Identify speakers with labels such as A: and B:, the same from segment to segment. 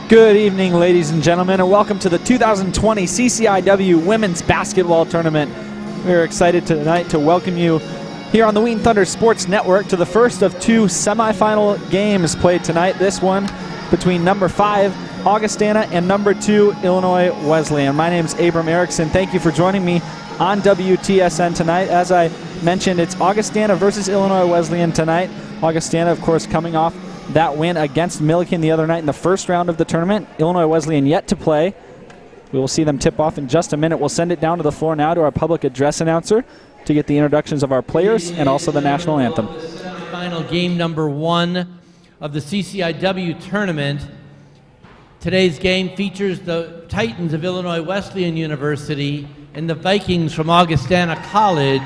A: Good evening, ladies and gentlemen, and welcome to the 2020 CCIW Women's Basketball Tournament. We're excited tonight to welcome you here on the Wheaton Thunder Sports Network to the first of two semifinal games played tonight. This one between number 5, Augustana, and number 2, Illinois Wesleyan. My name is Abram Erickson. Thank you for joining me on WTSN tonight. As I mentioned, it's Augustana versus Illinois Wesleyan tonight. Augustana, of course, coming off that win against Millikin the other night in the first round of the tournament. Illinois Wesleyan yet to play. We will see them tip off in just a minute. We'll send it down to the floor now to our public address announcer to get the introductions of our players and also the national anthem.
B: Final game number 1 of the CCIW tournament. Today's game features the Titans of Illinois Wesleyan University and the Vikings from Augustana College.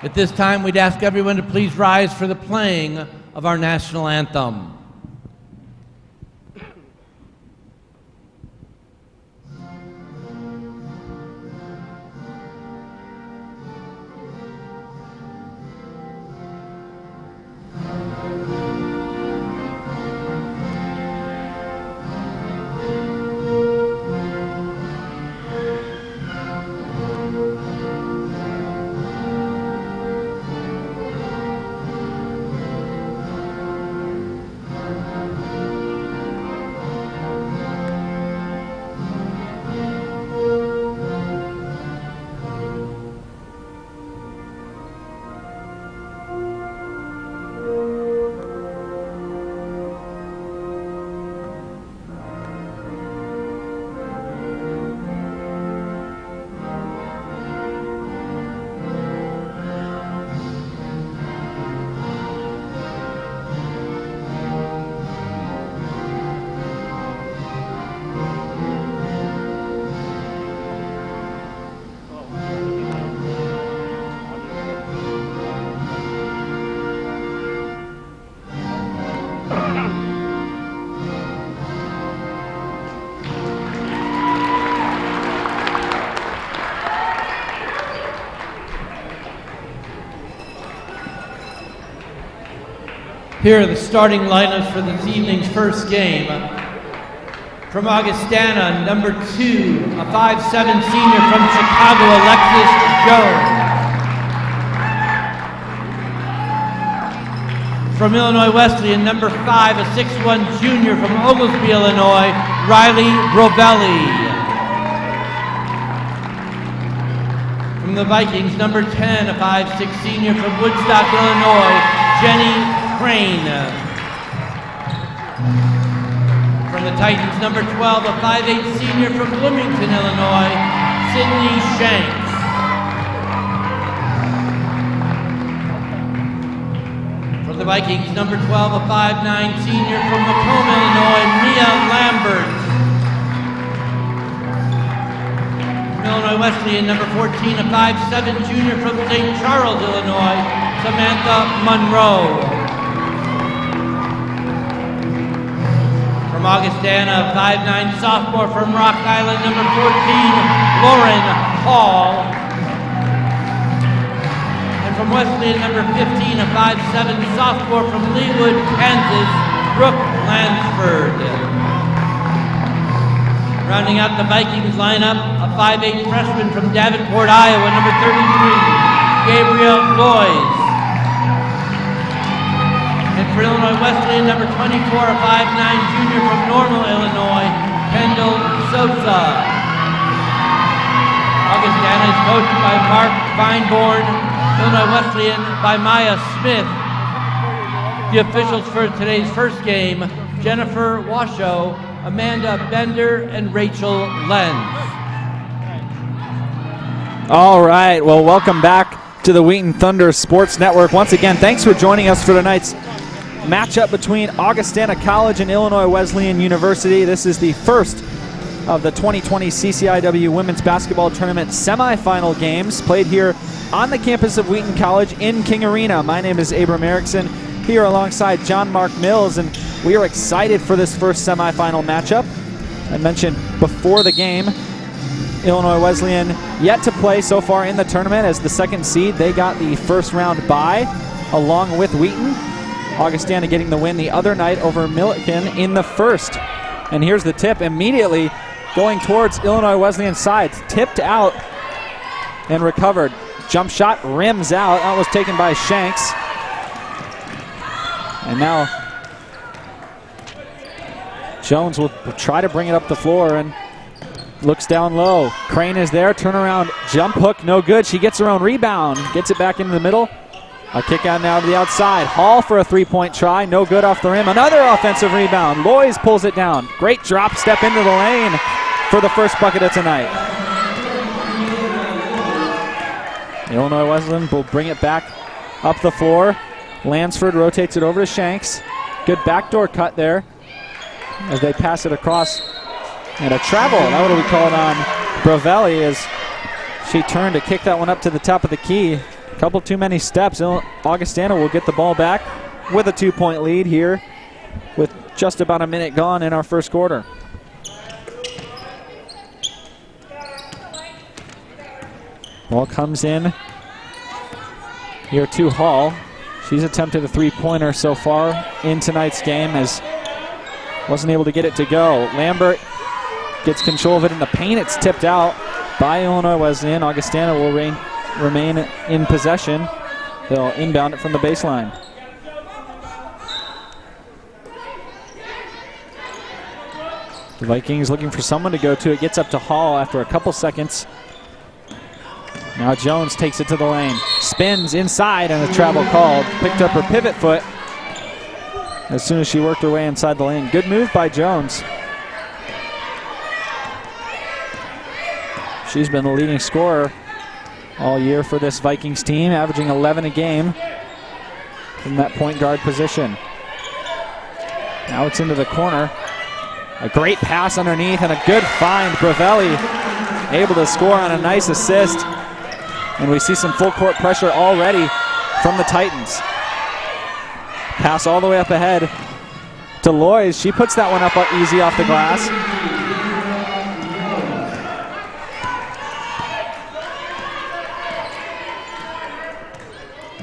B: At this time, we'd ask everyone to please rise for the playing of our national anthem. Here are the starting lineups for this evening's first game. From Augustana, number 2, a 5'7" senior from Chicago, Alexis Jones. From Illinois Wesleyan, number 5, a 6'1" junior from Oglesby, Illinois, Riley Rovelli. From the Vikings, number 10, a 5'6" senior from Woodstock, Illinois, Jenny Crane. From the Titans, number 12, a 5'8" senior from Bloomington, Illinois, Sydney Shanks. From the Vikings, number 12, a 5'9" senior from Macomb, Illinois, Mia Lambert. From Illinois Wesleyan, number 14, a 5'7" junior from St. Charles, Illinois, Samantha Monroe. From Augustana, 5'9" sophomore from Rock Island, number 14, Lauren Hall. And from Wesleyan, number 15, a 5'7" sophomore from Leawood, Kansas, Brooke Lansford. Rounding out the Vikings lineup, a 5'8" freshman from Davenport, Iowa, number 33, Gabriel Loys. And for Illinois Wesleyan, number 24, a 5'9" junior from Normal, Illinois, Kendall Sosa. Augustana is coached by Mark Feinborn, Illinois Wesleyan by Maya Smith. The officials for today's first game, Jennifer Washoe, Amanda Bender, and Rachel Lenz.
A: All right, well, welcome back to the Wheaton Thunder Sports Network. Once again, thanks for joining us for tonight's matchup between Augustana College and Illinois Wesleyan University. This is the first of the 2020 CCIW Women's Basketball Tournament semifinal games played here on the campus of Wheaton College in King Arena. My name is Abram Erickson, here alongside John Mark Mills, and we are excited for this first semifinal matchup. I mentioned before the game, Illinois Wesleyan yet to play so far in the tournament as the second seed. They got the first round bye along with Wheaton. Augustana getting the win the other night over Milliken in the first. And here's the tip immediately going towards Illinois Wesleyan's side. Tipped out and recovered. Jump shot rims out. That was taken by Shanks. And now Jones will try to bring it up the floor and looks down low. Crane is there. Turnaround jump hook. No good. She gets her own rebound. Gets it back into the middle. A kick out now to the outside. Hall for a three-point try. No good off the rim. Another offensive rebound. Loys pulls it down. Great drop step into the lane for the first bucket of tonight. Illinois Wesleyan will bring it back up the floor. Lansford rotates it over to Shanks. Good backdoor cut there as they pass it across. And a travel, that what we call it on Bravelli, as she turned to kick that one up to the top of the key. A couple too many steps. Augustana will get the ball back with a 2-point lead here with just about a minute gone in our first quarter. Ball comes in here to Hall. She's attempted a three-pointer so far in tonight's game, as wasn't able to get it to go. Lambert gets control of it in the paint. It's tipped out by Illinois Wesleyan. Augustana will remain in possession. They'll inbound it from the baseline. The Vikings looking for someone to go to. It gets up to Hall after a couple seconds. Now Jones takes it to the lane. Spins inside and a travel called. Picked up her pivot foot as soon as she worked her way inside the lane. Good move by Jones. She's been the leading scorer all year for this Vikings team, averaging 11 a game from that point guard position. Now it's into the corner. A great pass underneath and a good find. Bravelli able to score on a nice assist. And we see some full court pressure already from the Titans. Pass all the way up ahead to Loys. She puts that one up easy off the glass.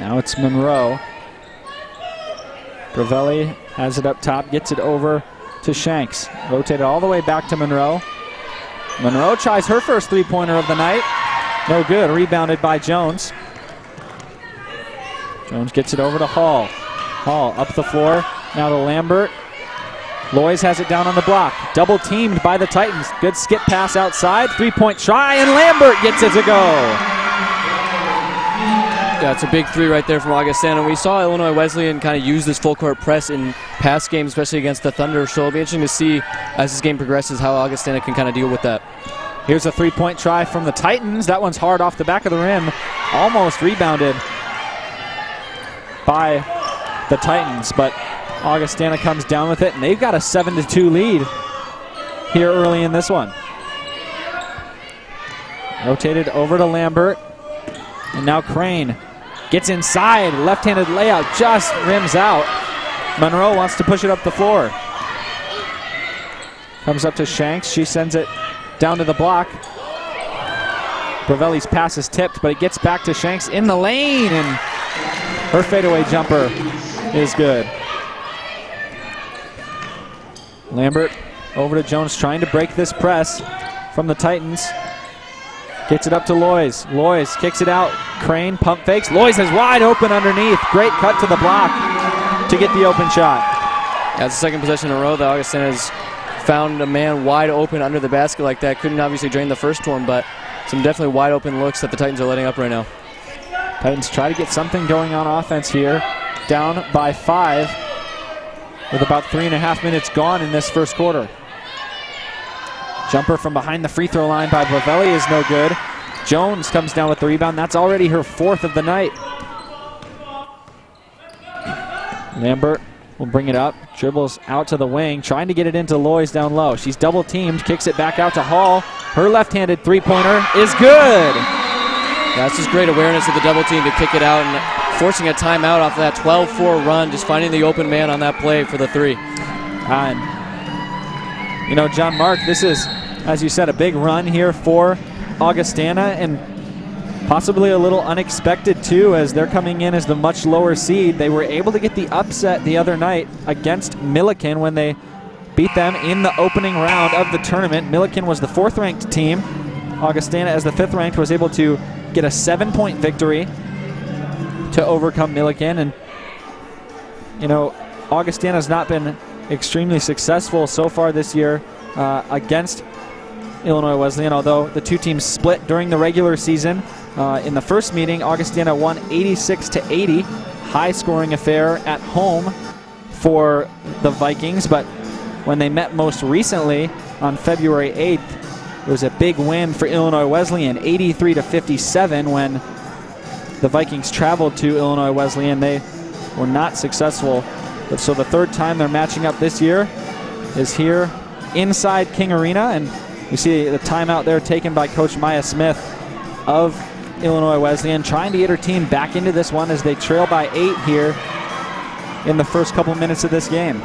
A: Now it's Monroe. Bravelli has it up top, gets it over to Shanks. Rotated all the way back to Monroe. Monroe tries her first three-pointer of the night. No good, rebounded by Jones. Jones gets it over to Hall. Hall up the floor, now to Lambert. Loys has it down on the block. Double teamed by the Titans. Good skip pass outside, three-point try, and Lambert gets it to go.
C: Yeah, it's a big three right there from Augustana. We saw Illinois Wesleyan kind of use this full court press in past games, especially against the Thunder, so it'll be interesting to see as this game progresses how Augustana can kind of deal with that.
A: Here's a three-point try from the Titans. That one's hard off the back of the rim. Almost rebounded by the Titans, but Augustana comes down with it, and they've got a 7-2 lead here early in this one. Rotated over to Lambert, and now Crane gets inside. Left-handed layout just rims out. Monroe wants to push it up the floor. Comes up to Shanks. She sends it down to the block. Bravelli's pass is tipped, but it gets back to Shanks in the lane, and her fadeaway jumper is good. Lambert over to Jones, trying to break this press from the Titans. Gets it up to Loys. Loys kicks it out. Crane pump fakes. Loys is wide open underneath. Great cut to the block to get the open shot.
C: Yeah, it's the second possession in a row that Augustana has found a man wide open under the basket like that. Couldn't obviously drain the first one, but some definitely wide open looks that the Titans are letting up right now.
A: Titans try to get something going on offense here. Down by 5 with about 3.5 minutes gone in this first quarter. Jumper from behind the free throw line by Bravelli is no good. Jones comes down with the rebound. That's already her 4th of the night. Lambert will bring it up, dribbles out to the wing, trying to get it into Loys down low. She's double teamed, kicks it back out to Hall. Her left-handed three-pointer is good.
C: That's just great awareness of the double team to kick it out and forcing a timeout off of that 12-4 run, just finding the open man on that play for the three.
A: And, you know, John Mark, this is, as you said, a big run here for Augustana, and possibly a little unexpected too, as they're coming in as the much lower seed. They were able to get the upset the other night against Milliken when they beat them in the opening round of the tournament. Milliken was the 4th ranked team. Augustana, as the 5th ranked, was able to get a 7-point victory to overcome Milliken. And you know, Augustana's not been extremely successful so far this year against Illinois Wesleyan, although the two teams split during the regular season. In the first meeting, Augustana won 86-80, high-scoring affair at home for the Vikings. But when they met most recently on February 8th, it was a big win for Illinois Wesleyan, 83-57. When the Vikings traveled to Illinois Wesleyan, they were not successful. So the 3rd time they're matching up this year is here inside King Arena, and you see the timeout there taken by Coach Maya Smith of Illinois Wesleyan, trying to get her team back into this one as they trail by 8 here in the first couple minutes of this game.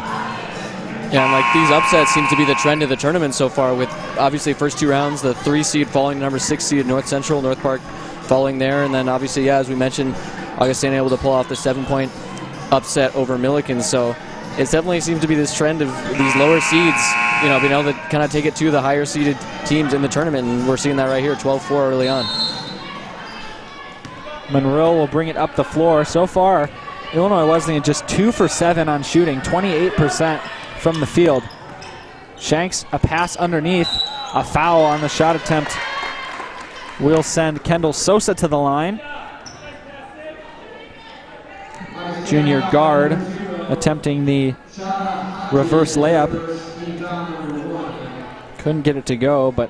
C: Yeah, and like these upsets seem to be the trend of the tournament so far, with obviously first 2 rounds, the 3 seed falling to number 6 seed North Central, North Park falling there, and then obviously, yeah, as we mentioned, Augustana able to pull off the 7-point upset over Milliken. So it definitely seems to be this trend of these lower seeds, you know, being able to kind of take it to the higher seeded teams in the tournament, and we're seeing that right here, 12-4 early on.
A: Monroe will bring it up the floor. So far, Illinois Wesleyan just 2 for 7 on shooting, 28% from the field. Shanks, a pass underneath, a foul on the shot attempt will send Kendall Sosa to the line. Junior guard attempting the reverse layup. Couldn't get it to go, but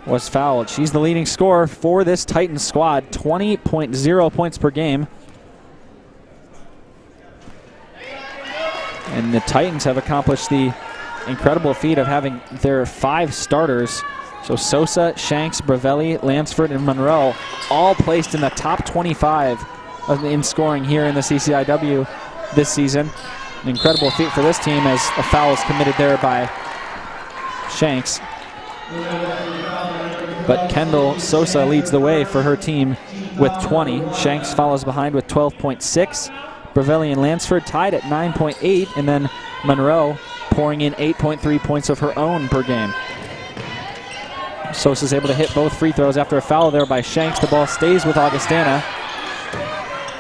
A: was fouled. She's the leading scorer for this Titans squad, 20.0 points per game. And the Titans have accomplished the incredible feat of having their 5 starters. So Sosa, Shanks, Bravelli, Lansford, and Monroe all placed in the top 25 in scoring here in the CCIW this season. An incredible feat for this team, as a foul is committed there by Shanks. But Kendall Sosa leads the way for her team with 20. Shanks follows behind with 12.6. Bravelli and Lansford tied at 9.8, and then Monroe pouring in 8.3 points of her own per game. Sosa's able to hit both free throws after a foul there by Shanks. The ball stays with Augustana.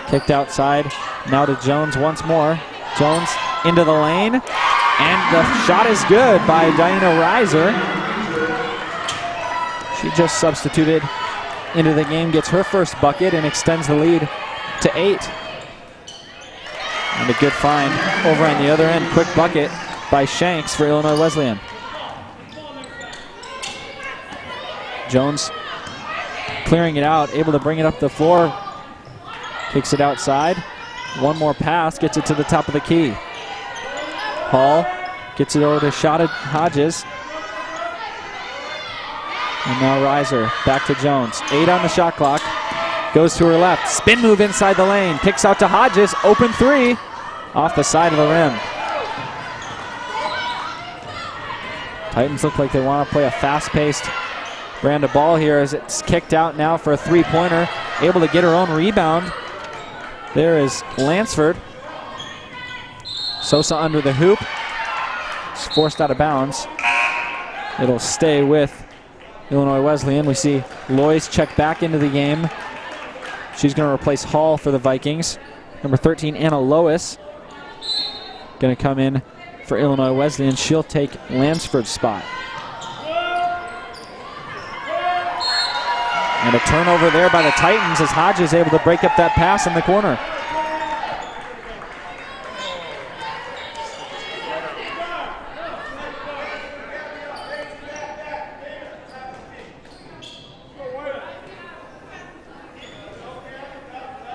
A: Kicked outside, now to Jones once more. Jones into the lane, and the shot is good by Diana Reiser. She just substituted into the game, gets her first bucket, and extends the lead to 8. And a good find over on the other end. Quick bucket by Shanks for Illinois Wesleyan. Jones clearing it out, able to bring it up the floor. Kicks it outside. One more pass, gets it to the top of the key. Hall gets it over to Shotted Hodges. And now Reiser back to Jones. 8 on the shot clock. Goes to her left. Spin move inside the lane. Kicks out to Hodges. Open 3 off the side of the rim. Titans look like they want to play a fast-paced brand of ball here, as it's kicked out now for a 3-pointer. Able to get her own rebound. There is Lansford. Sosa under the hoop. It's forced out of bounds. It'll stay with Illinois Wesleyan. We see Loyce check back into the game. She's going to replace Hall for the Vikings. Number 13, Anna Lois, going to come in for Illinois Wesleyan. She'll take Lansford's spot. And a turnover there by the Titans, as Hodges able to break up that pass in the corner.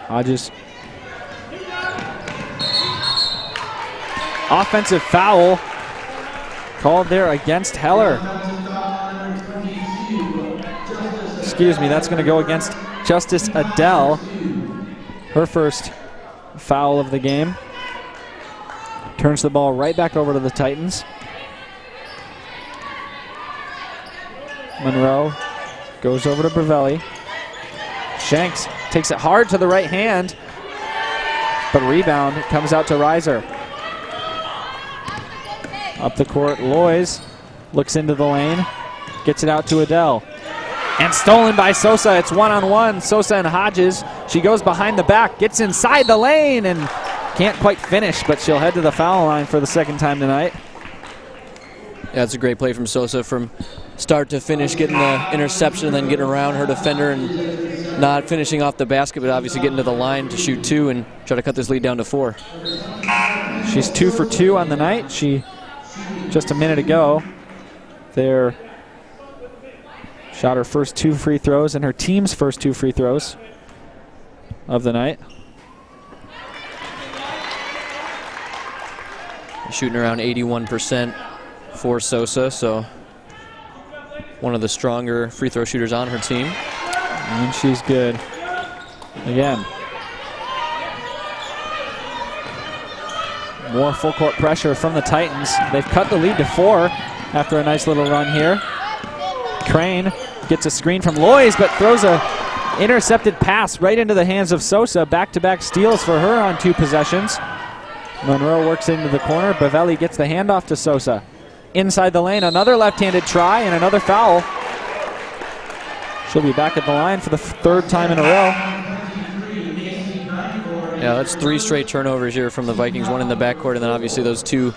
A: Hodges. Offensive foul called there against Heller. Excuse me, that's going to go against Justice Adele. Her first foul of the game. Turns the ball right back over to the Titans. Monroe goes over to Bravelli. Shanks takes it hard to the right hand, but rebound comes out to Reiser. Up the court, Lois looks into the lane, gets it out to Adele. And stolen by Sosa. It's one-on-one, Sosa and Hodges. She goes behind the back, gets inside the lane, and can't quite finish, but she'll head to the foul line for the second time tonight.
C: Yeah, that's a great play from Sosa from start to finish, getting the interception and then getting around her defender and not finishing off the basket, but obviously getting to the line to shoot 2 and try to cut this lead down to 4.
A: She's 2 for 2 on the night. She, just a minute ago, there shot her first 2 free throws and her team's first 2 free throws of the night.
C: Shooting around 81% for Sosa, so one of the stronger free throw shooters on her team.
A: And she's good. Again, more full court pressure from the Titans. They've cut the lead to 4 after a nice little run here. Crane gets a screen from Lois, but throws a intercepted pass right into the hands of Sosa. Back-to-back steals for her on 2 possessions. Monroe works into the corner. Bavelli gets the handoff to Sosa. Inside the lane, another left-handed try and another foul. She'll be back at the line for the 3rd time in a row.
C: Yeah, that's 3 straight turnovers here from the Vikings, 1 in the backcourt, and then obviously those 2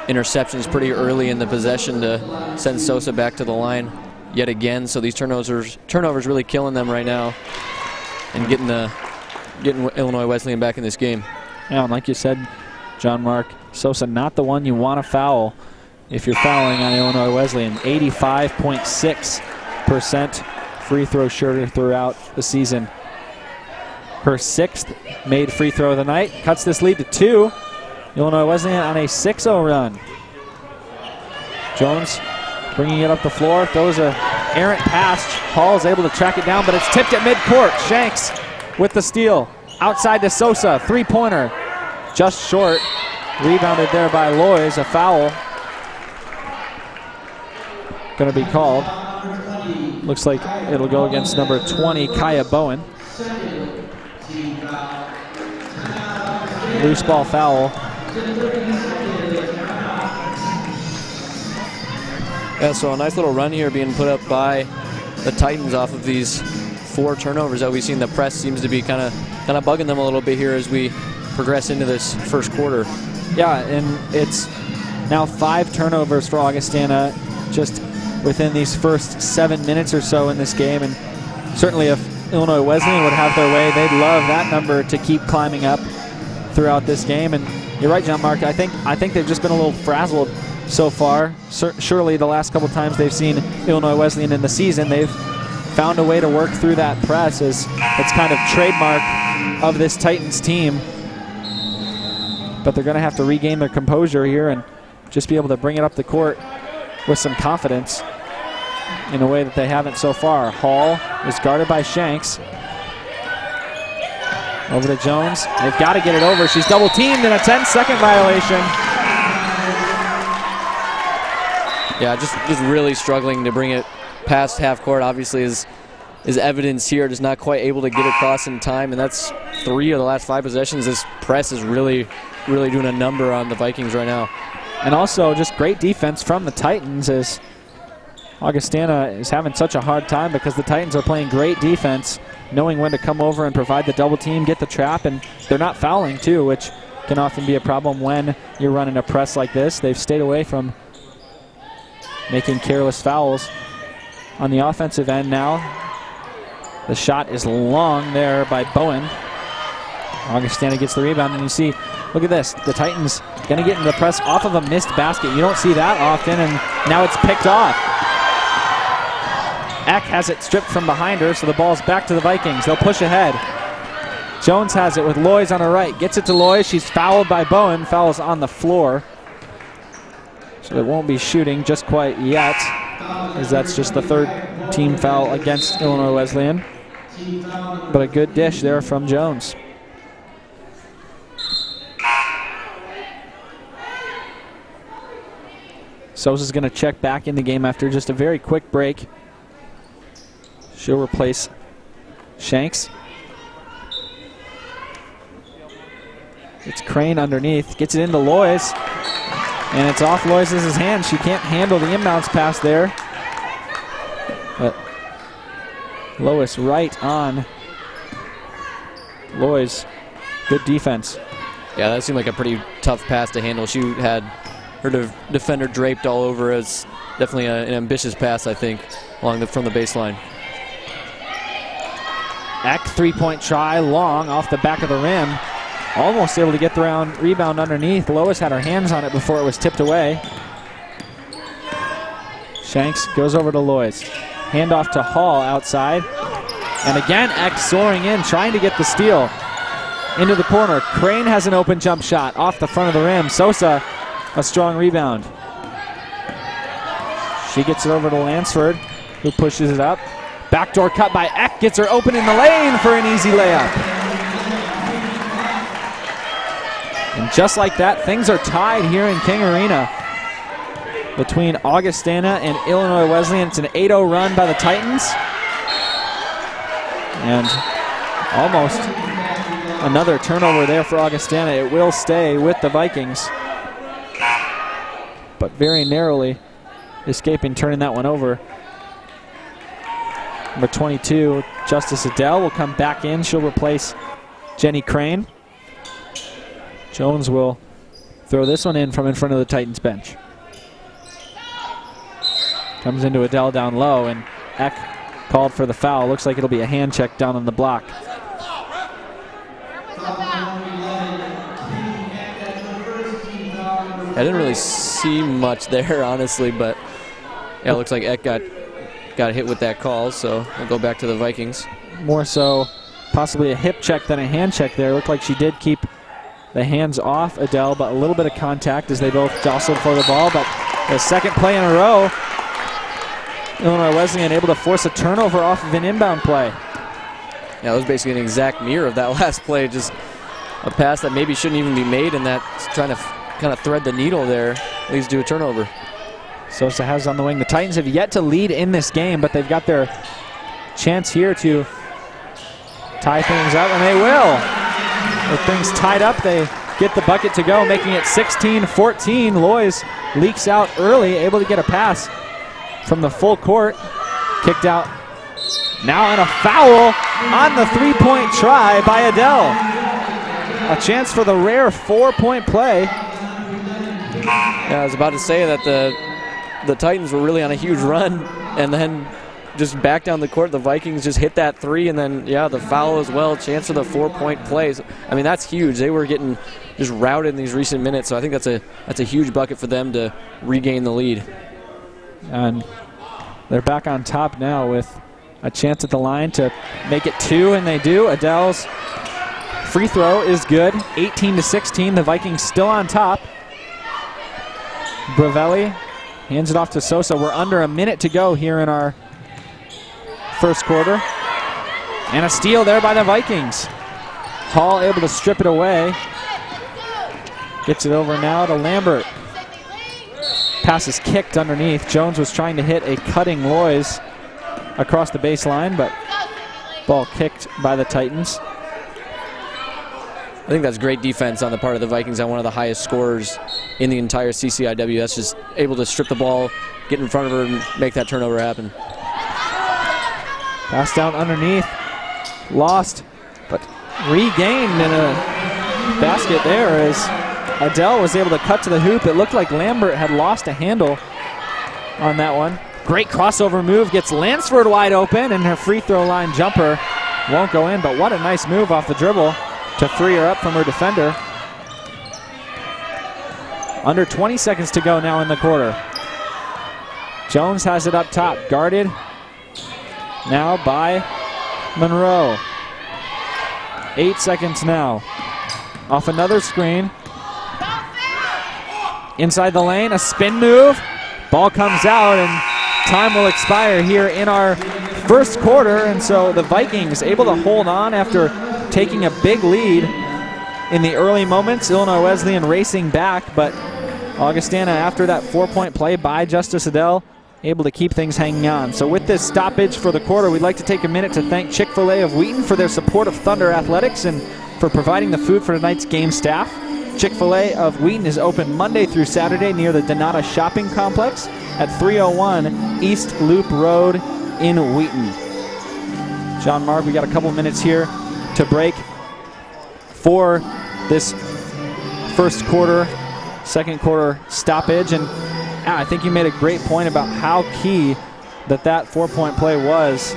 C: interceptions pretty early in the possession to send Sosa back to the line yet again. So these turnovers really killing them right now and getting Illinois Wesleyan back in this game.
A: Yeah, and like you said, John Mark, Sosa not the one you want to foul if you're fouling on Illinois Wesleyan. 85.6% free throw shooter throughout the season. Her 6th made free throw of the night, cuts this lead to 2. Illinois Wesleyan on a 6-0 run. Jones bringing it up the floor, throws a errant pass. Hall is able to track it down, but it's tipped at midcourt. Shanks with the steal. Outside to Sosa, 3-pointer. Just short. Rebounded there by Lois, a foul. Going to be called. Looks like it'll go against number 20, Kaya Bowen. Loose ball foul.
C: Yeah, so a nice little run here being put up by the Titans off of these 4 turnovers that we've seen. The press seems to be kind of bugging them a little bit here as we progress into this first quarter.
A: Yeah, and it's now 5 turnovers for Augustana just within these first 7 minutes or so in this game. And certainly if Illinois Wesleyan would have their way, they'd love that number to keep climbing up throughout this game. And you're right, John Mark, I think they've just been a little frazzled so far. Surely the last couple times they've seen Illinois Wesleyan in the season, they've found a way to work through that press. As it's kind of trademark of this Titans team. But they're going to have to regain their composure here and just be able to bring it up the court with some confidence in a way that they haven't so far. Hall is guarded by Shanks. Over to Jones. They've got to get it over. She's double teamed in a 10-second violation.
C: Yeah, just really struggling to bring it past half court. Obviously is evidence here, just not quite able to get across in time, and that's 3 of the last 5 possessions. This press is really doing a number on the Vikings right now.
A: And also just great defense from the Titans, as Augustana is having such a hard time because the Titans are playing great defense, knowing when to come over and provide the double team, get the trap, and they're not fouling too, which can often be a problem when you're running a press like this. They've stayed away from making careless fouls. On the offensive end now, the shot is long there by Bowen. Augustana gets the rebound, and you see, look at this, the Titans going to get into the press off of a missed basket. You don't see that often, and now it's picked off. Eck has it stripped from behind her, so the ball's back to the Vikings. They'll push ahead. Jones has it with Lois on her right. Gets it to Lois. She's fouled by Bowen. Foul's on the floor. So they won't be shooting just quite yet, as that's just the 3rd team foul against Illinois Wesleyan. But a good dish there from Jones. Sosa's going to check back in the game after just a very quick break. She'll replace Shanks. It's Crane underneath. Gets it into Lois. And it's off Lois's hand. She can't handle the inbounds pass there. But Lois right on Lois. Good defense.
C: Yeah, that seemed like a pretty tough pass to handle. She had her defender draped all over. It's definitely an ambitious pass, I think, from the baseline.
A: Eck, three-point try, long off the back of the rim. Almost able to get the rebound underneath. Lois had her hands on it before it was tipped away. Shanks goes over to Lois. Handoff to Hall outside. And again, Eck soaring in, trying to get the steal. Into the corner. Crane has an open jump shot off the front of the rim. Sosa, a strong rebound. She gets it over to Lansford, who pushes it up. Backdoor cut by Eck, gets her open in the lane for an easy layup. And just like that, things are tied here in King Arena between Augustana and Illinois Wesleyan. It's an 8-0 run by the Titans. And almost another turnover there for Augustana. It will stay with the Vikings, but very narrowly escaping turning that one over. Number 22, Justice Adele, will come back in. She'll replace Jenny Crane. Jones will throw this one in from in front of the Titans bench. Comes into Adele down low, and Eck called for the foul. Looks like it'll be a hand check down on the block.
C: I didn't really see much there, honestly, but yeah, it looks like Eck got hit with that call, so we'll go back to the Vikings.
A: More so possibly a hip check than a hand check there. Looked like she did keep the hands off Adele, but a little bit of contact as they both jostled for the ball. But the second play in a row, Illinois Wesleyan able to force a turnover off of an inbound play.
C: Yeah, it was basically an exact mirror of that last play. Just a pass that maybe shouldn't even be made, and that's trying to kind of thread the needle there leads to a turnover.
A: Sosa has on the wing. The Titans have yet to lead in this game, but they've got their chance here to tie things up, and they will. With things tied up, they get the bucket to go, making it 16-14. Lois leaks out early, able to get a pass from the full court. Kicked out now, and a foul on the three-point try by Adele. A chance for the rare 4-point play.
C: Yeah, I was about to say that the Titans were really on a huge run, and then just back down the court, the Vikings just hit that three, and then, yeah, the foul as well, chance for the 4-point plays. I mean, that's huge. They were getting just routed in these recent minutes, so I think that's a huge bucket for them to regain the lead.
A: And they're back on top now with a chance at the line to make it 2, and they do. Adele's free throw is good. 18-16, the Vikings still on top. Bravelli hands it off to Sosa. We're under a minute to go here in our first quarter. And a steal there by the Vikings. Hall able to strip it away. Gets it over now to Lambert. Pass is kicked underneath. Jones was trying to hit a cutting Lois across the baseline, but ball kicked by the Titans.
C: I think that's great defense on the part of the Vikings on one of the highest scorers in the entire CCIW. That's just able to strip the ball, get in front of her, and make that turnover happen.
A: Pass down underneath. Lost, but regained in a basket there as Adele was able to cut to the hoop. It looked like Lambert had lost a handle on that one. Great crossover move, gets Lansford wide open, and her free throw line jumper won't go in, but what a nice move off the dribble to free her up from her defender. Under 20 seconds to go now in the quarter. Jones has it up top, guarded now by Monroe. 8 seconds now. Off another screen. Inside the lane, a spin move. Ball comes out, and time will expire here in our first quarter, and so the Vikings able to hold on after taking a big lead in the early moments. Illinois Wesleyan racing back, but Augustana, after that 4-point play by Justice Adele, able to keep things hanging on. So with this stoppage for the quarter, we'd like to take a minute to thank Chick-fil-A of Wheaton for their support of Thunder Athletics and for providing the food for tonight's game staff. Chick-fil-A of Wheaton is open Monday through Saturday near the Donata Shopping Complex at 301 East Loop Road in Wheaton. John Mark, we got a couple minutes here to break for this first quarter, second quarter stoppage. And I think you made a great point about how key that 4-point play was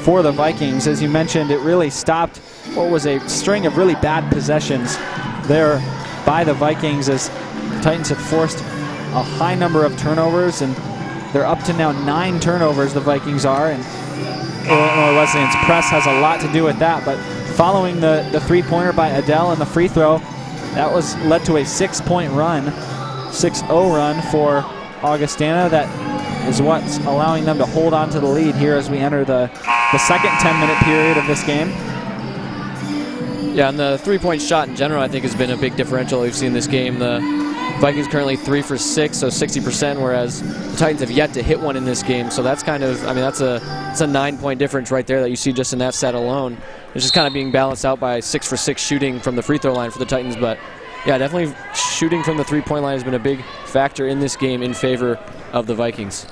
A: for the Vikings. As you mentioned, it really stopped what was a string of really bad possessions there by the Vikings, as the Titans had forced a high number of turnovers, and they're up to now 9 turnovers, the Vikings are, and Illinois Wesleyan's press has a lot to do with that. But following the three-pointer by Adele and the free throw, that led to a 6-point run, 6-0 run for Augustana. That is what's allowing them to hold on to the lead here as we enter the second 10-minute period of this game.
C: Yeah, and the three-point shot in general, I think, has been a big differential we've seen this game. The Vikings currently 3 for 6, so 60%, whereas the Titans have yet to hit one in this game. So that's kind of, I mean, that's a 9-point difference right there that you see just in that set alone. It's just kind of being balanced out by 6 for 6 shooting from the free throw line for the Titans. But yeah, definitely shooting from the three-point line has been a big factor in this game in favor of the Vikings.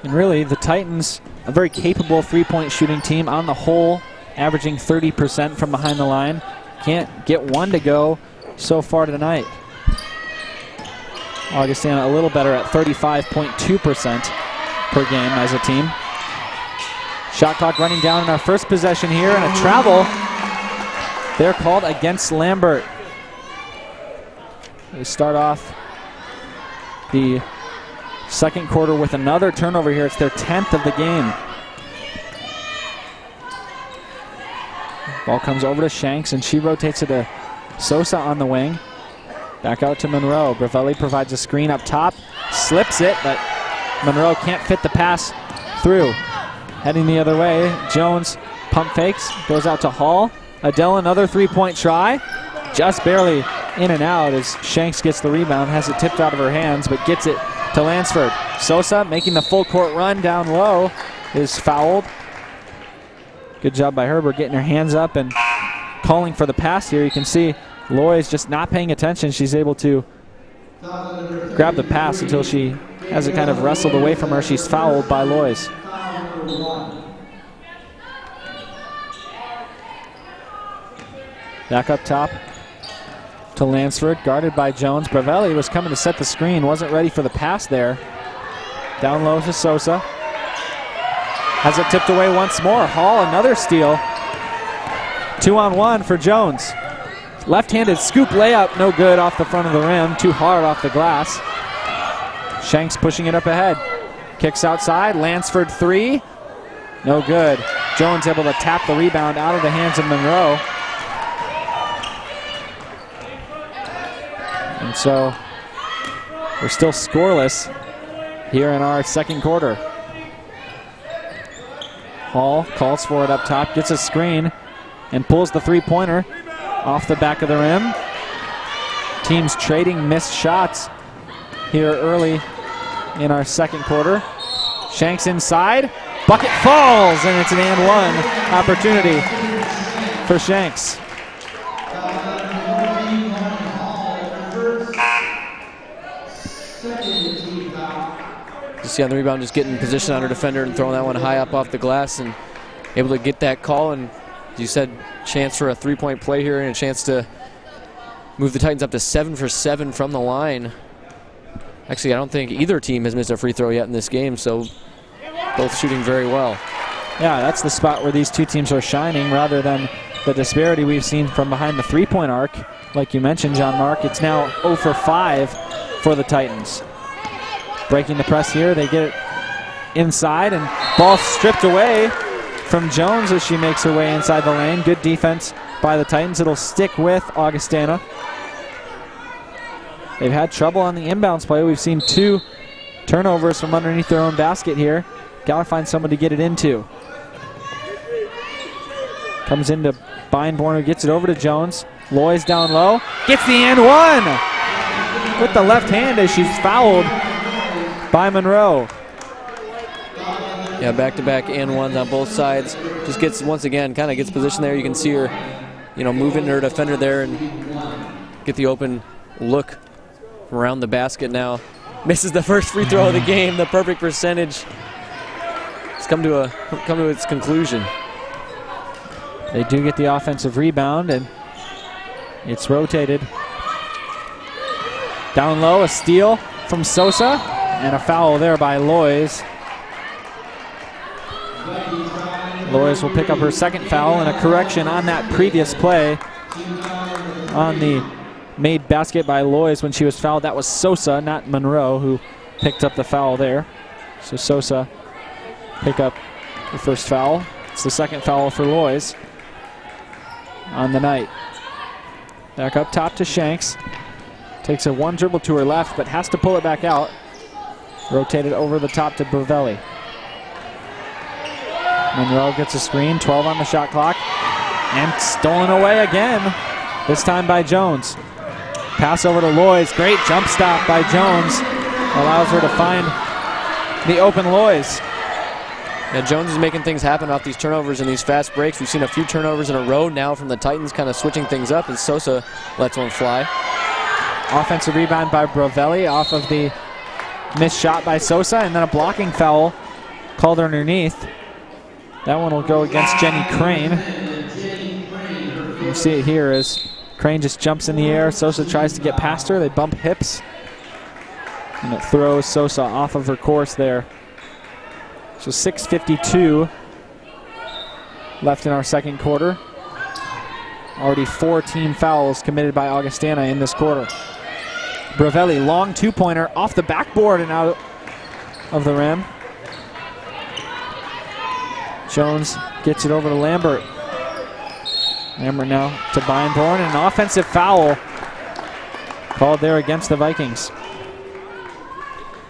A: And really, the Titans, a very capable three-point shooting team on the whole, averaging 30% from behind the line. Can't get one to go so far tonight. Augustana a little better at 35.2% per game as a team. Shot clock running down in our first possession here, and a travel. They're called against Lambert. They start off the second quarter with another turnover here. It's their 10th of the game. Ball comes over to Shanks, and she rotates it to Sosa on the wing. Back out to Monroe. Bravelli provides a screen up top, slips it, but Monroe can't fit the pass through. Heading the other way, Jones pump fakes, goes out to Hall. Adele, another three-point try. Just barely in and out as Shanks gets the rebound, has it tipped out of her hands, but gets it to Lansford. Sosa making the full court run down low is fouled. Good job by Herbert getting her hands up and calling for the pass here. You can see Loy's just not paying attention. She's able to grab the pass until she has it kind of wrestled away from her. She's fouled by Loy's. Back up top to Lansford, guarded by Jones. Bravelli was coming to set the screen, wasn't ready for the pass there. Down low to Sosa. Has it tipped away once more. Hall, another steal. 2-on-1 for Jones. Left-handed scoop layup, no good off the front of the rim. Too hard off the glass. Shanks pushing it up ahead. Kicks outside. Lansford three. No good. Jones able to tap the rebound out of the hands of Monroe. And so we're still scoreless here in our second quarter. Hall calls for it up top, gets a screen, and pulls the three-pointer off the back of the rim. Teams trading missed shots here early in our second quarter. Shanks inside, bucket falls, and it's an and one opportunity for Shanks.
C: You see on the rebound just getting position on her defender and throwing that one high up off the glass and able to get that call. And as you said, chance for a three-point play here and a chance to move the Titans up to 7 for 7 from the line. Actually, I don't think either team has missed a free throw yet in this game, so both shooting very well.
A: Yeah, that's the spot where these two teams are shining rather than the disparity we've seen from behind the three-point arc. Like you mentioned, John Mark, it's now 0 for 5 for the Titans. Breaking the press here, they get it inside, and ball stripped away from Jones as she makes her way inside the lane. Good defense by the Titans. It'll stick with Augustana. They've had trouble on the inbounds play. We've seen 2 turnovers from underneath their own basket here. Gotta find someone to get it into. Comes into Beinborn, who gets it over to Jones. Loy's down low, gets the and one with the left hand as she's fouled by Monroe.
C: Yeah, back-to-back and ones on both sides. Just gets, once again, kind of gets position there. You can see her, move into her defender there and get the open look around the basket now. Misses the first free throw of the game. The perfect percentage. It's come to its conclusion.
A: They do get the offensive rebound, and it's rotated. Down low, a steal from Sosa, and a foul there by Lois. Lois will pick up her second foul, and a correction on that previous play. On the made basket by Lois when she was fouled, that was Sosa, not Monroe, who picked up the foul there. So Sosa pick up the first foul. It's the second foul for Lois on the night. Back up top to Shanks. Takes a one dribble to her left, but has to pull it back out. Rotated over the top to Bovelli. Monroe gets a screen, 12 on the shot clock, and stolen away again, this time by Jones. Pass over to Lois, great jump stop by Jones. Allows her to find the open Lois.
C: Yeah, Jones is making things happen off these turnovers and these fast breaks. We've seen a few turnovers in a row now from the Titans, kind of switching things up, and Sosa lets one fly.
A: Offensive rebound by Bovelli off of the missed shot by Sosa, and then a blocking foul called underneath. That one will go against Jenny Crane. You see it here as Crane just jumps in the air. Sosa tries to get past her. They bump hips, and it throws Sosa off of her course there. So 6:52 left in our second quarter. Already 4 team fouls committed by Augustana in this quarter. Bovelli, long two-pointer off the backboard and out of the rim. Jones gets it over to Lambert. Lambert now to Beinborn, and an offensive foul called there against the Vikings.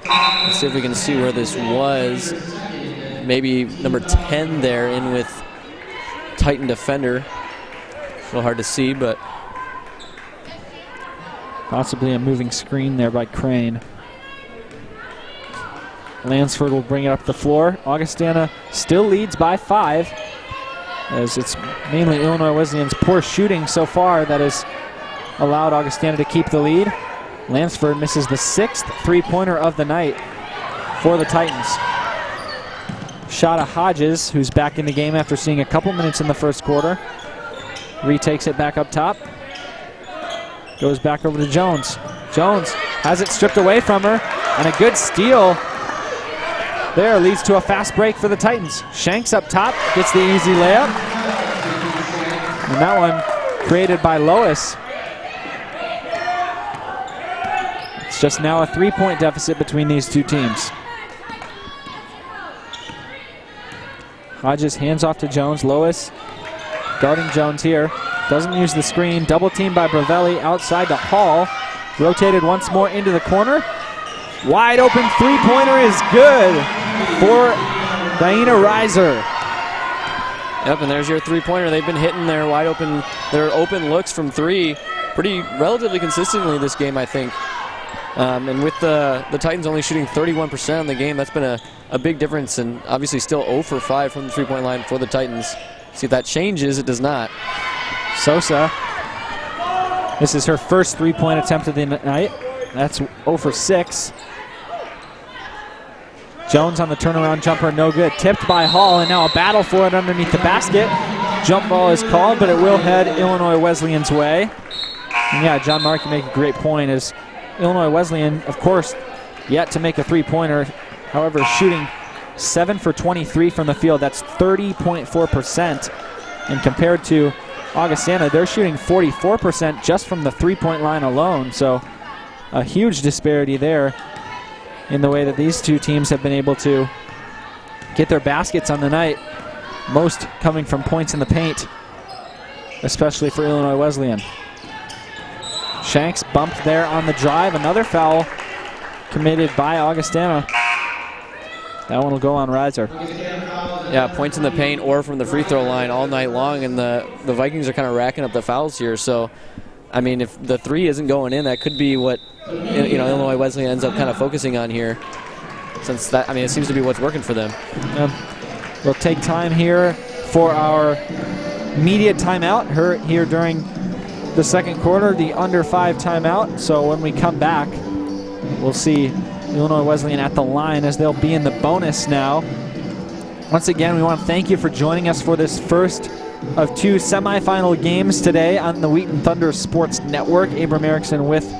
C: Let's see if we can see where this was. Maybe number 10 there in with Titan defender. A little hard to see, but
A: possibly a moving screen there by Crane. Lansford will bring it up the floor. Augustana still leads by 5, as it's mainly Illinois Wesleyan's poor shooting so far that has allowed Augustana to keep the lead. Lansford misses the 6th three-pointer of the night for the Titans. Shot of Hodges, who's back in the game after seeing a couple minutes in the first quarter. Retakes it back up top. Goes back over to Jones. Jones has it stripped away from her, and a good steal there leads to a fast break for the Titans. Shanks up top, gets the easy layup. And that one created by Lois. It's just now a 3-point deficit between these two teams. Hodges hands off to Jones. Lois guarding Jones here. Doesn't use the screen. Double team by Bovelli outside to Hall. Rotated once more into the corner. Wide open three-pointer is good for Diana Reiser.
C: Yep, and there's your three-pointer. They've been hitting their wide open, their open looks from 3 pretty relatively consistently this game, I think. And with the Titans only shooting 31% on the game, that's been a big difference, and obviously still 0 for 5 from the three-point line for the Titans. See if that changes. It does not.
A: Sosa, this is her first three-point attempt of the night. That's 0 for 6. Jones on the turnaround jumper, no good. Tipped by Hall, and now a battle for it underneath the basket. Jump ball is called, but it will head Illinois Wesleyan's way. And yeah, John Mark, you make a great point, as Illinois Wesleyan, of course, yet to make a three-pointer. However, shooting 7 for 23 from the field. That's 30.4%. And compared to Augustana, they're shooting 44% just from the three-point line alone. So a huge disparity there in the way that these two teams have been able to get their baskets on the night. Most coming from points in the paint, especially for Illinois Wesleyan. Shanks bumped there on the drive. Another foul committed by Augustana. That one will go on Reiser.
C: Yeah, points in the paint or from the free throw line all night long, and the Vikings are kind of racking up the fouls here. So, I mean, if the 3 isn't going in, that could be what Illinois Wesleyan ends up kind of focusing on here. since that, I mean, it seems to be what's working for them.
A: We'll take time here for our media timeout here during the second quarter, the under 5 timeout. So when we come back, we'll see Illinois Wesleyan at the line as they'll be in the bonus now. Once again, we want to thank you for joining us for this first of 2 semifinal games today on the Wheaton Thunder Sports Network. Abram Erickson with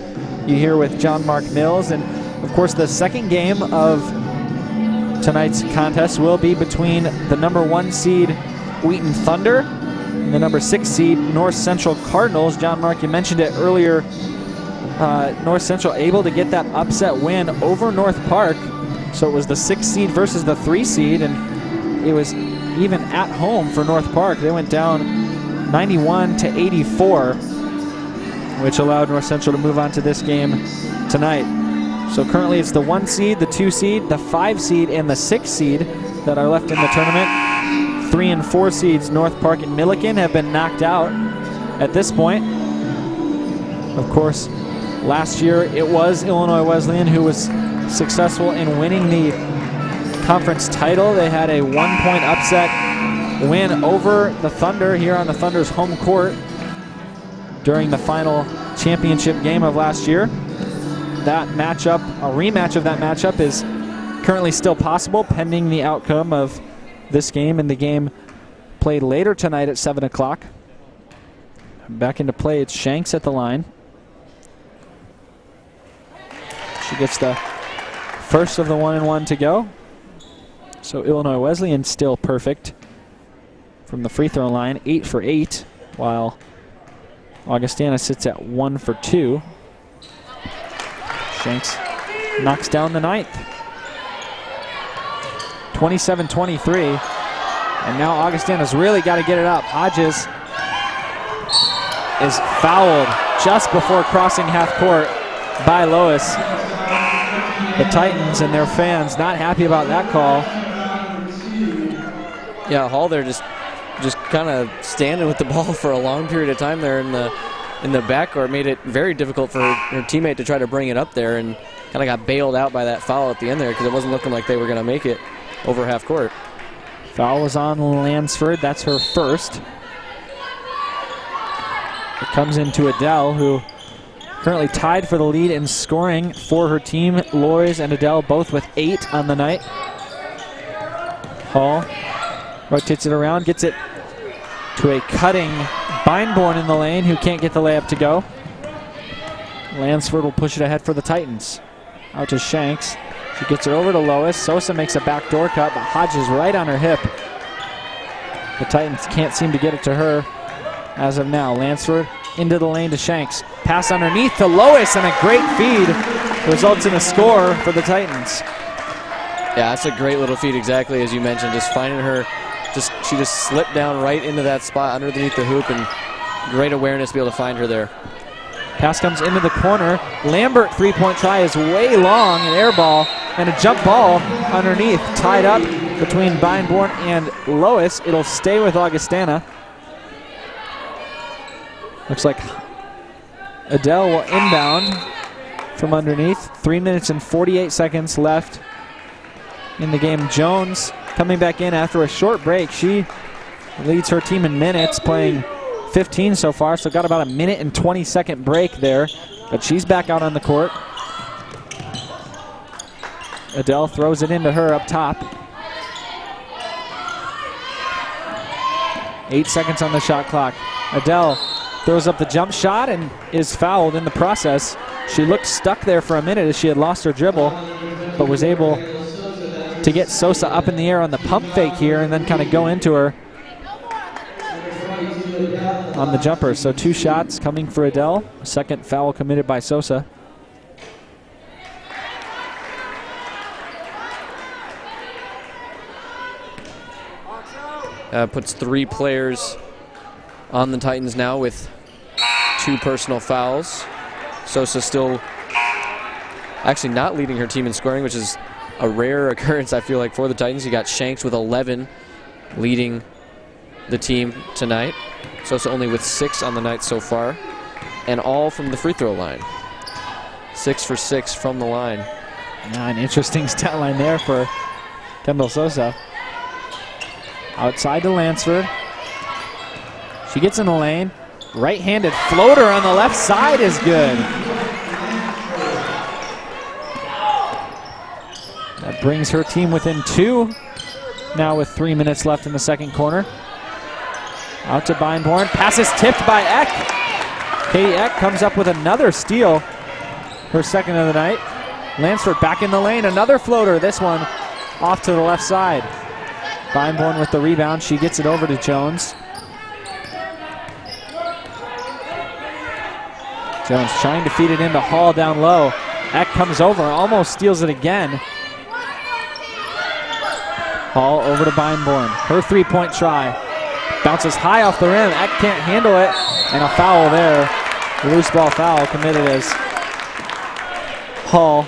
A: you here with John Mark Mills. And of course, the second game of tonight's contest will be between the number 1 seed Wheaton Thunder and the number 6 seed North Central Cardinals. John Mark, you mentioned it earlier. North Central able to get that upset win over North Park. So it was the 6 seed versus the 3 seed, and it was even at home for North Park. They went down 91-84, which allowed North Central to move on to this game tonight. So currently it's the 1 seed, the 2 seed, the 5 seed, and the 6 seed that are left in the tournament. 3 and 4 seeds, North Park and Milliken, have been knocked out at this point. Of course, last year it was Illinois Wesleyan who was successful in winning the conference title. They had a 1-point upset win over the Thunder here on the Thunder's home court during the final championship game of last year. That matchup, a rematch of that matchup, is currently still possible pending the outcome of this game and the game played later tonight at 7 o'clock. Back into play, it's Shanks at the line. She gets the first of the 1-and-1 to go. So Illinois Wesleyan still perfect from the free throw line, 8 for 8, while Augustana sits at 1 for 2. Shanks knocks down the 9th. 27-23. And now Augustana's really got to get it up. Hodges is fouled just before crossing half court by Lois. The Titans and their fans not happy about that call.
C: Yeah, Hall there just kind of standing with the ball for a long period of time there in the backcourt made it very difficult for her teammate to try to bring it up there, and kind of got bailed out by that foul at the end there because it wasn't looking like they were going to make it over half court.
A: Foul is on Lansford. That's her first. It comes into Adele, who currently tied for the lead in scoring for her team. Lois and Adele both with 8 on the night. Hall rotates it around, gets it to a cutting Beinborn in the lane, who can't get the layup to go. Lansford will push it ahead for the Titans. Out to Shanks. She gets it over to Lois. Sosa makes a backdoor cut, but Hodges right on her hip. The Titans can't seem to get it to her as of now. Lansford into the lane to Shanks. Pass underneath to Lois, and a great feed results in a score for the Titans.
C: Yeah, that's a great little feed, exactly as you mentioned. Just finding her, she just slipped down right into that spot underneath the hoop, and great awareness to be able to find her there.
A: Pass comes into the corner. Lambert three-point try is way long, an air ball, and a jump ball underneath. Tied up between Beinborn and Lois. It'll stay with Augustana. Looks like Adele will inbound from underneath. 3 minutes and 48 seconds left in the game. Jones coming back in after a short break. She leads her team in minutes, playing 15 so far, so got about a minute and 20-second break there, but she's back out on the court. Adele throws it into her up top. 8 seconds on the shot clock. Adele throws up the jump shot and is fouled in the process. She looked stuck there for a minute as she had lost her dribble, but was able to get Sosa up in the air on the pump fake here and then kind of go into her on the jumper. So 2 shots coming for Adele. Second foul committed by Sosa.
C: Puts 3 players on the Titans now with 2 personal fouls. Sosa still actually not leading her team in scoring, which is a rare occurrence, I feel like, for the Titans. You got Shanks with 11 leading the team tonight. Sosa only with 6 on the night so far, and all from the free throw line. 6 for 6 from the line.
A: Yeah, an interesting stat line there for Kendall Sosa. Outside to Lansford. She gets in the lane. Right-handed floater on the left side is good. That brings her team within 2. Now with 3 minutes left in the second corner. Out to Beinborn. Pass is tipped by Eck. Katie Eck comes up with another steal. Her second of the night. Lansford back in the lane. Another floater. This one off to the left side. Beinborn with the rebound. She gets it over to Jones. Jones trying to feed it into Hall down low. Eck comes over, almost steals it again. Hall over to Beinborn. Her three-point try. Bounces high off the rim. Eck can't handle it. And a foul there. Loose ball foul committed as Hall.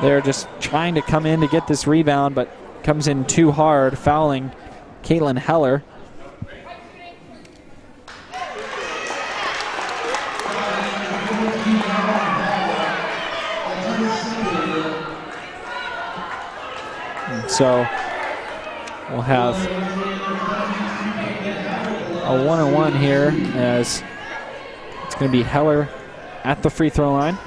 A: They're just trying to come in to get this rebound, but comes in too hard, fouling Caitlin Heller. So we'll have a 1-on-1 here as it's going to be Heller at the free throw line.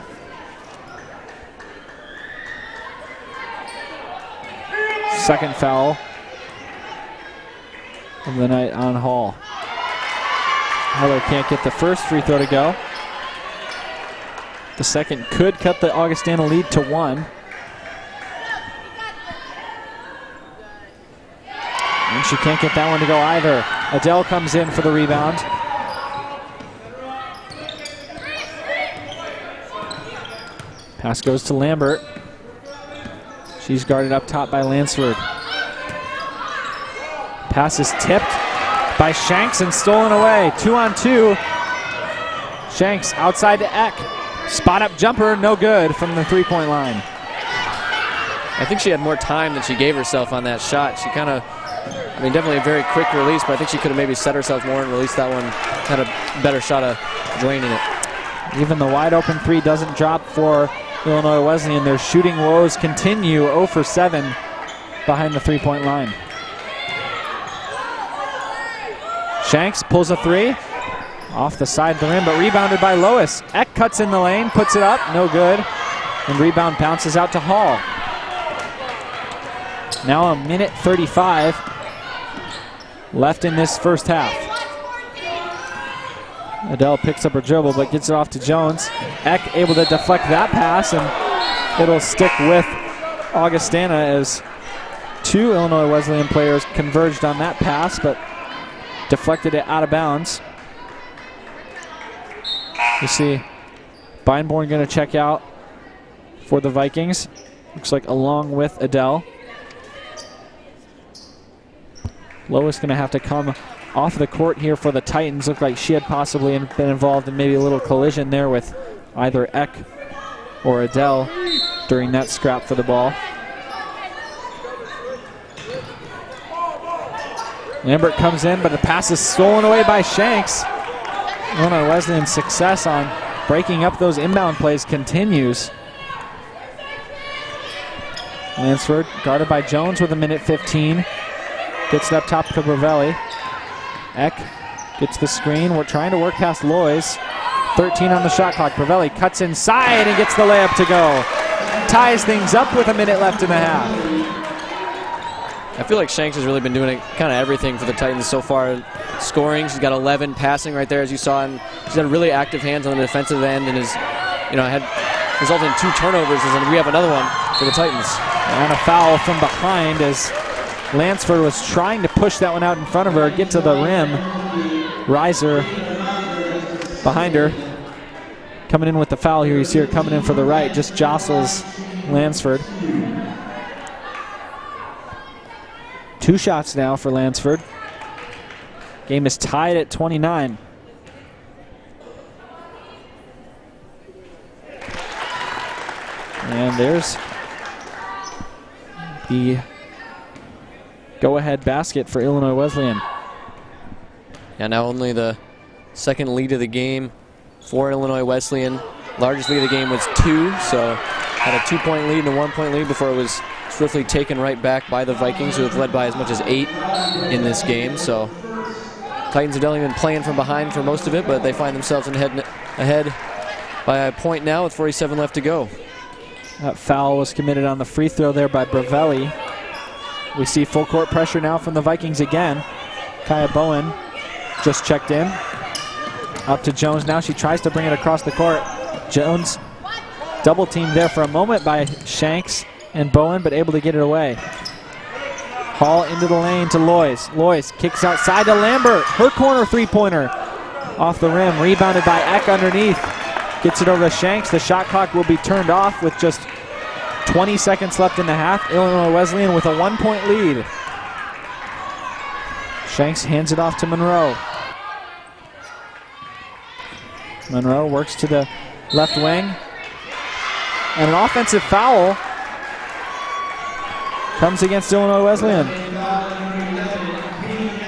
A: Second foul of the night on Hall. Heller can't get the first free throw to go. The second could cut the Augustana lead to 1. And she can't get that one to go either. Adele comes in for the rebound. Pass goes to Lambert. She's guarded up top by Lansford. Pass is tipped by Shanks and stolen away. 2-on-2. Shanks outside to Eck. Spot up jumper, no good from the three-point line.
C: I think she had more time than she gave herself on that shot. She kind of, I mean, definitely a very quick release, but I think she could have maybe set herself more and released that one. Had a better shot of draining it.
A: Even the wide open three doesn't drop for Illinois Wesleyan. Their shooting woes continue. 0 for 7 behind the three-point line. Shanks pulls a three. Off the side of the rim, but rebounded by Lois. Eck cuts in the lane, puts it up, no good. And rebound bounces out to Hall. Now 1:35 left in this first half. Adele picks up her dribble, but gets it off to Jones. Eck able to deflect that pass, and it'll stick with Augustana as 2 Illinois Wesleyan players converged on that pass, but deflected it out of bounds. You see Beinborn going to check out for the Vikings. Looks like along with Adele. Lois going to have to come off the court here for the Titans. Looked like she had possibly been involved in maybe a little collision there with either Eck or Adele during that scrap for the ball. Lambert comes in, but the pass is stolen away by Shanks. Illinois Wesleyan's success on breaking up those inbound plays continues. Lansford guarded by Jones with 1:15. Gets it up top to Bravelli. Eck gets the screen. We're trying to work past Lois. 13 on the shot clock. Bravelli cuts inside and gets the layup to go. Ties things up with 1 minute left in the half.
C: I feel like Shanks has really been doing kind of everything for the Titans so far. Scoring, she's got 11 passing right there, as you saw, and she's got really active hands on the defensive end, and has, had resulted in 2 turnovers, and we have another one for the Titans.
A: And a foul from behind as Lansford was trying to push that one out in front of her, get to the rim. Reiser behind her. Coming in with the foul here. You see her coming in for the right, just jostles Lansford. 2 shots now for Lansford. Game is tied at 29. And there's the go-ahead basket for Illinois Wesleyan.
C: Yeah, now only the second lead of the game for Illinois Wesleyan. Largest lead of the game was 2, so had a 2-point lead and a 1-point lead before it was swiftly taken right back by the Vikings, who have led by as much as 8 in this game. So Titans have definitely been playing from behind for most of it, but they find themselves ahead by a point now with 47 left to go.
A: That foul was committed on the free throw there by Bravelli. We see full court pressure now from the Vikings again. Kaya Bowen just checked in. Up to Jones now. She tries to bring it across the court. Jones double teamed there for a moment by Shanks and Bowen, but able to get it away. Hall into the lane to Lois. Lois kicks outside to Lambert. Her corner three-pointer off the rim. Rebounded by Eck underneath. Gets it over to Shanks. The shot clock will be turned off with just 20 seconds left in the half. Illinois Wesleyan with a 1-point lead. Shanks hands it off to Monroe. Monroe works to the left wing. And an offensive foul comes against Illinois Wesleyan.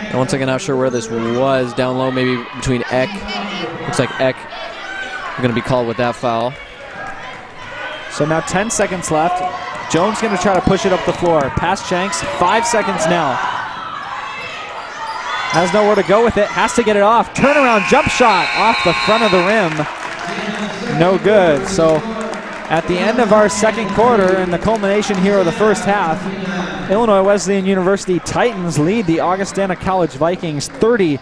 C: And once again, not sure where this was. Down low, maybe between Eck. Looks like Eck going to be called with that foul.
A: So now 10 seconds left. Jones going to try to push it up the floor. Past Shanks, 5 seconds now. Has nowhere to go with it, has to get it off. Turnaround jump shot off the front of the rim. No good. So at the end of our second quarter and the culmination here of the first half, Illinois Wesleyan University Titans lead the Augustana College Vikings 30-29.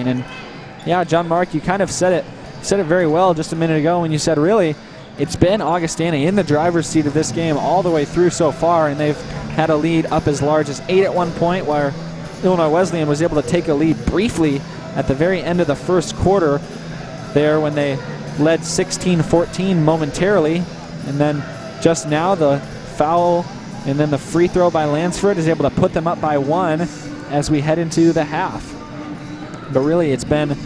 A: And yeah, John Mark, you kind of said it very well just a minute ago when you said really it's been Augustana in the driver's seat of this game all the way through so far, and they've had a lead up as large as 8 at one point, where Illinois Wesleyan was able to take a lead briefly at the very end of the first quarter there when they led 16-14 momentarily. And then just now the foul and then the free throw by Lansford is able to put them up by 1 as we head into the half. But really it's been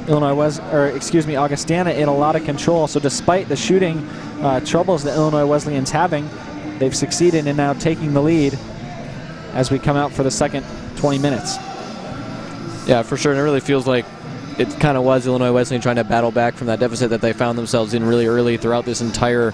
A: Augustana in a lot of control. So despite the shooting troubles that Illinois Wesleyan's having, they've succeeded in now taking the lead as we come out for the second 20 minutes.
C: Yeah, for sure. And it really feels like it kind of was Illinois Wesleyan trying to battle back from that deficit that they found themselves in really early throughout this entire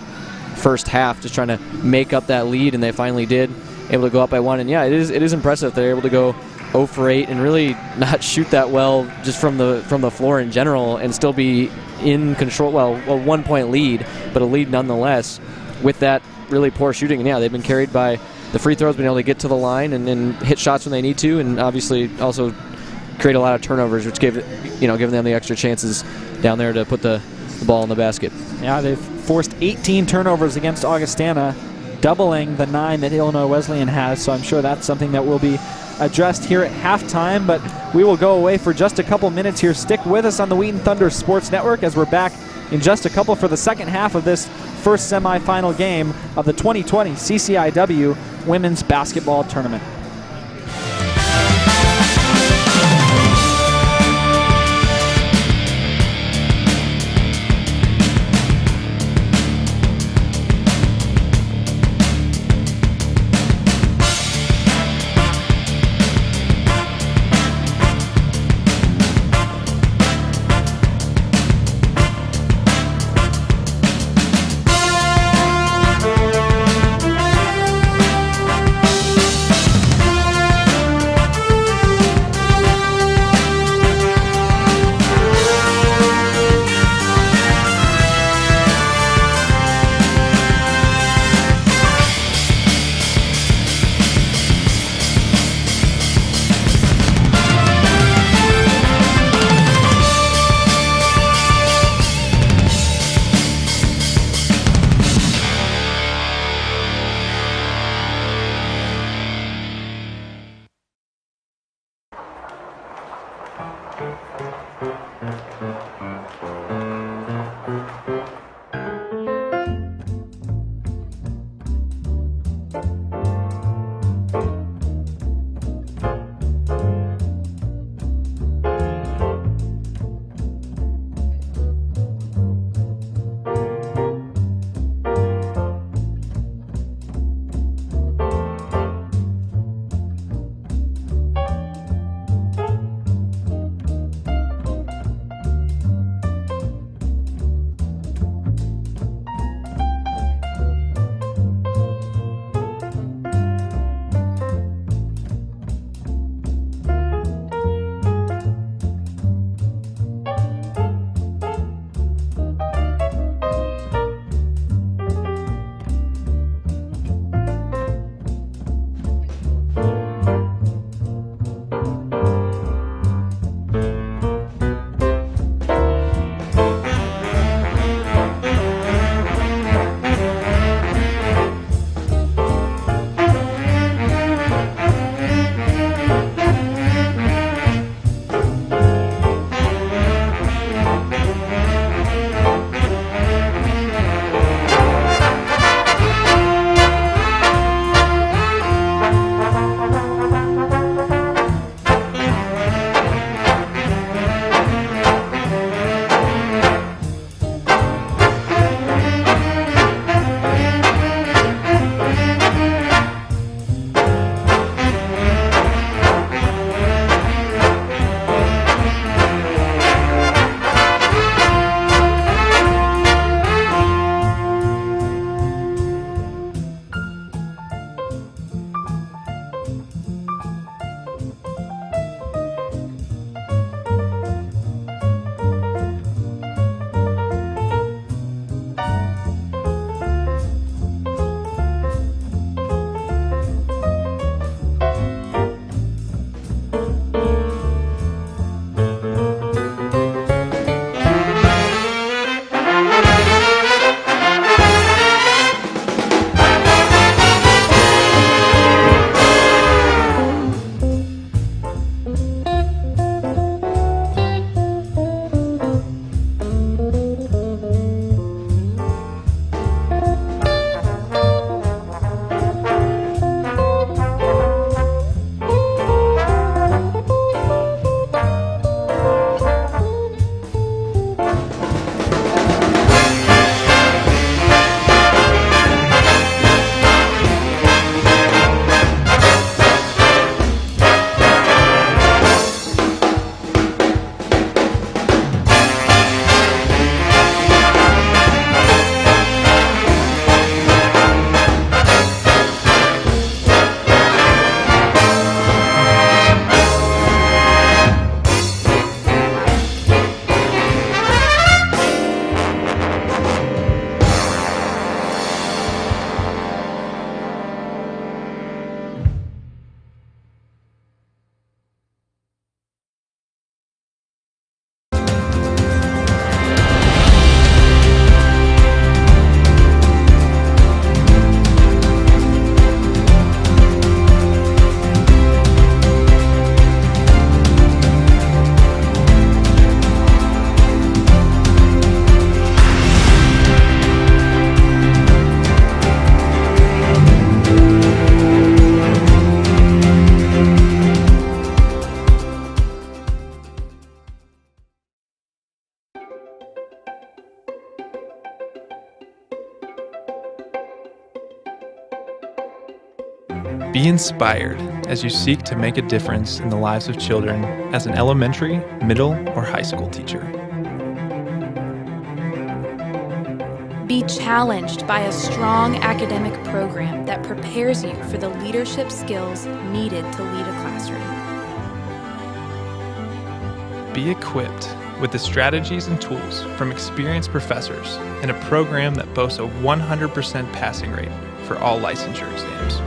C: first half, just trying to make up that lead, and they finally did, able to go up by 1. And yeah, it is impressive they're able to go 0 for 8 and really not shoot that well just from the floor in general and still be in control. Well, a 1-point lead, but a lead nonetheless with that really poor shooting. And yeah, they've been carried by the free throws, been able to get to the line and hit shots when they need to, and obviously also create a lot of turnovers, which giving them the extra chances down there to put the ball in the basket.
A: Yeah, they've forced 18 turnovers against Augustana, doubling the 9 that Illinois Wesleyan has. So I'm sure that's something that will be addressed here at halftime, but we will go away for just a couple minutes here. Stick with us on the Wheaton Thunder Sports Network as we're back in just a couple for the second half of this first semifinal game of the 2020 CCIW Women's Basketball Tournament.
D: Be inspired as you seek to make a difference in the lives of children as an elementary, middle, or high school teacher.
E: Be challenged by a strong academic program that prepares you for the leadership skills needed to lead a classroom.
D: Be equipped with the strategies and tools from experienced professors in a program that boasts a 100% passing rate for all licensure exams.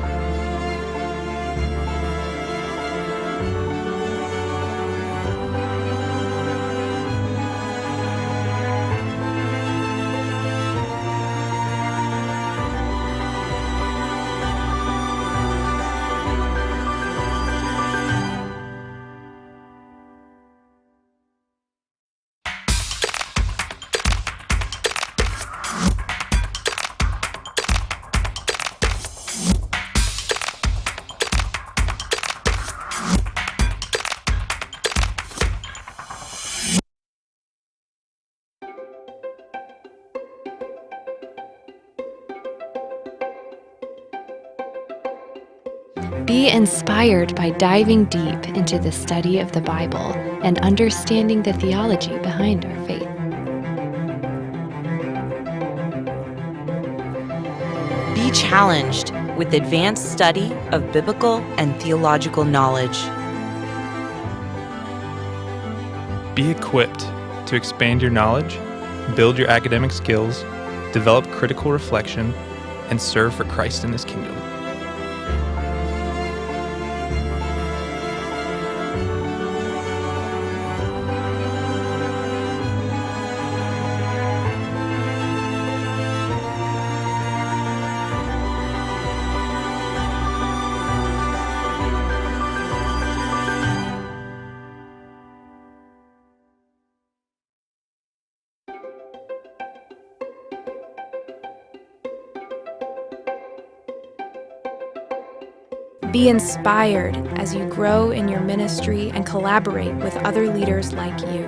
E: Be inspired by diving deep into the study of the Bible and understanding the theology behind our faith.
F: Be challenged with advanced study of biblical and theological knowledge.
D: Be equipped to expand your knowledge, build your academic skills, develop critical reflection, and serve for Christ in His kingdom.
E: Be inspired as you grow in your ministry and collaborate with other leaders like you.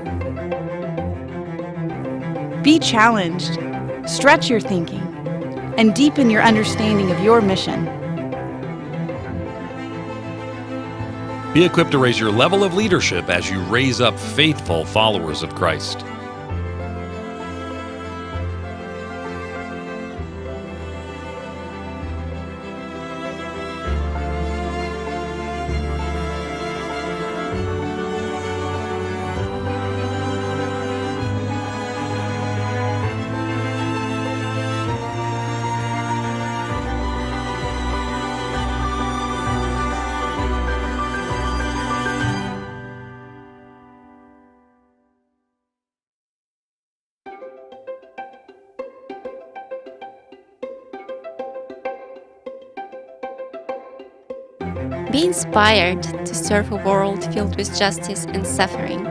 G: Be challenged, stretch your thinking, and deepen your understanding of your mission.
H: Be equipped to raise your level of leadership as you raise up faithful followers of Christ.
I: Be inspired to serve a world filled with justice and suffering.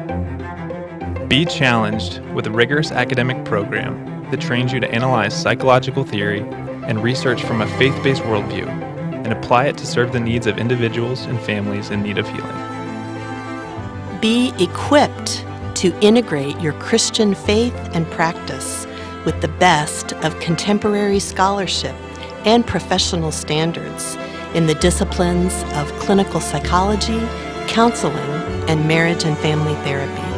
D: Be challenged with a rigorous academic program that trains you to analyze psychological theory and research from a faith-based worldview and apply it to serve the needs of individuals and families in need of healing.
J: Be equipped to integrate your Christian faith and practice with the best of contemporary scholarship and professional standards in the disciplines of clinical psychology, counseling, and marriage and family therapy.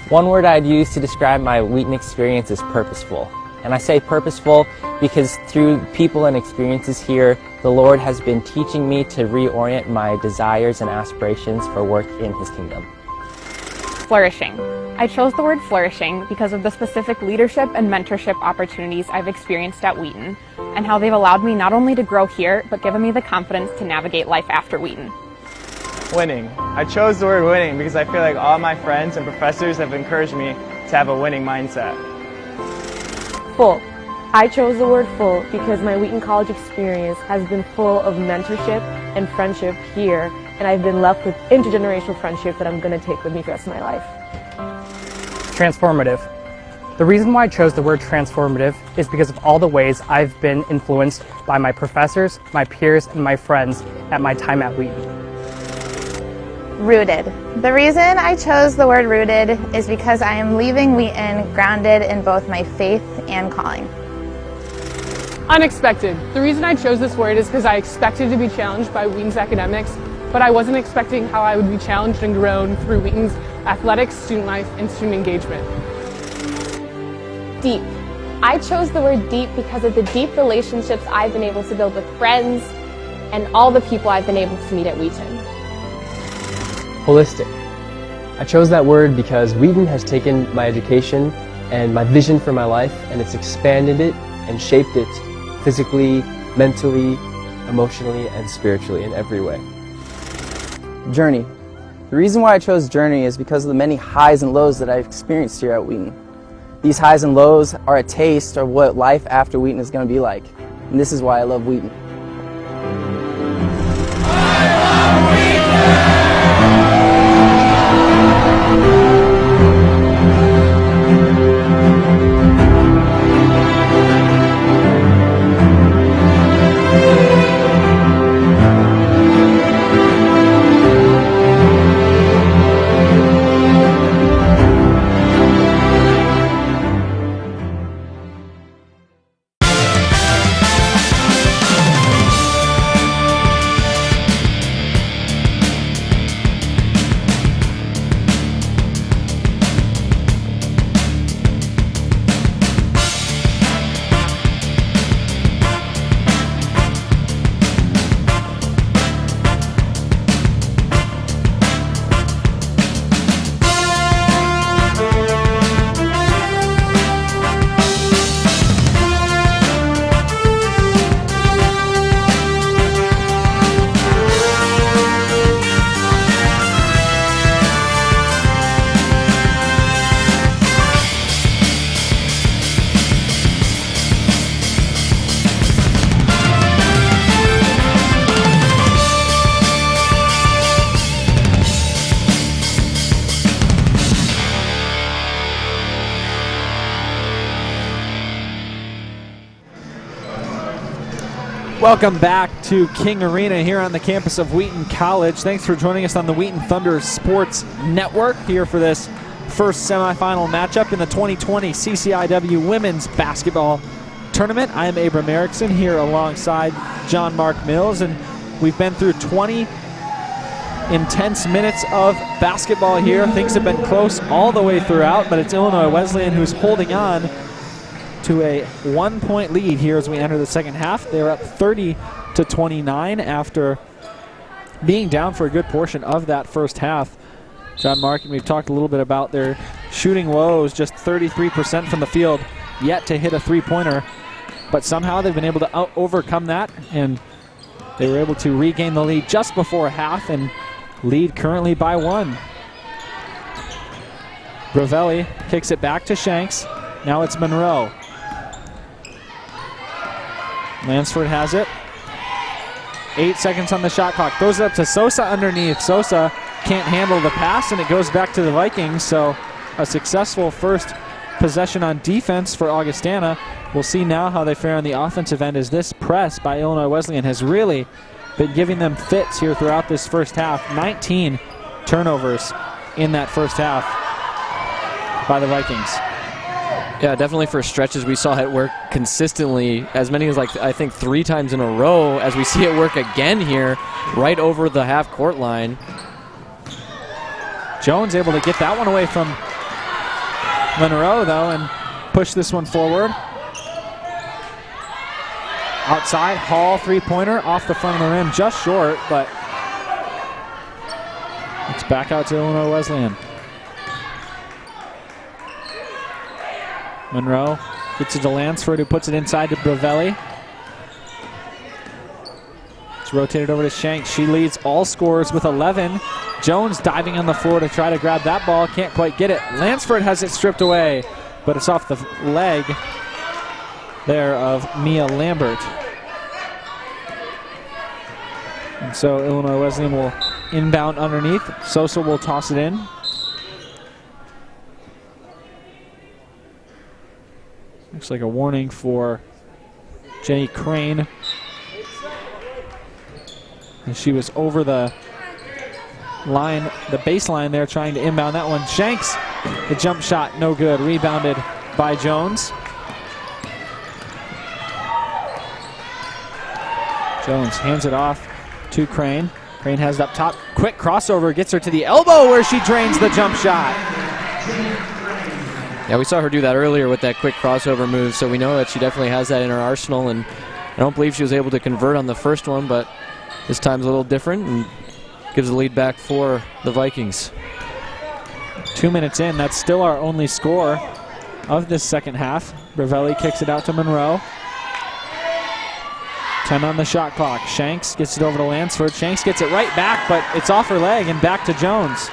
K: One word I'd use to describe my Wheaton experience is purposeful. And I say purposeful because through people and experiences here, the Lord has been teaching me to reorient my desires and aspirations for work in His kingdom.
L: Flourishing. I chose the word flourishing because of the specific leadership and mentorship opportunities I've experienced at Wheaton and how they've allowed me not only to grow here, but given me the confidence to navigate life after Wheaton.
M: Winning. I chose the word winning because I feel like all my friends and professors have encouraged me to have a winning mindset.
N: Full. I chose the word full because my Wheaton College experience has been full of mentorship and friendship here, and I've been left with intergenerational friendship that I'm going to take with me for the rest of my life.
O: Transformative. The reason why I chose the word transformative is because of all the ways I've been influenced by my professors, my peers, and my friends at my time at Wheaton.
P: Rooted. The reason I chose the word rooted is because I am leaving Wheaton grounded in both my faith and calling.
Q: Unexpected. The reason I chose this word is because I expected to be challenged by Wheaton's academics, but I wasn't expecting how I would be challenged and grown through Wheaton's athletics, student life, and student engagement.
L: Deep. I chose the word deep because of the deep relationships I've been able to build with friends and all the people I've been able to meet at Wheaton.
R: Holistic. I chose that word because Wheaton has taken my education and my vision for my life, and it's expanded it and shaped it physically, mentally, emotionally, and spiritually in every way.
S: Journey. The reason why I chose Journey is because of the many highs and lows that I've experienced here at Wheaton. These highs and lows are a taste of what life after Wheaton is going to be like, and this is why I love Wheaton.
A: Welcome back to King Arena here on the campus of Wheaton College. Thanks for joining us on the Wheaton Thunder Sports Network here for this first semifinal matchup in the 2020 CCIW Women's Basketball Tournament. I am Abram Erickson here alongside John Mark Mills, and we've been through 20 intense minutes of basketball here. Things have been close all the way throughout, but it's Illinois Wesleyan who's holding on to a 1-point lead here as we enter the second half. They're up 30-29 after being down for a good portion of that first half. John Mark, we've talked a little bit about their shooting woes, just 33% from the field, yet to hit a three-pointer. But somehow they've been able to overcome that, and they were able to regain the lead just before half and lead currently by 1. Brovelli kicks it back to Shanks. Now it's Monroe. Lansford has it. 8 seconds on the shot clock. Throws it up to Sosa underneath. Sosa can't handle the pass, and it goes back to the Vikings. So a successful first possession on defense for Augustana. We'll see now how they fare on the offensive end, as this press by Illinois Wesleyan has really been giving them fits here throughout this first half. 19 turnovers in that first half by the Vikings.
C: Yeah, definitely for stretches we saw it work consistently, as many as I think 3 times in a row, as we see it work again here right over the half-court line.
A: Jones able to get that one away from Monroe, though, and push this one forward. Outside, Hall three-pointer off the front of the rim, just short, but it's back out to Illinois Wesleyan. Monroe gets it to Lansford, who puts it inside to Brovelli. It's rotated over to Shanks. She leads all scorers with 11. Jones diving on the floor to try to grab that ball. Can't quite get it. Lansford has it stripped away, but it's off the leg there of Mia Lambert. And so Illinois Wesleyan will inbound underneath. Sosa will toss it in. Looks like a warning for Jenny Crane. And she was over the line, the baseline there, trying to inbound that one. Shanks, the jump shot, no good. Rebounded by Jones. Jones hands it off to Crane. Crane has it up top. Quick crossover, gets her to the elbow where she drains the jump shot.
C: Yeah, we saw her do that earlier with that quick crossover move, so we know that she definitely has that in her arsenal, and I don't believe she was able to convert on the first one, but this time's a little different and gives the lead back for the Vikings.
A: 2 minutes in, that's still our only score of this second half. Bravelli kicks it out to Monroe. 10 on the shot clock. Shanks gets it over to Lansford. Shanks gets it right back, but it's off her leg and back to Jones.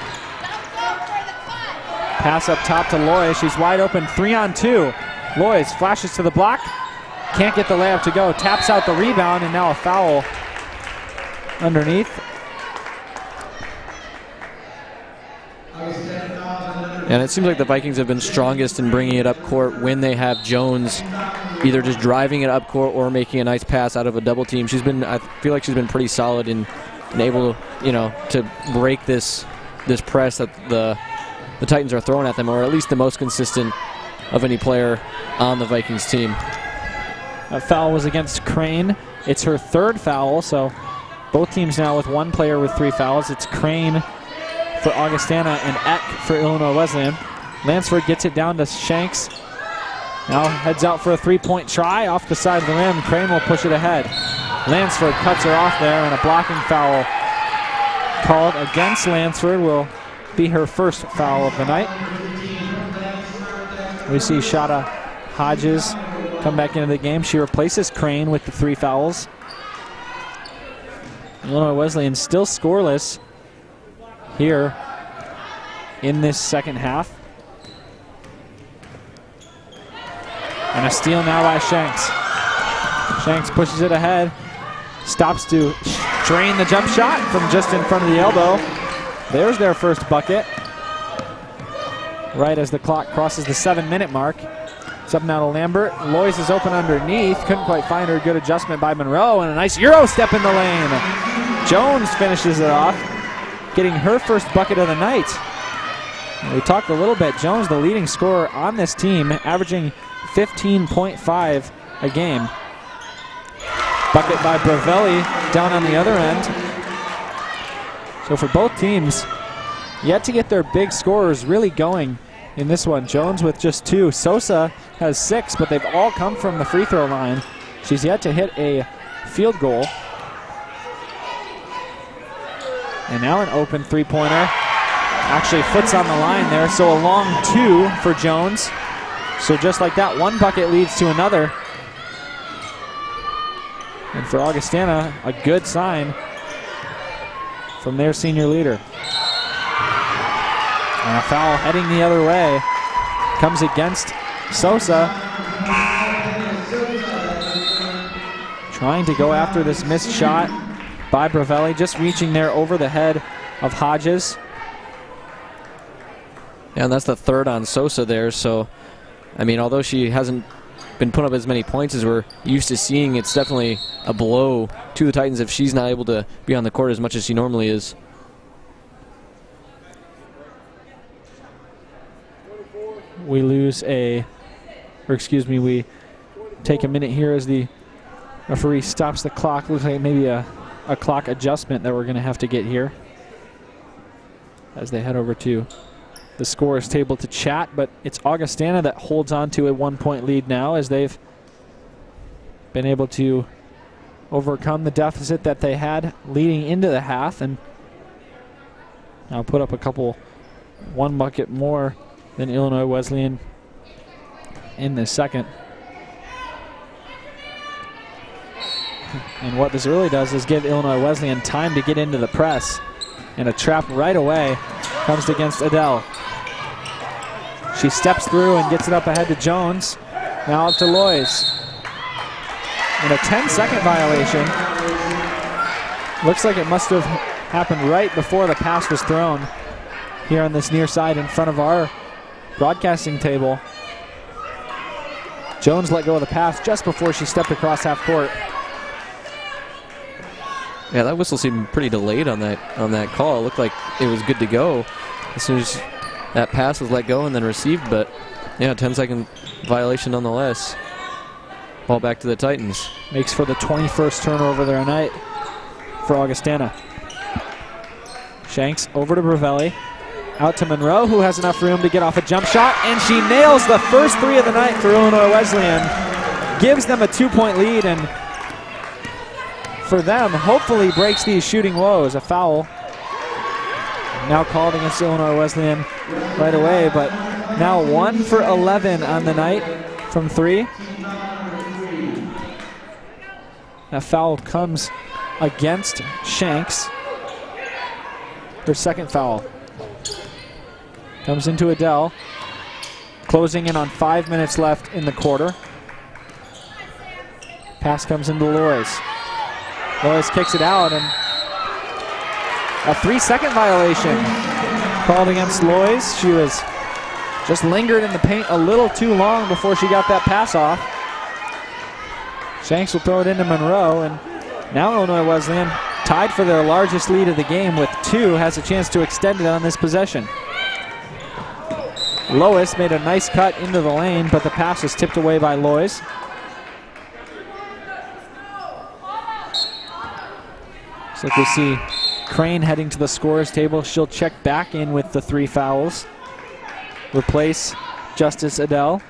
A: Pass up top to Loy. She's wide open, 3-on-2. Loy's flashes to the block. Can't get the layup to go. Taps out the rebound, and now a foul underneath.
C: And it seems like the Vikings have been strongest in bringing it up court when they have Jones either just driving it up court or making a nice pass out of a double team. I feel like she's been pretty solid in able to break this press that the Titans are throwing at them, or at least the most consistent of any player on the Vikings team.
A: That foul was against Crane. It's her third foul, so both teams now with one player with 3 fouls. It's Crane for Augustana and Eck for Illinois Wesleyan. Lansford gets it down to Shanks. Now heads out for a 3-point try off the side of the rim. Crane will push it ahead. Lansford cuts her off there, and a blocking foul called against Lansford will be her first foul of the night. We see Shada Hodges come back into the game. She replaces Crane with the 3 fouls. Illinois Wesleyan still scoreless here in this second half. And a steal now by Shanks. Shanks pushes it ahead. Stops to drain the jump shot from just in front of the elbow. There's their first bucket. Right as the clock crosses the 7-minute mark. It's up now to Lambert. Lois is open underneath. Couldn't quite find her. Good adjustment by Monroe. And a nice Euro step in the lane. Jones finishes it off, getting her first bucket of the night. And we talked a little bit. Jones, the leading scorer on this team, averaging 15.5 a game. Bucket by Bravelli down on the other end. So for both teams, yet to get their big scorers really going in this one. Jones with just 2. Sosa has 6, but they've all come from the free throw line. She's yet to hit a field goal. And now an open 3-pointer. Actually foot's on the line there, so a long 2 for Jones. So just like that, one bucket leads to another. And for Augustana, a good sign from their senior leader. And a foul heading the other way. Comes against Sosa. Trying to go after this missed shot by Bravelli, just reaching there over the head of Hodges.
C: Yeah, and that's the third on Sosa there, so I mean, although she hasn't been putting up as many points as we're used to seeing, it's definitely a blow to the Titans if she's not able to be on the court as much as she normally is.
A: We we take a minute here as the referee stops the clock. Looks like maybe a clock adjustment that we're going to have to get here as they head over to the scorer's table to chat, but it's Augustana that holds on to a 1-point lead now as they've been able to overcome the deficit that they had leading into the half and now put up one bucket more than Illinois Wesleyan in the second. And what this really does is give Illinois Wesleyan time to get into the press, and a trap right away comes against Adele. She steps through and gets it up ahead to Jones. Now up to Lois. And a 10-second violation. Looks like it must have happened right before the pass was thrown here on this near side in front of our broadcasting table. Jones let go of the pass just before she stepped across half court.
C: Yeah, that whistle seemed pretty delayed on that call. It looked like it was good to go as soon as that pass was let go and then received, but yeah, 10-second violation nonetheless. Ball back to the Titans.
A: Makes for the 21st turnover there tonight for Augustana. Shanks over to Bravelli. Out to Monroe, who has enough room to get off a jump shot, and she nails the first three of the night for Illinois Wesleyan. Gives them a 2-point lead, and for them, hopefully breaks these shooting woes. A foul now called against Illinois Wesleyan right away, but now 1 for 11 on the night from 3. That foul comes against Shanks. Her second foul. Comes into Adele. Closing in on 5 minutes left in the quarter. Pass comes into Lois. Lois kicks it out, and a 3-second violation called against Lois. She was just lingered in the paint a little too long before she got that pass off. Shanks will throw it into Monroe, and now Illinois Wesleyan, tied for their largest lead of the game with 2, has a chance to extend it on this possession. Lois made a nice cut into the lane, but the pass was tipped away by Lois. Looks like we see Crane heading to the scorer's table. She'll check back in with the 3 fouls. Replace Justice Adele.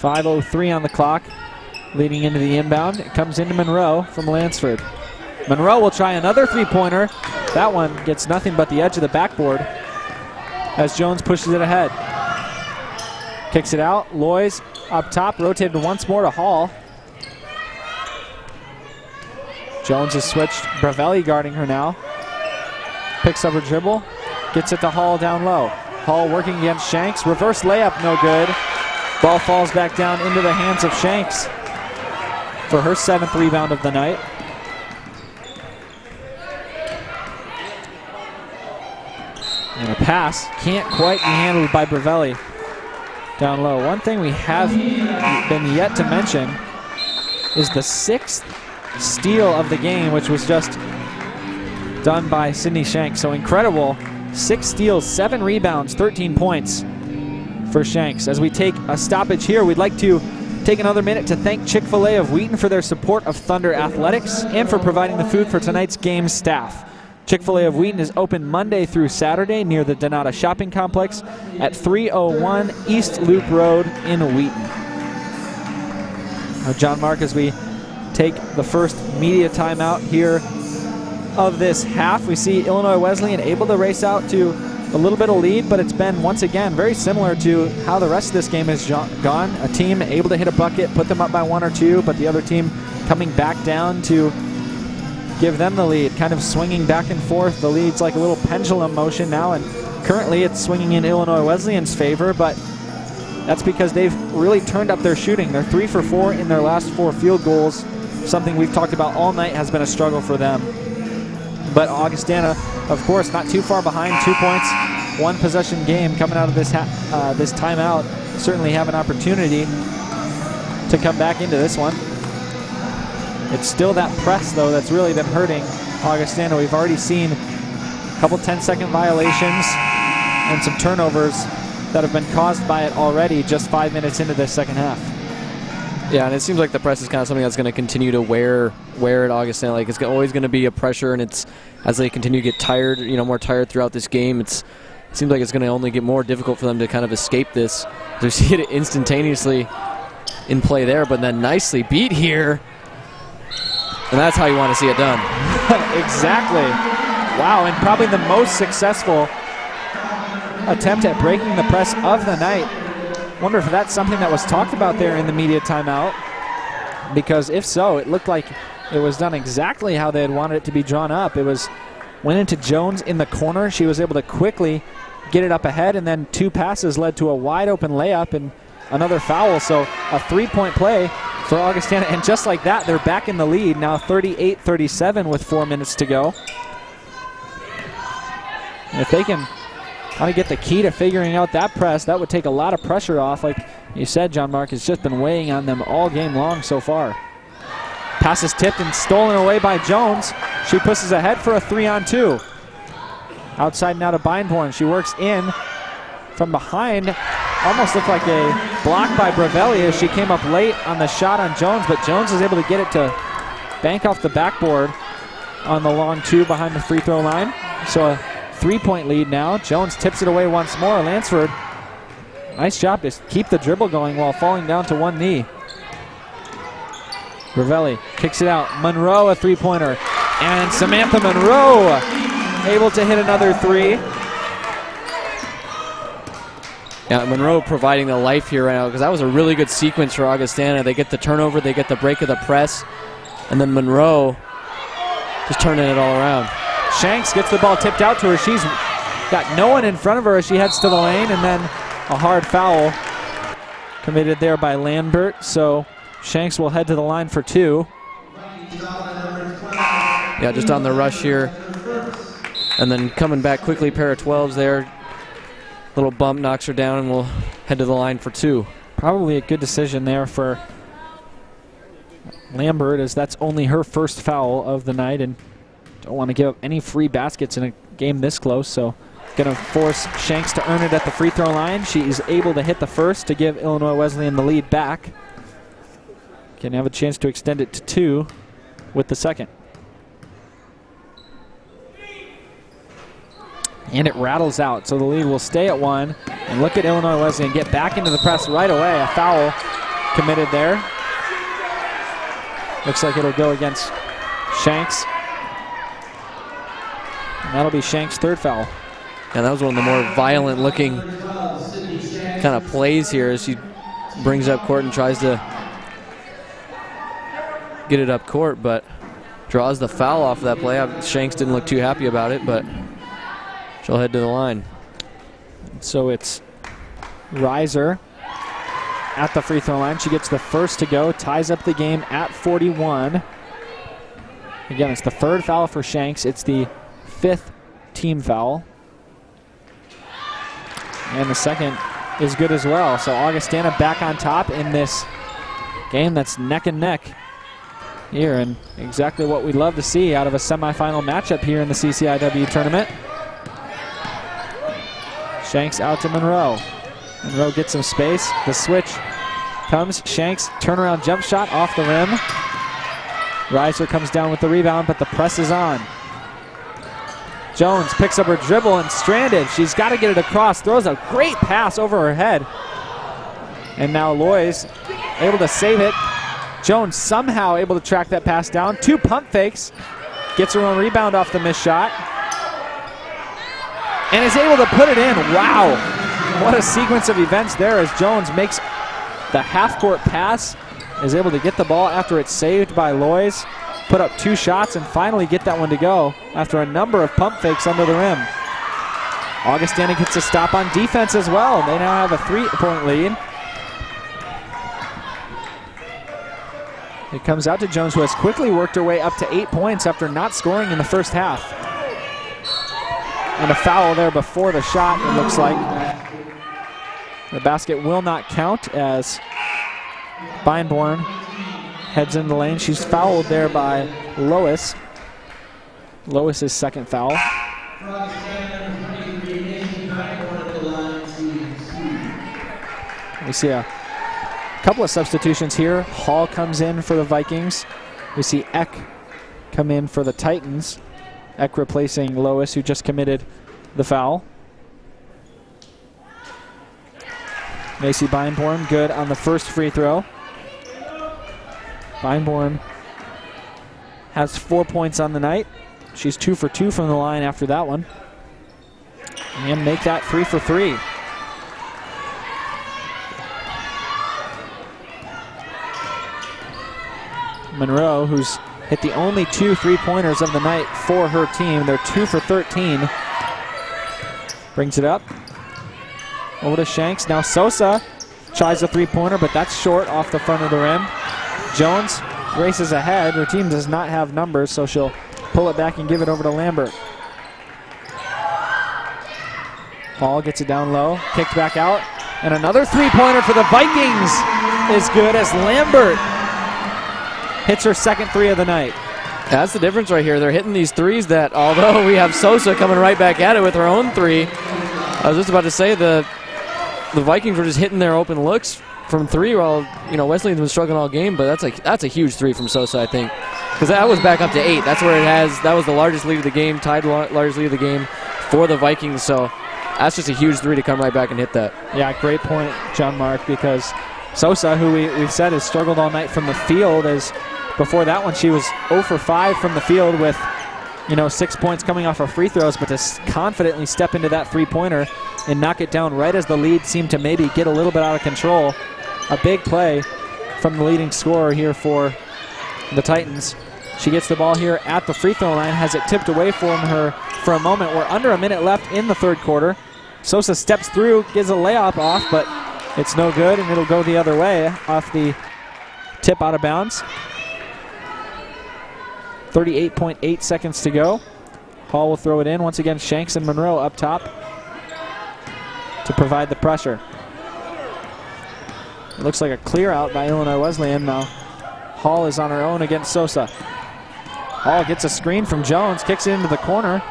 A: .5:03 on the clock, leading into the inbound. It comes into Monroe from Lansford. Monroe will try another 3-pointer. That one gets nothing but the edge of the backboard as Jones pushes it ahead. Kicks it out. Lois up top, rotated once more to Hall. Jones has switched. Bravelli guarding her now. Picks up her dribble. Gets it to Hall down low. Hall working against Shanks. Reverse layup, no good. Ball falls back down into the hands of Shanks for her 7th rebound of the night. And a pass can't quite be handled by Bravelli down low. One thing we have been yet to mention is the 6th steal of the game, which was just done by Sydney Shanks. So incredible. 6 steals, 7 rebounds, 13 points for Shanks. As we take a stoppage here, we'd like to take another minute to thank Chick-fil-A of Wheaton for their support of Thunder Athletics and for providing the food for tonight's game staff. Chick-fil-A of Wheaton is open Monday through Saturday near the Donata Shopping Complex at 301 East Loop Road in Wheaton. Now, John Mark, as we take the first media timeout here of this half, we see Illinois Wesleyan able to race out to a little bit of lead, but it's been, once again, very similar to how the rest of this game has gone. A team able to hit a bucket, put them up by 1 or 2, but the other team coming back down to give them the lead, kind of swinging back and forth. The lead's like a little pendulum motion now, and currently it's swinging in Illinois Wesleyan's favor, but that's because they've really turned up their shooting. They're 3 for 4 in their last 4 field goals. Something we've talked about all night has been a struggle for them. But Augustana, of course, not too far behind, 2 points, 1 possession game coming out of this this timeout. Certainly have an opportunity to come back into this one. It's still that press, though, that's really been hurting Augustana. We've already seen a couple 10-second violations and some turnovers that have been caused by it already just 5 minutes into this second half.
C: Yeah, and it seems like the press is kind of something that's going to continue to wear at Augustana. Like, it's always going to be a pressure, and it's as they continue to get tired, more tired throughout this game, it seems like it's going to only get more difficult for them to kind of escape this. They see it instantaneously in play there, but then nicely beat here. And that's how you want to see it done.
A: Exactly. Wow, and probably the most successful attempt at breaking the press of the night. Wonder if that's something that was talked about there in the media timeout, because if so, it looked like it was done exactly how they had wanted it to be drawn up. Went into Jones in the corner. She was able to quickly get it up ahead, and then 2 passes led to a wide open layup and another foul. So a 3-point play for Augustana, and just like that, they're back in the lead now, 38-37 with 4 minutes to go. And if they can How to get the key to figuring out that press. That would take a lot of pressure off. Like you said, John Mark, has just been weighing on them all game long so far. Pass is tipped and stolen away by Jones. She pushes ahead for a 3-on-2. Outside now to Beinborn. She works in from behind. Almost looked like a block by Bravelli as she came up late on the shot on Jones, but Jones is able to get it to bank off the backboard on the long 2 behind the free throw line. So a 3-point lead now. Jones tips it away once more. Lansford, nice job to keep the dribble going while falling down to one knee. Bravelli kicks it out. Monroe, a 3-pointer. And Samantha Monroe able to hit another 3.
C: Yeah, Monroe providing the life here right now, because that was a really good sequence for Augustana. They get the turnover, they get the break of the press, and then Monroe just turning it all around.
A: Shanks gets the ball tipped out to her. She's got no one in front of her as she heads to the lane, and then a hard foul committed there by Lambert. So Shanks will head to the line for 2.
C: Yeah, just on the rush here. And then coming back quickly, pair of 12s there. Little bump knocks her down, and we'll head to the line for 2.
A: Probably a good decision there for Lambert, as that's only her first foul of the night, and don't want to give up any free baskets in a game this close, so going to force Shanks to earn it at the free throw line. She is able to hit the first to give Illinois Wesleyan the lead back. Can have a chance to extend it to 2 with the second. And it rattles out, so the lead will stay at 1. And look at Illinois Wesleyan get back into the press right away. A foul committed there. Looks like it'll go against Shanks. And that'll be Shanks' 3rd foul.
C: And that was one of the more violent looking kind of plays here as she brings up court and tries to get it up court, but draws the foul off of that play. Shanks didn't look too happy about it, but she'll head to the line.
A: So it's Reiser at the free throw line. She gets the first to go, ties up the game at 41. Again, it's the 3rd foul for Shanks. It's the 5th team foul. And the second is good as well. So Augustana back on top in this game that's neck and neck here, and exactly what we'd love to see out of a semifinal matchup here in the CCIW tournament. Shanks out to Monroe. Monroe gets some space. The switch comes. Shanks turnaround jump shot off the rim. Reiser comes down with the rebound, but the press is on. Jones picks up her dribble and stranded. She's got to get it across. Throws a great pass over her head. And now Loy's able to save it. Jones somehow able to track that pass down. 2 pump fakes. Gets her own rebound off the missed shot. And is able to put it in. Wow. What a sequence of events there as Jones makes the half-court pass. Is able to get the ball after it's saved by Loy's. Put up 2 shots and finally get that one to go after a number of pump fakes under the rim. Augustana gets a stop on defense as well. They now have a 3-point lead. It comes out to Jones, who has quickly worked her way up to 8 points after not scoring in the first half. And a foul there before the shot, it looks like. The basket will not count as Beinborn heads in the lane. She's fouled there by Lois. Lois's 2nd foul. We see a couple of substitutions here. Hall comes in for the Vikings. We see Eck come in for the Titans. Eck replacing Lois, who just committed the foul. Macy Beinborn good on the first free throw. Beinborn has 4 points on the night. She's 2 for 2 from the line after that one. And make that 3 for 3. Monroe, who's hit the only 2 3-pointers of the night for her team. They're 2 for 13. Brings it up. Over to Shanks. Now Sosa tries a 3-pointer, but that's short off the front of the rim. Jones races ahead. Her team does not have numbers, so she'll pull it back and give it over to Lambert. Hall gets it down low, kicked back out, and another three-pointer for the Vikings is good as Lambert hits her second three of the night.
C: That's the difference right here. They're hitting these threes that, although we have Sosa coming right back at it with her own three, I was just about to say the Vikings were just hitting their open looks from three while, you know, Wesleyan's been struggling all game, but that's a huge three from Sosa, I think. Because that was back up to 8. That's where that was the largest lead of the game, tied largest lead of the game for the Vikings. So that's just a huge three to come right back and hit that.
A: Yeah, great point, John Mark, because Sosa, who we've said has struggled all night from the field, as before that one she was 0 for 5 from the field with, 6 points coming off her free throws, but to confidently step into that three-pointer and knock it down right as the lead seemed to maybe get a little bit out of control. A big play from the leading scorer here for the Titans. She gets the ball here at the free throw line, has it tipped away from her for a moment. We're under a minute left in the third quarter. Sosa steps through, gives a layup off, but it's no good, and it'll go the other way off the tip out of bounds. 38.8 seconds to go. Hall will throw it in. Once again, Shanks and Monroe up top to provide the pressure. It looks like a clear out by Illinois Wesleyan now. Hall is on her own against Sosa. Hall gets a screen from Jones, kicks it into the corner.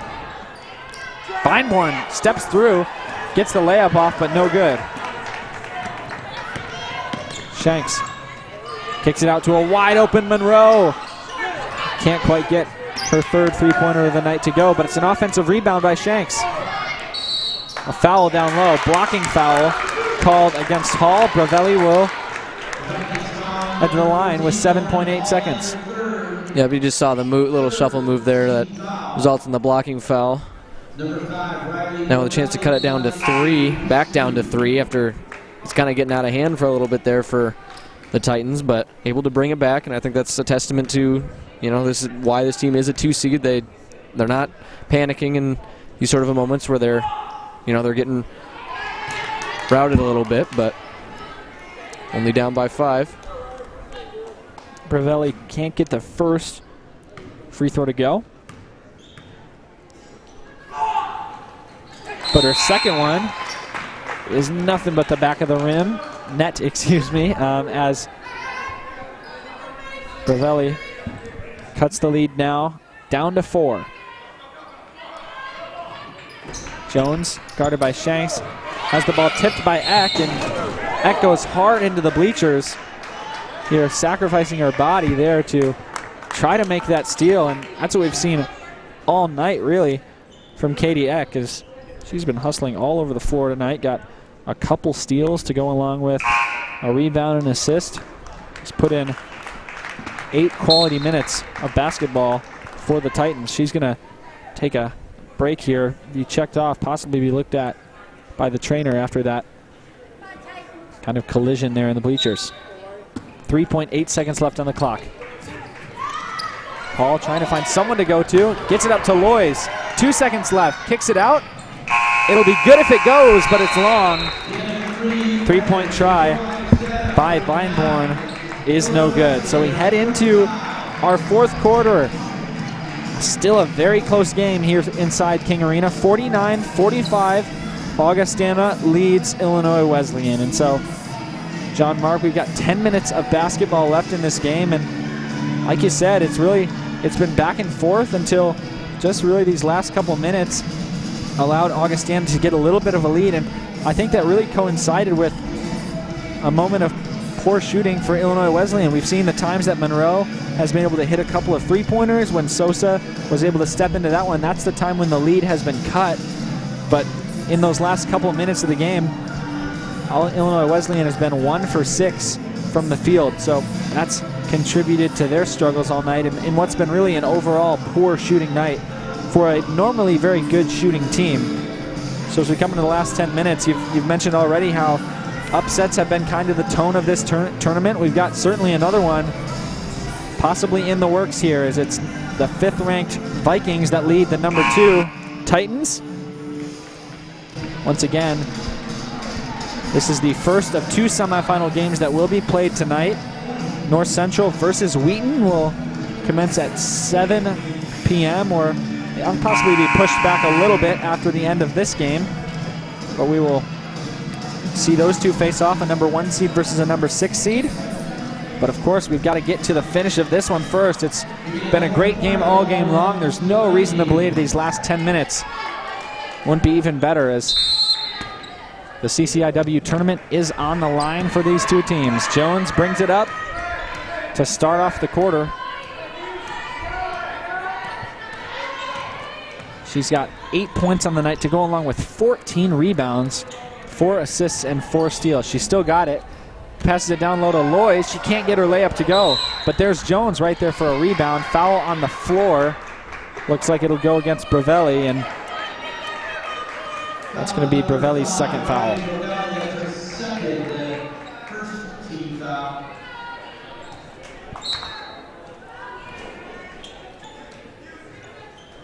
A: Feinborn steps through, gets the layup off, but no good. Shanks kicks it out to a wide open Monroe. Can't quite get her third three-pointer of the night to go, but it's an offensive rebound by Shanks. A foul down low, blocking foul called against Hall. Bravelli will head to the line with 7.8 seconds.
C: Yeah, we just saw the little shuffle move there that results in the blocking foul. Now with a chance to cut it down to 3, back down to 3 after it's kind of getting out of hand for a little bit there for the Titans, but able to bring it back, and I think that's a testament to, this is why this team is a 2 seed. They're not panicking in these sort of moments where they're getting routed a little bit, but only down by 5.
A: Bravelli can't get the first free throw to go, but her second one is nothing but the back of the rim. Net, excuse me, as Bravelli cuts the lead now down to 4. Jones, guarded by Shanks, has the ball tipped by Eck, and Eck goes hard into the bleachers here, sacrificing her body there to try to make that steal, and that's what we've seen all night, really, from Katie Eck, as she's been hustling all over the floor tonight. Got a couple steals to go along with a rebound and assist. She's put in 8 quality minutes of basketball for the Titans. She's going to take a break here, be checked off, possibly be looked at by the trainer after that kind of collision there in the bleachers. 3.8 seconds left on the clock. Hall trying to find someone to go to, gets it up to Loys. 2 seconds left, kicks it out. It'll be good if it goes, but it's long. 3-point try by Feinborn is no good. So we head into our fourth quarter. Still a very close game here inside King Arena. 49-45, Augustana leads Illinois Wesleyan. And so, John Mark, we've got 10 minutes of basketball left in this game. And like you said, it's been back and forth until just really these last couple minutes allowed Augustana to get a little bit of a lead. And I think that really coincided with a moment of poor shooting for Illinois Wesleyan. We've seen the times that Monroe has been able to hit a couple of three-pointers. When Sosa was able to step into that one, that's the time when the lead has been cut. But in those last couple of minutes of the game, Illinois Wesleyan has been 1 for 6 from the field. So that's contributed to their struggles all night in what's been really an overall poor shooting night for a normally very good shooting team. So as we come into the last 10 minutes, you've mentioned already how upsets have been kind of the tone of this tournament. We've got certainly another one possibly in the works here, as it's the 5th-ranked Vikings that lead the number 2 Titans. Once again, this is the first of 2 semifinal games that will be played tonight. North Central versus Wheaton will commence at 7 p.m. or possibly be pushed back a little bit after the end of this game. But we will see those two face off, a number 1 seed versus a number 6 seed. But of course, we've got to get to the finish of this one first. It's been a great game all game long. There's no reason to believe these last 10 minutes wouldn't be even better, as the CCIW tournament is on the line for these two teams. Jones brings it up to start off the quarter. She's got 8 points on the night to go along with 14 rebounds, 4 assists, and 4 steals. She's still got it. Passes it down low to Lois. She can't get her layup to go. But there's Jones right there for a rebound. Foul on the floor. Looks like it'll go against Bravelli, and that's going to be Bravelli's second foul.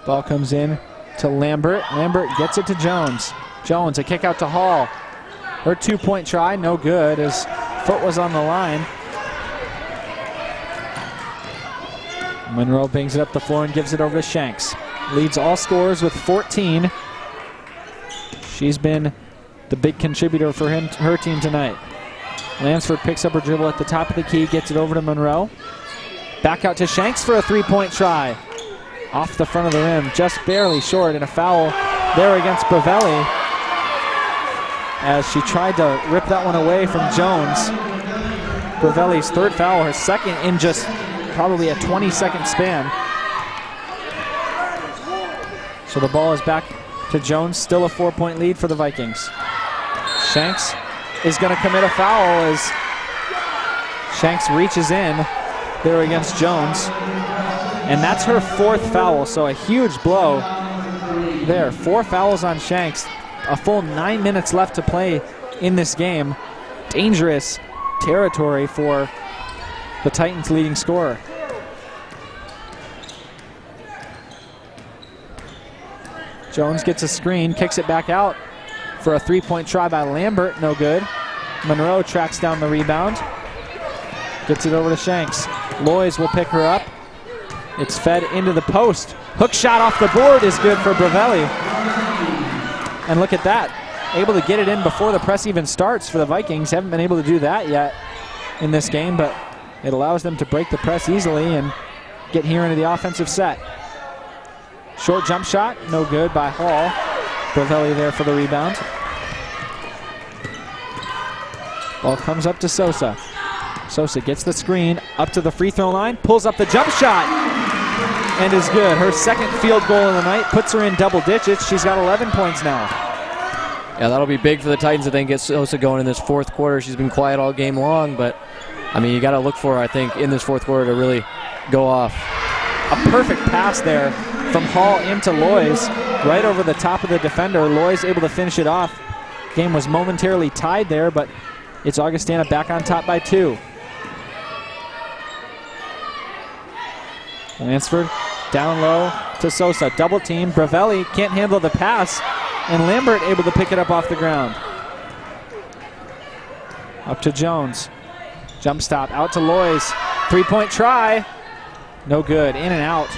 A: Ball comes in to Lambert. Lambert gets it to Jones. Jones, a kick out to Hall. Her 2-point try, no good, as foot was on the line. Monroe brings it up the floor and gives it over to Shanks. Leads all scorers with 14. She's been the big contributor for her team tonight. Lansford picks up her dribble at the top of the key, gets it over to Monroe. Back out to Shanks for a 3-point try. Off the front of the rim, just barely short, and a foul there against Bravelli as she tried to rip that one away from Jones. Bravelli's third foul, her second in just probably a 20-second span. So the ball is back to Jones, still a 4-point lead for the Vikings. Shanks is going to commit a foul as Shanks reaches in there against Jones. And that's her 4th foul, so a huge blow there. 4 fouls on Shanks. A full 9 minutes left to play in this game. Dangerous territory for the Titans' leading scorer. Jones gets a screen, kicks it back out for a 3-point try by Lambert, no good. Monroe tracks down the rebound. Gets it over to Shanks. Lois will pick her up. It's fed into the post. Hook shot off the board is good for Bravelli. And look at that. Able to get it in before the press even starts for the Vikings. Haven't been able to do that yet in this game, but it allows them to break the press easily and get here into the offensive set. Short jump shot, no good by Hall. Bravelli there for the rebound. Ball comes up to Sosa. Sosa gets the screen, up to the free throw line, pulls up the jump shot, and is good. Her second field goal of the night puts her in double digits. She's got 11 points now.
C: Yeah, that'll be big for the Titans if they can get Sosa going in this 4th quarter. She's been quiet all game long, but I mean, you got to look for her, I think, in this 4th quarter to really go off.
A: A perfect pass there from Hall into Lois, right over the top of the defender. Lois able to finish it off. Game was momentarily tied there, but it's Augustana back on top by 2. Lansford down low to Sosa. Double team. Bravelli can't handle the pass, and Lambert able to pick it up off the ground. Up to Jones. Jump stop out to Lois. 3-point try. No good. In and out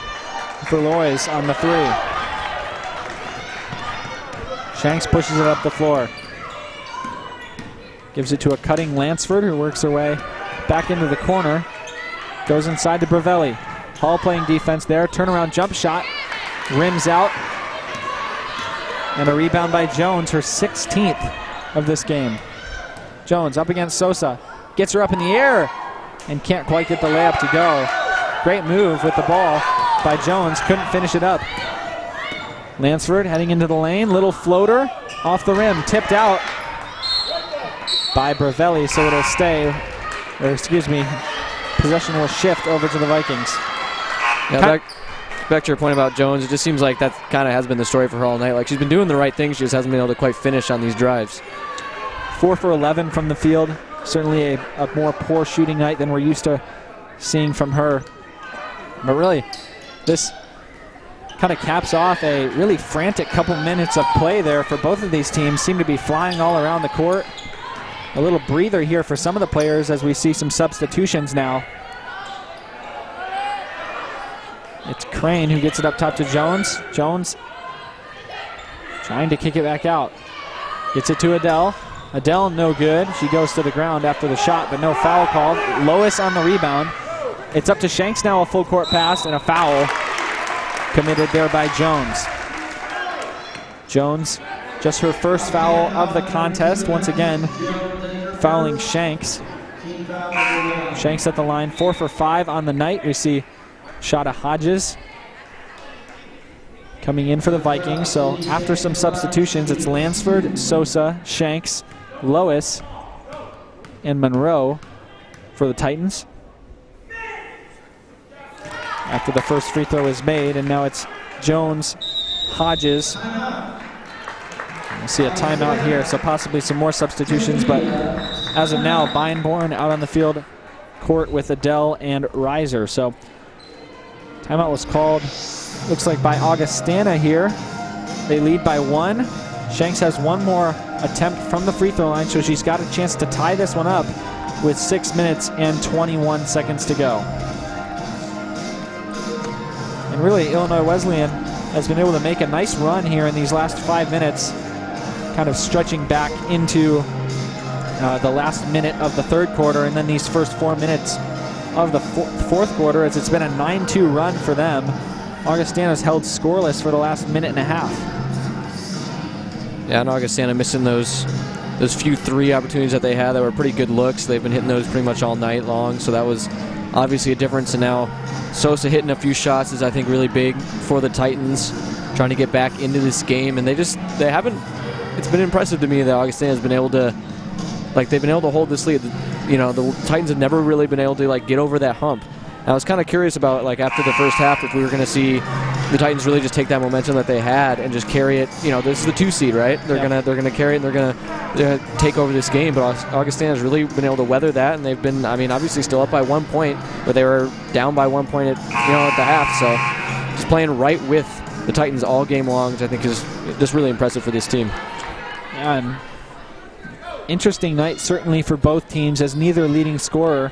A: for Lois on the 3. Shanks pushes it up the floor. Gives it to a cutting Lansford, who works her way back into the corner. Goes inside to Bravelli. Hall playing defense there. Turnaround jump shot. Rims out. And a rebound by Jones, her 16th of this game. Jones up against Sosa. Gets her up in the air and can't quite get the layup to go. Great move with the ball by Jones. Couldn't finish it up. Lansford heading into the lane. Little floater off the rim. Tipped out by Bravelli, so it'll stay. Or excuse me, possession will shift over to the Vikings.
C: Yeah, back to your point about Jones, it just seems like that kind of has been the story for her all night. Like, she's been doing the right things, she just hasn't been able to quite finish on these drives.
A: 4 for 11 from the field. Certainly a more poor shooting night than we're used to seeing from her. But really, this kind of caps off a really frantic couple minutes of play there for both of these teams. Seem to be flying all around the court. A little breather here for some of the players as we see some substitutions now. It's Crane who gets it up top to Jones. Jones trying to kick it back out. Gets it to Adele. Adele, no good. She goes to the ground after the shot, but no foul called. Lois on the rebound. It's up to Shanks now, a full court pass, and a foul committed there by Jones. Jones, just her first foul of the contest. Once again, fouling Shanks. Shanks at the line, 4 for 5 on the night. We see shot of Hodges coming in for the Vikings. So after some substitutions, it's Lansford, Sosa, Shanks, Lois, and Monroe for the Titans. After the first free throw is made, and now it's Jones, Hodges. We'll see a timeout here, so possibly some more substitutions, but as of now, Beinborn out on the field court with Adele and Reiser. So timeout was called, looks like by Augustana here. They lead by 1. Shanks has one more attempt from the free throw line, so she's got a chance to tie this one up with 6 minutes and 21 seconds to go. And really, Illinois Wesleyan has been able to make a nice run here in these last 5 minutes, kind of stretching back into the last minute of the third quarter, and then these first 4 minutes of the fourth quarter, as it's been a 9-2 run for them. Augustana's held scoreless for the last minute and a half.
C: Yeah, and Augustana missing those few 3 opportunities that they had that were pretty good looks. They've been hitting those pretty much all night long, so that was obviously a difference. And now Sosa hitting a few shots is, I think, really big for the Titans, trying to get back into this game. And they haven't, it's been impressive to me that Augustana has been able to, like, they've been able to hold this lead. You know, the Titans have never really been able to, like, get over that hump. And I was kind of curious about, like, after the first half, if we were going to see the Titans really just take that momentum that they had and just carry it. You know, this is the 2 seed, right? They're gonna carry it, and they're gonna take over this game. But Augustana has really been able to weather that, and they've been, I mean, obviously still up by 1 point, but they were down by 1 point at the half. So just playing right with the Titans all game long, which I think is just really impressive for this team.
A: Yeah, and interesting night certainly for both teams, as neither leading scorer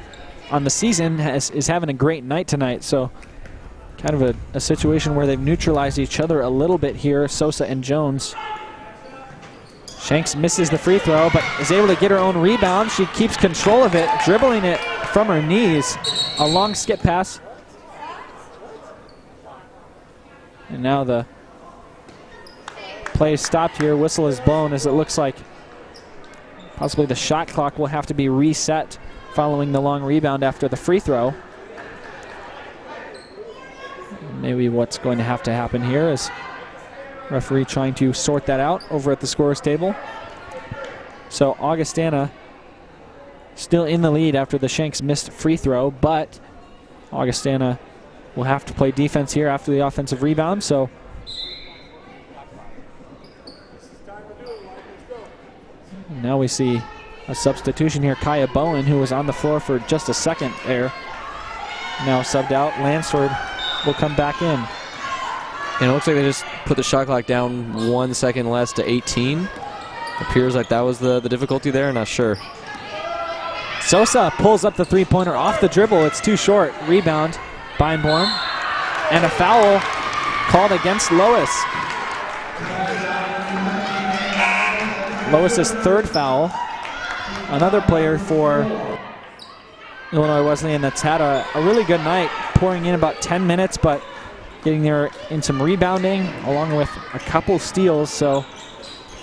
A: on the season is having a great night tonight. So kind of a situation where they've neutralized each other a little bit here, Sosa and Jones. Shanks misses the free throw, but is able to get her own rebound. She keeps control of it, dribbling it from her knees. A long skip pass. And now the play is stopped here. Whistle is blown, as it looks like possibly the shot clock will have to be reset following the long rebound after the free throw. Maybe what's going to happen here is referee trying to sort that out over at the scorer's table. So Augustana still in the lead after the Shanks missed free throw, but Augustana will have to play defense here after the offensive rebound. So now we see a substitution here. Kaya Bowen, who was on the floor for just a second there, now subbed out. Lansford will come back in.
C: And it looks like they just put the shot clock down 1 second less to 18. Appears like that was the difficulty there, not sure.
A: Sosa pulls up the three-pointer off the dribble. It's too short. Rebound, Beinborn. And a foul called against Lois. Lois's 3rd foul. Another player for Illinois Wesleyan that's had a really good night, pouring in about 10 minutes, but getting there in some rebounding along with a couple steals, so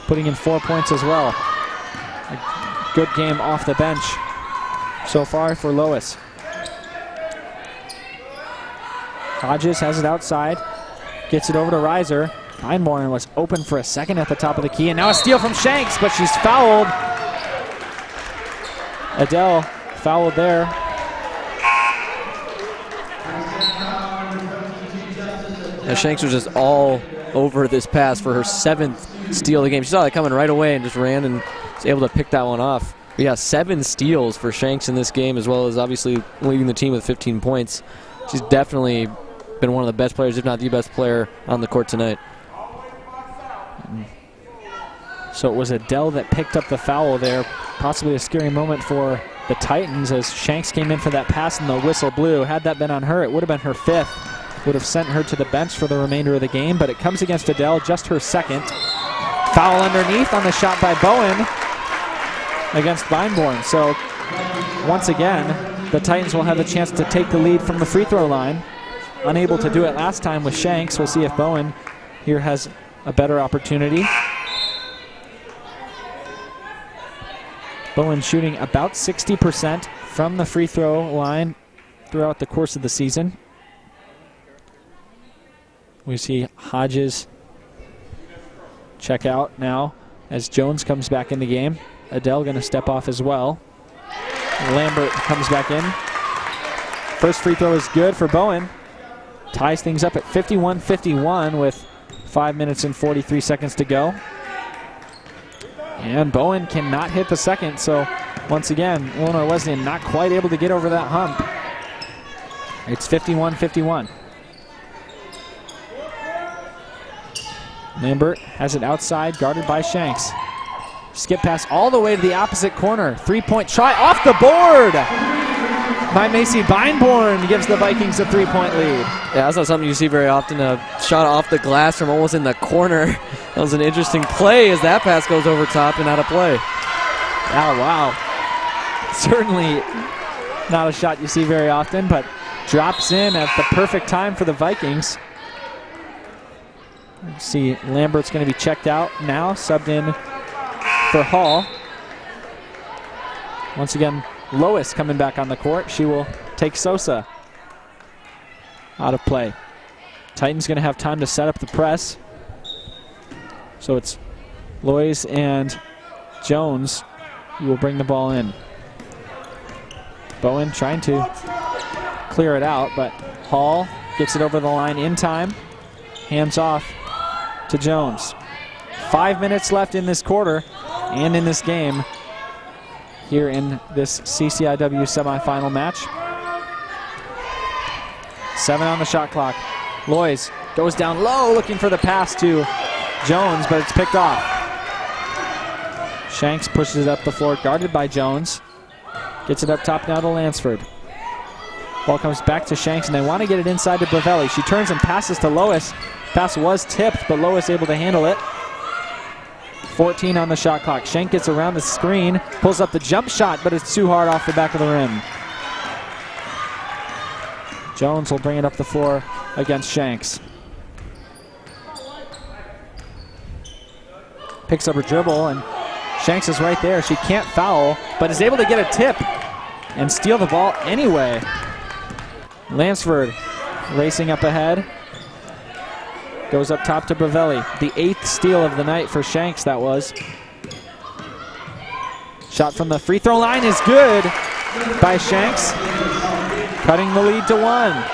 A: putting in 4 points as well. A good game off the bench so far for Lois. Hodges has it outside, gets it over to Reiser. Beinborn was open for a second at the top of the key, and now a steal from Shanks, but she's fouled. Adele fouled there.
C: And Shanks was just all over this pass for her 7th steal of the game. She saw it coming right away and just ran and was able to pick that one off. But yeah, 7 steals for Shanks in this game, as well as obviously leading the team with 15 points. She's definitely been one of the best players, if not the best player on the court tonight.
A: So it was Adele that picked up the foul there. Possibly a scary moment for the Titans as Shanks came in for that pass and the whistle blew. Had that been on her, it would have been her 5th. Would have sent her to the bench for the remainder of the game, but it comes against Adele, just her 2nd. Foul underneath on the shot by Bowen against Beinborn. So once again, the Titans will have a chance to take the lead from the free throw line. Unable to do it last time with Shanks. We'll see if Bowen here has a better opportunity. Bowen shooting about 60% from the free throw line throughout the course of the season. We see Hodges check out now as Jones comes back in the game. Adele going to step off as well. Lambert comes back in. First free throw is good for Bowen. Ties things up at 51-51 with 5 minutes and 43 seconds to go. And Bowen cannot hit the second, so once again, Illinois Wesleyan not quite able to get over that hump. It's 51-51. Lambert has it outside, guarded by Shanks. Skip pass all the way to the opposite corner. Three-point try off the board by Macy Beinborn gives the Vikings a three-point lead.
C: Yeah, that's not something you see very often. A shot off the glass from almost in the corner. That was an interesting play as that pass goes over top and out of play.
A: Oh, wow. Certainly not a shot you see very often, but drops in at the perfect time for the Vikings. See Lambert's going to be checked out now, subbed in for Hall. Once again, Lois coming back on the court. She will take Sosa out of play. Titans going to have time to set up the press. So it's Lois and Jones who will bring the ball in. Bowen trying to clear it out, but Hall gets it over the line in time. Hands off to Jones. 5 minutes left in this quarter and in this game here in this CCIW semifinal match. 7 on the shot clock. Lois goes down low looking for the pass to Jones, but it's picked off. Shanks pushes it up the floor, guarded by Jones. Gets it up top now to Lansford. Ball comes back to Shanks, and they want to get it inside to Bravelli. She turns and passes to Lois. Pass was tipped, but Lois able to handle it. 14 on the shot clock. Shank gets around the screen, pulls up the jump shot, but it's too hard off the back of the rim. Jones will bring it up the floor against Shanks. Picks up her dribble, and Shanks is right there. She can't foul, but is able to get a tip and steal the ball anyway. Lansford racing up ahead. Goes up top to Bravelli. The 8th steal of the night for Shanks, that was. Shot from the free throw line is good by Shanks, cutting the lead to 1.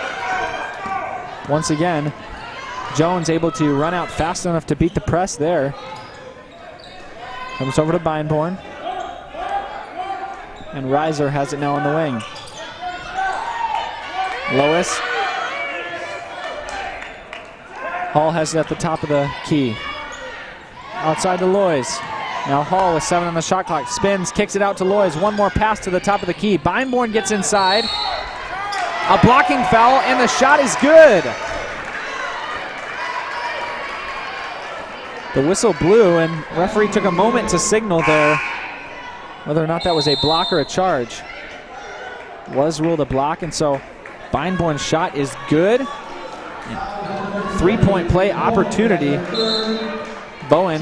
A: Once again, Jones able to run out fast enough to beat the press there. Comes over to Beinborn. And Reiser has it now on the wing. Lois. Hall has it at the top of the key. Outside to Lois. Now Hall with 7 on the shot clock. Spins, kicks it out to Lois. One more pass to the top of the key. Beinborn gets inside. A blocking foul, and the shot is good. The whistle blew, and referee took a moment to signal there whether or not that was a block or a charge. Was ruled a block, and so Beinborn's shot is good. Three-point play opportunity. Bowen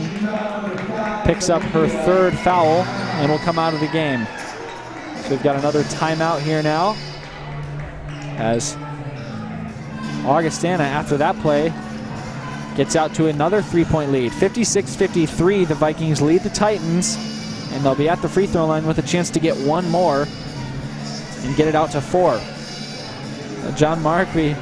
A: picks up her 3rd foul and will come out of the game. So we've got another timeout here now, as Augustana, after that play, gets out to another 3-point lead. 56-53, the Vikings lead the Titans, and they'll be at the free throw line with a chance to get one more and get it out to 4. John Mark, we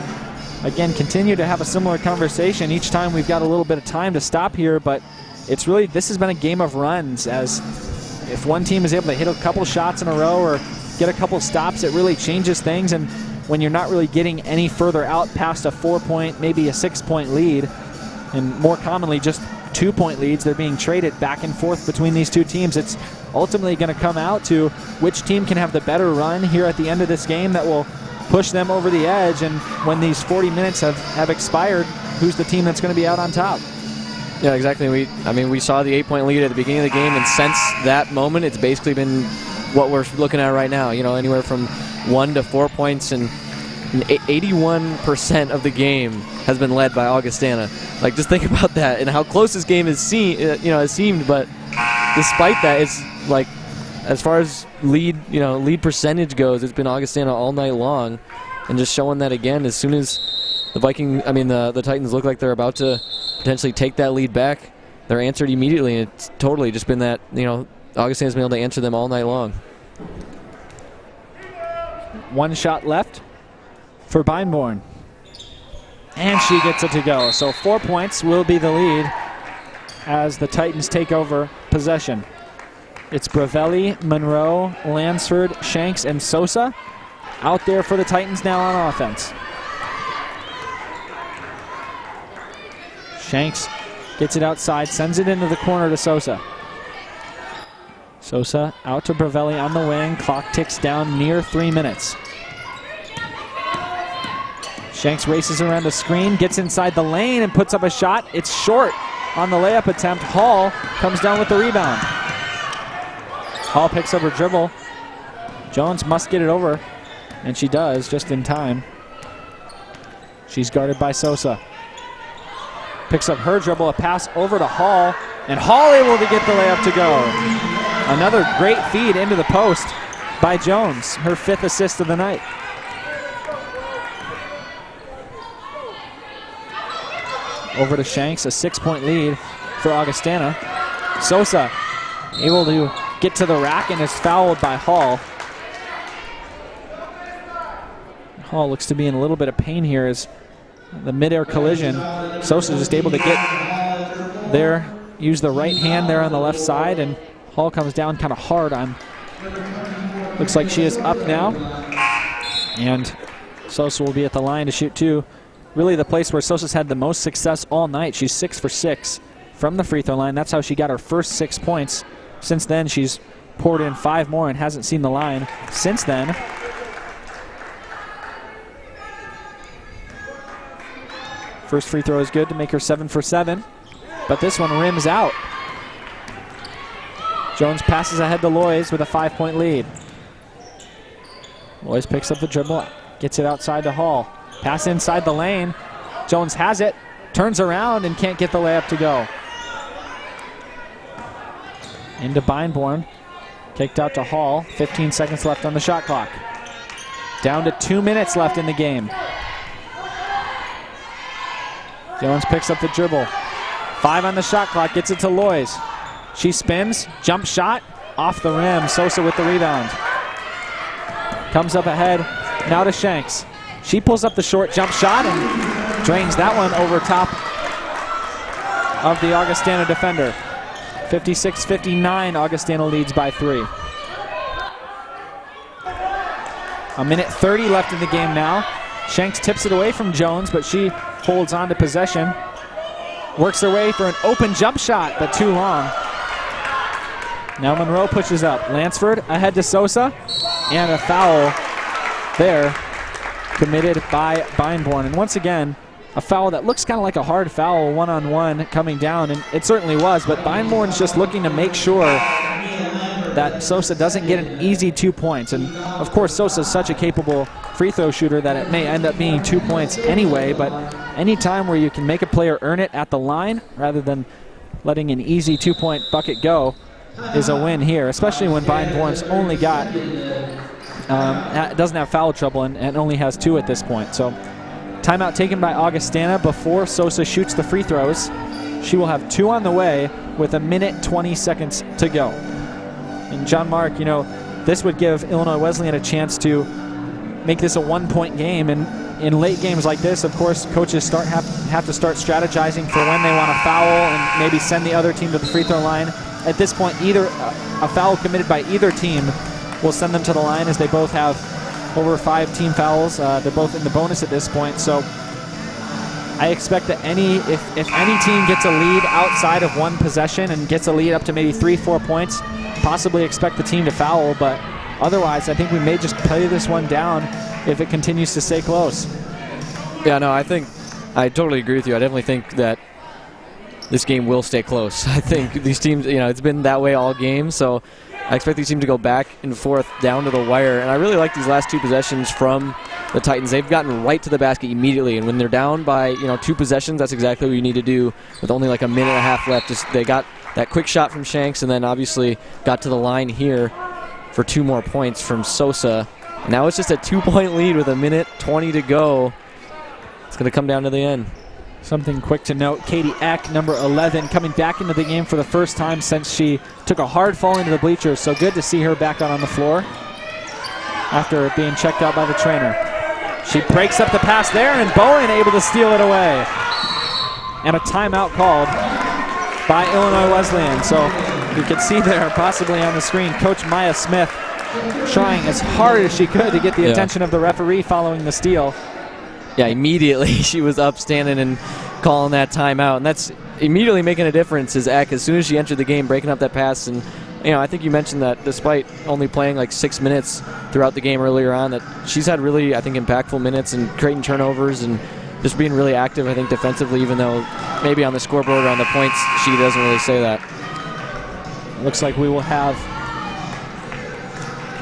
A: again continue to have a similar conversation. Each time we've got a little bit of time to stop here, but it's really, this has been a game of runs, as if one team is able to hit a couple shots in a row or get a couple stops, it really changes things. And when you're not really getting any further out past a 4-point, maybe a 6-point lead, and more commonly just 2-point leads, they're being traded back and forth between these two teams. It's ultimately going to come out to which team can have the better run here at the end of this game that will push them over the edge, and when these 40 minutes have expired, who's the team that's going to be out on top?
C: Yeah, exactly. We saw the 8-point lead at the beginning of the game, and since that moment, it's basically been what we're looking at right now. Anywhere from 1 to 4 points, and 81% of the game has been led by Augustana. Like, just think about that and how close this game has seemed. But despite that, it's like, as far as lead percentage goes, it's been Augustana all night long, and just showing that again as soon as the Titans look like they're about to potentially take that lead back, they're answered immediately, and it's totally just been that, Augustana's been able to answer them all night long.
A: 1 shot left for Beinborn. And she gets it to go. So 4 points will be the lead as the Titans take over possession. It's Bravelli, Monroe, Lansford, Shanks, and Sosa out there for the Titans now on offense. Shanks gets it outside, sends it into the corner to Sosa. Sosa out to Bravelli on the wing. Clock ticks down near 3 minutes. Shanks races around the screen, gets inside the lane, and puts up a shot. It's short on the layup attempt. Hall comes down with the rebound. Hall picks up her dribble. Jones must get it over, and she does just in time. She's guarded by Sosa. Picks up her dribble, a pass over to Hall, and Hall able to get the layup to go. Another great feed into the post by Jones, her 5th assist of the night. Over to Shanks, a 6-point lead for Augustana. Sosa able to get to the rack and is fouled by Hall. Hall looks to be in a little bit of pain here as the midair collision. Sosa just able to get there, use the right hand there on the left side, and Hall comes down kind of hard on. Looks like she is up now, and Sosa will be at the line to shoot 2. Really the place where Sosa's had the most success all night. She's 6 for 6 from the free throw line. That's how she got her first 6 points. Since then, she's poured in 5 more and hasn't seen the line since then. First free throw is good to make her 7 for 7, but this one rims out. Jones passes ahead to Loys with a 5-point lead. Loys picks up the dribble, gets it outside to Hall. Pass inside the lane. Jones has it, turns around and can't get the layup to go. Into Beinborn, kicked out to Hall. 15 seconds left on the shot clock. Down to 2 minutes left in the game. Jones picks up the dribble. 5 on the shot clock, gets it to Loys. She spins, jump shot, off the rim. Sosa with the rebound. Comes up ahead, now to Shanks. She pulls up the short jump shot and drains that one over top of the Augustana defender. 56-59, Augustana leads by 3. A minute 30 left in the game now. Shanks tips it away from Jones, but she holds on to possession. Works her way for an open jump shot, but too long. Now Monroe pushes up. Lansford ahead to Sosa, and a foul there committed by Beinborn. And once again, a foul that looks kind of like a hard foul, one-on-one coming down, and it certainly was, but Beinborn's just looking to make sure that Sosa doesn't get an easy 2 points. And of course, Sosa's such a capable free throw shooter that it may end up being 2 points anyway, but any time where you can make a player earn it at the line rather than letting an easy 2-point bucket go is a win here, especially when Beinborn's only got doesn't have foul trouble and only has 2 at this point. So timeout taken by Augustana before Sosa shoots the free throws. She will have 2 on the way with a minute 20 seconds to go. And John Mark, this would give Illinois Wesleyan a chance to make this a 1-point game. And in late games like this, of course, coaches have to start strategizing for when they want to foul and maybe send the other team to the free throw line. At this point, either a foul committed by either team will send them to the line, as they both have over 5 team fouls. They're both in the bonus at this point. So I expect that if any team gets a lead outside of 1 possession and gets a lead up to maybe 3-4 points, possibly expect the team to foul. But otherwise, I think we may just play this one down if it continues to stay close.
C: Yeah, no, I totally agree with you. I definitely think that this game will stay close. I think these teams, it's been that way all game, so I expect these teams to go back and forth down to the wire. And I really like these last 2 possessions from the Titans. They've gotten right to the basket immediately, and when they're down by 2 possessions, that's exactly what you need to do with only like a minute and a half left. They got that quick shot from Shanks, and then obviously got to the line here for 2 more points from Sosa. Now it's just a 2-point lead with a minute 20 to go. It's going to come down to the end.
A: Something quick to note, Katie Eck, number 11, coming back into the game for the first time since she took a hard fall into the bleachers. So good to see her back out on the floor after being checked out by the trainer. She breaks up the pass there, and Bowen able to steal it away. And a timeout called by Illinois Wesleyan. So you can see there, possibly on the screen, Coach Maya Smith trying as hard as she could to get the attention of the referee following the steal.
C: Yeah, immediately she was up standing and calling that timeout, and that's immediately making a difference. Is Eck, as soon as she entered the game, breaking up that pass, and I think you mentioned that despite only playing like 6 minutes throughout the game earlier on, that she's had really, I think, impactful minutes and creating turnovers and just being really active, I think, defensively, even though maybe on the scoreboard or on the points she doesn't really say that.
A: Looks like we will have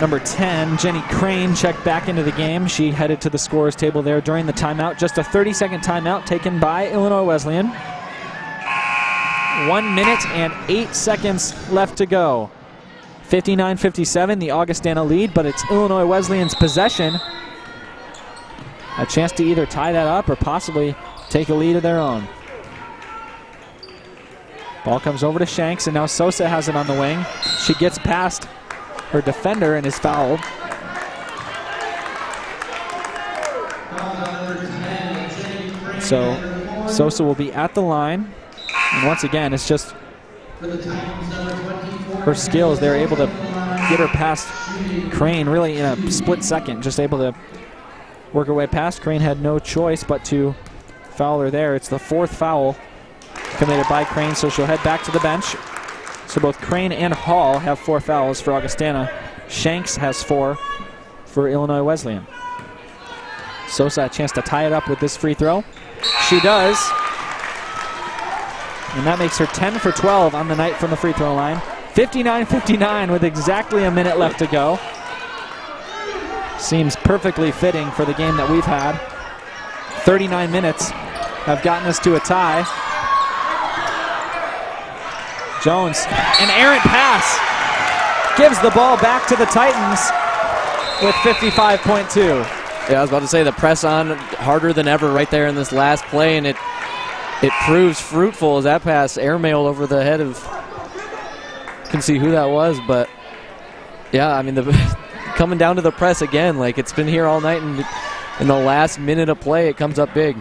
A: number 10, Jenny Crane, checked back into the game. She headed to the scorer's table there during the timeout. Just a 30-second timeout taken by Illinois Wesleyan. 1 minute and 8 seconds left to go. 59-57, the Augustana lead, but it's Illinois Wesleyan's possession. A chance to either tie that up or possibly take a lead of their own. Ball comes over to Shanks, and now Sosa has it on the wing. She gets past her defender and is fouled. So Sosa will be at the line. And once again, it's just her skills. They're able to get her past Crane really in a split second. Just able to work her way past. Crane had no choice but to foul her there. It's the 4th foul committed by Crane, so she'll head back to the bench. So both Crane and Hall have 4 fouls for Augustana. Shanks has 4 for Illinois Wesleyan. Sosa a chance to tie it up with this free throw. She does. And that makes her 10 for 12 on the night from the free throw line. 59-59 with exactly a minute left to go. Seems perfectly fitting for the game that we've had. 39 minutes have gotten us to a tie. Jones, an errant pass, gives the ball back to the Titans with 55.2.
C: Yeah, I was about to say the press on harder than ever right there in this last play, and it proves fruitful as that pass airmailed over the head of, can see who that was, but yeah, I mean, coming down to the press again, like it's been here all night, and in the last minute of play, it comes up big.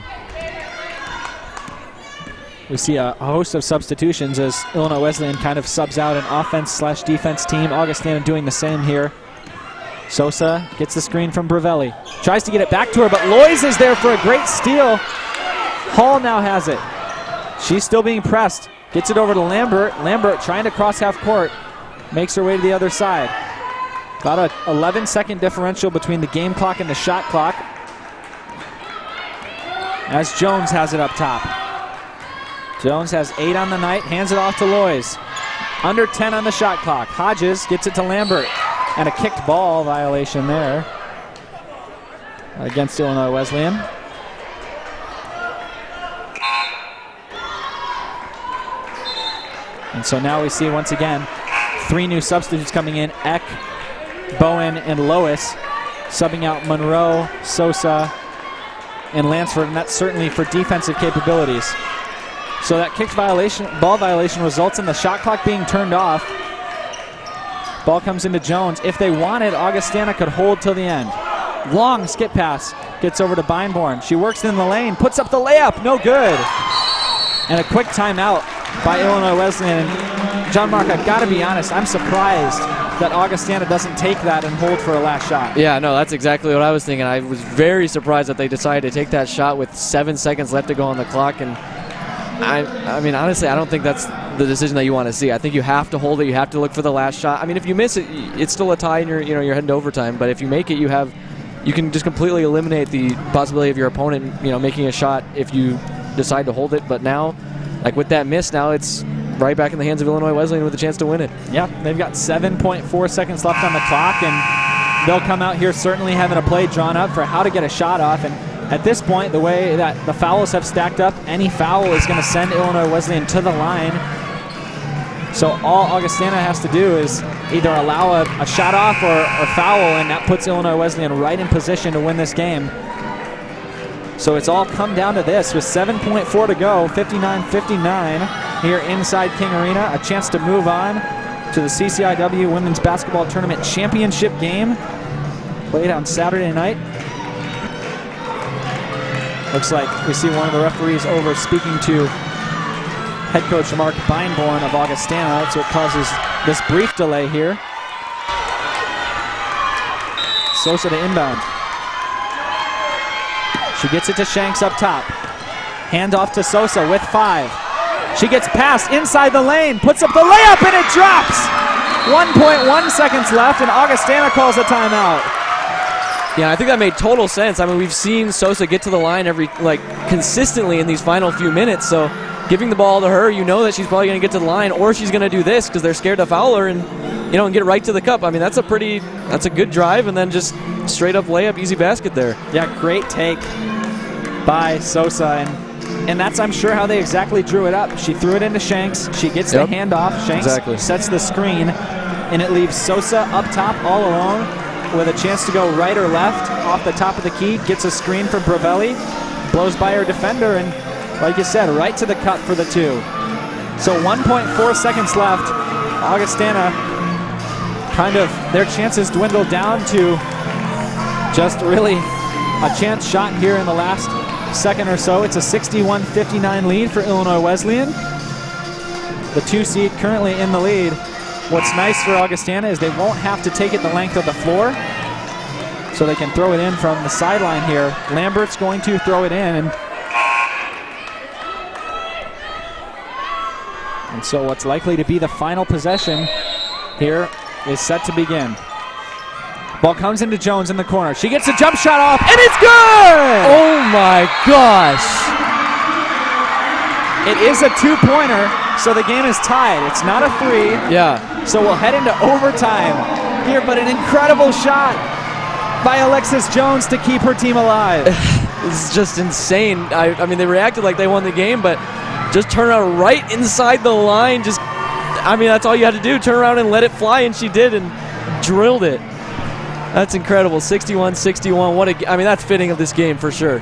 A: We see a host of substitutions as Illinois Wesleyan kind of subs out an offense/defense team. Augustana doing the same here. Sosa gets the screen from Bravelli. Tries to get it back to her, but Lois is there for a great steal. Hall now has it. She's still being pressed. Gets it over to Lambert. Lambert trying to cross half court. Makes her way to the other side. About a 11-second differential between the game clock and the shot clock. As Jones has it up top. Jones has 8 on the night, hands it off to Lois. Under 10 on the shot clock. Hodges gets it to Lambert. And a kicked ball violation there against Illinois Wesleyan. And so now we see once again 3 new substitutes coming in. Eck, Bowen, and Lois subbing out Monroe, Sosa, and Lansford, and that's certainly for defensive capabilities. So that kicked ball violation results in the shot clock being turned off. Ball comes into Jones. If they wanted, Augustana could hold till the end. Long skip pass. Gets over to Beinborn. She works in the lane. Puts up the layup. No good. And a quick timeout by Illinois Wesleyan. John Mark, I've got to be honest. I'm surprised that Augustana doesn't take that and hold for a last shot.
C: Yeah, no, that's exactly what I was thinking. I was very surprised that they decided to take that shot with 7 seconds left to go on the clock. And I mean, honestly, I don't think that's the decision that you want to see. I think you have to hold it. You have to look for the last shot. I mean, if you miss it, it's still a tie, and you're heading to overtime. But if you make it, you can just completely eliminate the possibility of your opponent, making a shot if you decide to hold it. But now, like with that miss, now it's right back in the hands of Illinois Wesleyan with a chance to win it.
A: Yeah, they've got 7.4 seconds left on the clock, and they'll come out here certainly having a play drawn up for how to get a shot off. And at this point, the way that the fouls have stacked up, any foul is going to send Illinois Wesleyan to the line. So all Augustana has to do is either allow a shot off or foul, and that puts Illinois Wesleyan right in position to win this game. So it's all come down to this with 7.4 to go, 59-59 here inside King Arena. A chance to move on to the CCIW Women's Basketball Tournament Championship game played on Saturday night. Looks like we see one of the referees over speaking to head coach Mark Beinborn of Augustana. That's what causes this brief delay here. Sosa to inbound. She gets it to Shanks up top. Hand off to Sosa with 5. She gets past inside the lane, puts up the layup, and it drops. 1.1 seconds left, and Augustana calls a timeout.
C: Yeah, I think that made total sense. I mean, we've seen Sosa get to the line consistently in these final few minutes, so giving the ball to her, you know that she's probably going to get to the line, or she's going to do this because they're scared to foul her and get right to the cup. I mean, that's a good drive, and then just straight up layup, easy basket there.
A: Yeah, great take by Sosa, and that's, I'm sure, how they exactly drew it up. She threw it into Shanks. She gets the handoff. Shanks sets the screen, and it leaves Sosa up top all alone with a chance to go right or left off the top of the key. Gets a screen from Bravelli, blows by her defender, and like you said, right to the cup for the 2. So 1.4 seconds left. Augustana, their chances dwindle down to just really a chance shot here in the last second or so. It's a 61-59 lead for Illinois Wesleyan. The 2 seed currently in the lead. What's nice for Augustana is they won't have to take it the length of the floor, so they can throw it in from the sideline here. Lambert's going to throw it in, and so what's likely to be the final possession here is set to begin. Ball comes into Jones in the corner. She gets a jump shot off, and it's good!
C: Oh my gosh!
A: It is a 2-pointer, so the game is tied. It's not a 3.
C: Yeah.
A: So we'll head into overtime here, but an incredible shot by Alexis Jones to keep her team alive.
C: This is just insane. I mean, they reacted like they won the game, but just turn around right inside the line. That's all you had to do. Turn around and let it fly, and she did, and drilled it. That's incredible. 61-61. That's fitting of this game for sure.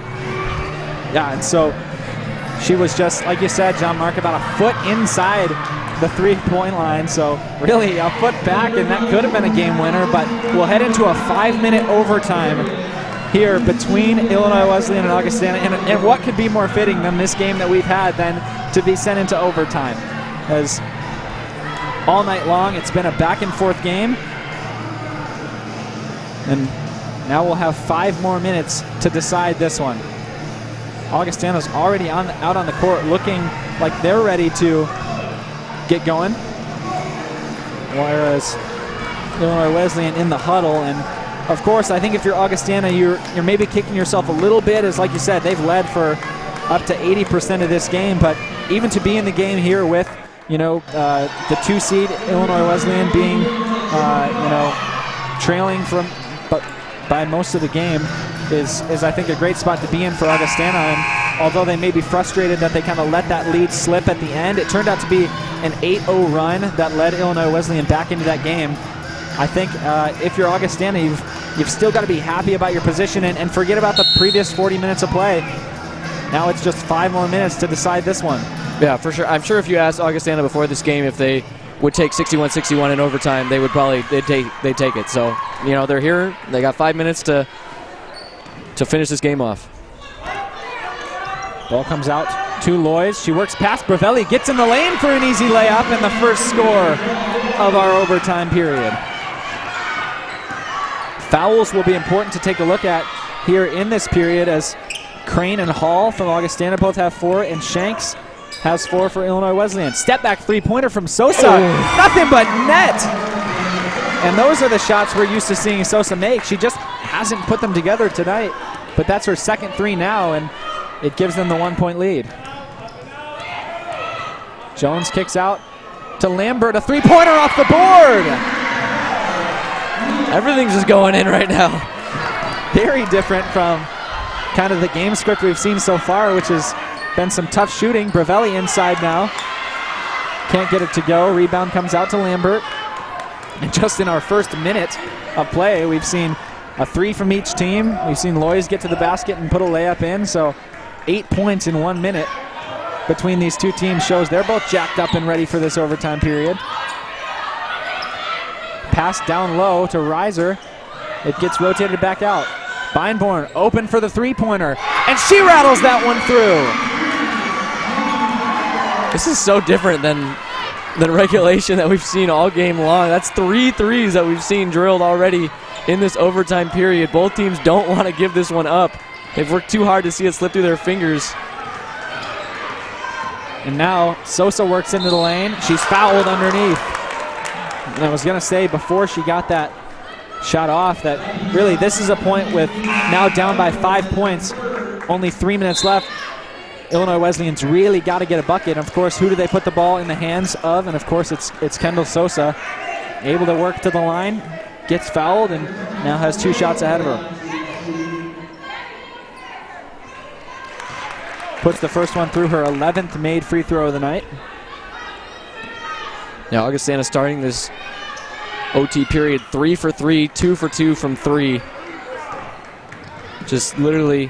A: Yeah, and so she was just, like you said, John Mark, about a foot inside the 3-point line. So really a foot back, and that could have been a game winner. But we'll head into a 5-minute overtime here between Illinois Wesleyan and Augustana. And what could be more fitting than this game that we've had than to be sent into overtime? As all night long, it's been a back-and-forth game. And now we'll have 5 more minutes to decide this one. Augustana's already out on the court looking like they're ready to get going, whereas Illinois Wesleyan in the huddle. And of course, I think if you're Augustana, you're maybe kicking yourself a little bit, as like you said, they've led for up to 80% of this game. But even to be in the game here with the 2 seed Illinois Wesleyan being trailing by most of the game is I think a great spot to be in for Augustana. And although they may be frustrated that they kind of let that lead slip at the end, it turned out to be an 8-0 run that led Illinois Wesleyan back into that game. I think if you're Augustana, you've still got to be happy about your position and forget about the previous 40 minutes of play. Now it's just 5 more minutes to decide this one.
C: Yeah, for sure. I'm sure if you asked Augustana before this game if they would take 61-61 in overtime, they'd take it. So, they're here. They got 5 minutes to finish this game off.
A: Ball comes out to Loys. She works past Bravelli, gets in the lane for an easy layup, and the first score of our overtime period. Fouls will be important to take a look at here in this period, as Crane and Hall from Augustana both have 4, and Shanks has 4 for Illinois Wesleyan. Step back 3-pointer from Sosa. Nothing but net. And those are the shots we're used to seeing Sosa make. She just hasn't put them together tonight. But that's her second 3 now, and it gives them the 1-point lead. Jones kicks out to Lambert, a three-pointer off the board.
C: Everything's just going in right now.
A: Very different from kind of the game script we've seen so far, which has been some tough shooting. Bravelli inside now. Can't get it to go. Rebound comes out to Lambert. And just in our first minute of play, we've seen a 3 from each team. We've seen Lois get to the basket and put a layup in. So 8 points in 1 minute between these two teams shows they're both jacked up and ready for this overtime period. Pass down low to Reiser. It gets rotated back out. Feinborn open for the three-pointer, and she rattles that one through.
C: This is so different than the regulation that we've seen all game long. That's 3 threes that we've seen drilled already in this overtime period. Both teams don't want to give this one up. They've worked too hard to see it slip through their fingers.
A: And now Sosa works into the lane. She's fouled underneath. And I was going to say before she got that shot off that really this is a point with now down by 5 points, only 3 minutes left. Illinois Wesleyan's really got to get a bucket. Of course, who do they put the ball in the hands of? And of course, it's Kendall Sosa, able to work to the line, gets fouled, and now has 2 shots ahead of her. Puts the first one through, her 11th made free throw of the night.
C: Now Augustana starting this OT period 3 for 3, 2 for 2 from 3. Just literally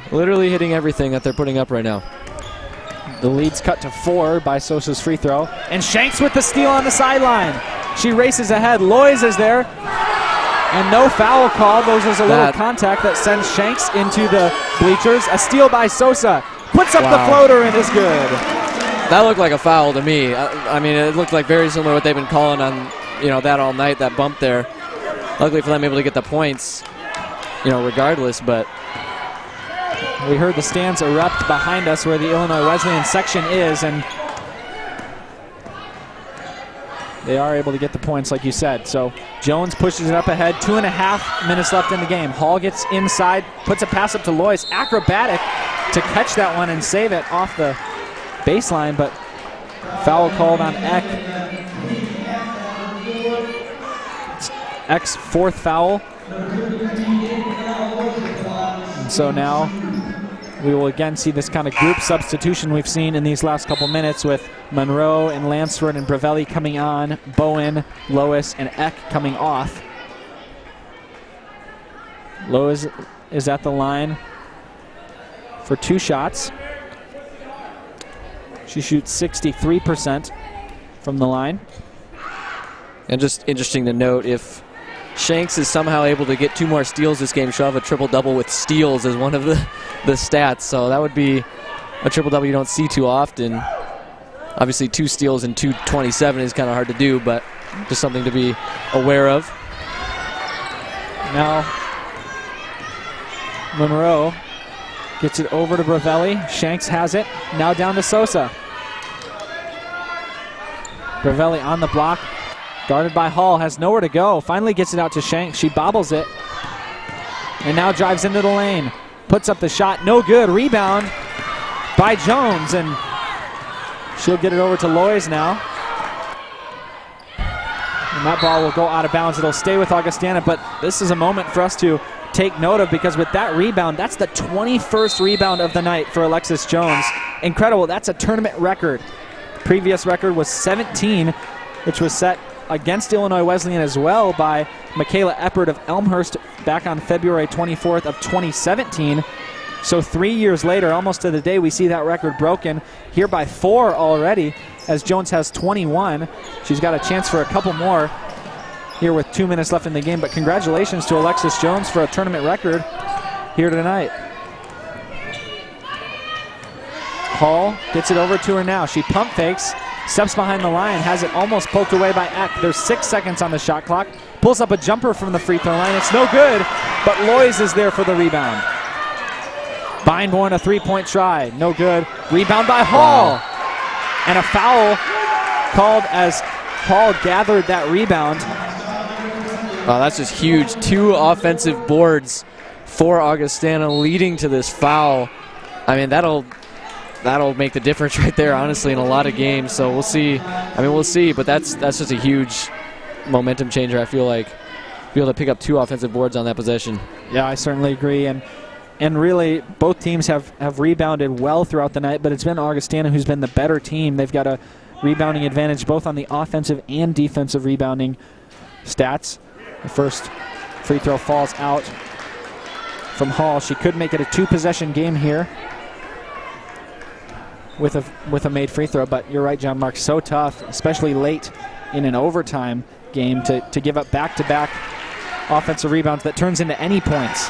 C: hitting everything that they're putting up right now.
A: The lead's cut to 4 by Sosa's free throw. And Shanks with the steal on the sideline. She races ahead. Lois is there. And no foul call. Those was a little contact that sends Shanks into the bleachers. A steal by Sosa. Puts up the floater and is good.
C: That looked like a foul to me. I mean, it looked like very similar to what they've been calling on, that all night, that bump there. Luckily for them, able to get the points, regardless, but
A: we heard the stands erupt behind us where the Illinois Wesleyan section is, and they are able to get the points like you said. So Jones pushes it up ahead, 2.5 minutes left in the game. Hall gets inside, puts a pass up to Lois, acrobatic to catch that one and save it off the baseline, but foul called on Eck. It's Eck's 4th foul. And so now we will again see this kind of group substitution we've seen in these last couple minutes with Monroe and Lansford and Bravelli coming on, Bowen, Lois, and Eck coming off. Lois is at the line for 2 shots. She shoots 63% from the line.
C: And just interesting to note, if Shanks is somehow able to get 2 more steals this game, she'll have a triple-double with steals as one of the stats. So that would be a triple-double you don't see too often. Obviously 2 steals and 227 is kind of hard to do, but just something to be aware of.
A: Now Monroe gets it over to Bravelli. Shanks has it. Now down to Sosa. Bravelli on the block. Guarded by Hall. Has nowhere to go. Finally gets it out to Shanks. She bobbles it. And now drives into the lane. Puts up the shot. No good. Rebound by Jones. And she'll get it over to Lois now. And that ball will go out of bounds. It'll stay with Augustana. But this is a moment for us to take note of, because with that rebound, that's the 21st rebound of the night for Alexis Jones. Incredible. That's a tournament record. Previous record was 17, which was set against Illinois Wesleyan as well by Michaela Eppert of Elmhurst back on February 24th of 2017. So 3 years later, almost to the day, we see that record broken here by 4 already, as Jones has 21. She's got a chance for a couple more here with 2 minutes left in the game, but congratulations to Alexis Jones for a tournament record here tonight. Hall gets it over to her now. She pump fakes, steps behind the line, has it almost poked away by Eck. There's 6 seconds on the shot clock. Pulls up a jumper from the free throw line. It's no good, but Lois is there for the rebound. Feinborn, a 3-point try. No good. Rebound by Hall. And a foul called as Hall gathered that rebound.
C: Wow, that's just huge. 2 offensive boards for Augustana leading to this foul. I mean, that'll that'll make the difference right there, honestly, in a lot of games. So we'll see. I mean, we'll see, but that's just a huge momentum changer, I feel like. Be able to pick up 2 offensive boards on that possession.
A: Yeah, I certainly agree. And really, both teams have rebounded well throughout the night, but it's been Augustana who's been the better team. They've got a rebounding advantage both on the offensive and defensive rebounding stats. The first free throw falls out from Hall. She could make it a 2-possession game here with a made free throw, but you're right, John Mark, so tough, especially late in an overtime game to give up back-to-back offensive rebounds that turns into any points.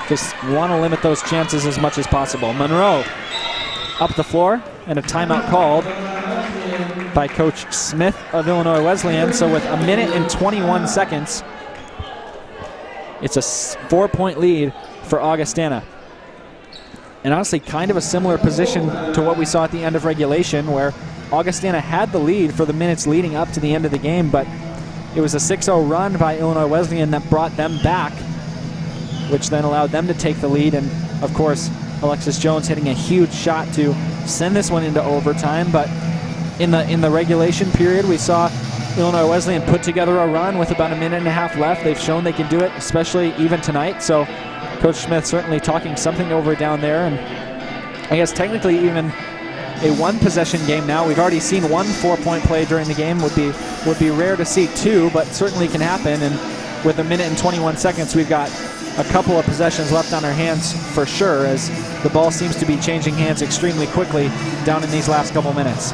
A: Just want to limit those chances as much as possible. Monroe up the floor, and a timeout called by Coach Smith of Illinois Wesleyan. So with 1 minute and 21 seconds, it's a 4-point lead for Augustana. And honestly, kind of a similar position to what we saw at the end of regulation, where Augustana had the lead for the minutes leading up to the end of the game, but it was a 6-0 run by Illinois Wesleyan that brought them back, which then allowed them to take the lead. And of course, Alexis Jones hitting a huge shot to send this one into overtime. But in the regulation period, we saw Illinois Wesleyan put together a run with about 1.5 minutes left. They've shown they can do it, especially even tonight. So Coach Smith certainly talking something over down there. And I guess technically even a 1-possession game now. We've already seen 1 4-point play during the game. Would be rare to see 2, but certainly can happen. And with 1 minute and 21 seconds, we've got a couple of possessions left on our hands for sure, as the ball seems to be changing hands extremely quickly down in these last couple minutes.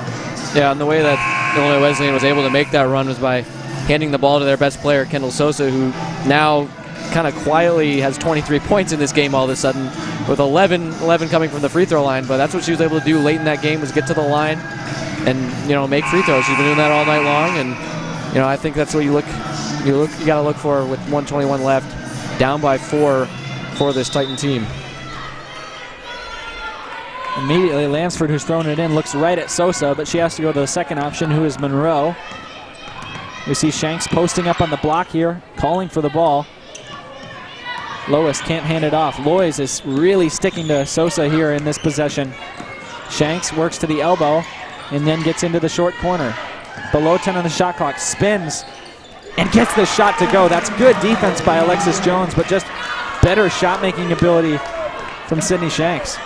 C: Yeah, and the way that Illinois Wesleyan was able to make that run was by handing the ball to their best player, Kendall Sosa, who now kind of quietly has 23 points in this game all of a sudden, with 11 coming from the free throw line. But that's what she was able to do late in that game, was get to the line and make free throws. She's been doing that all night long, and I think that's what you got to look for with 1:21 left, down by 4 for this Titan team.
A: Immediately, Lansford, who's thrown it in, looks right at Sosa, but she has to go to the second option, who is Monroe. We see Shanks posting up on the block here, calling for the ball. Lois can't hand it off. Lois is really sticking to Sosa here in this possession. Shanks works to the elbow and then gets into the short corner. Below 10 on the shot clock, spins and gets the shot to go. That's good defense by Alexis Jones, but just better shot-making ability from Sydney Shanks.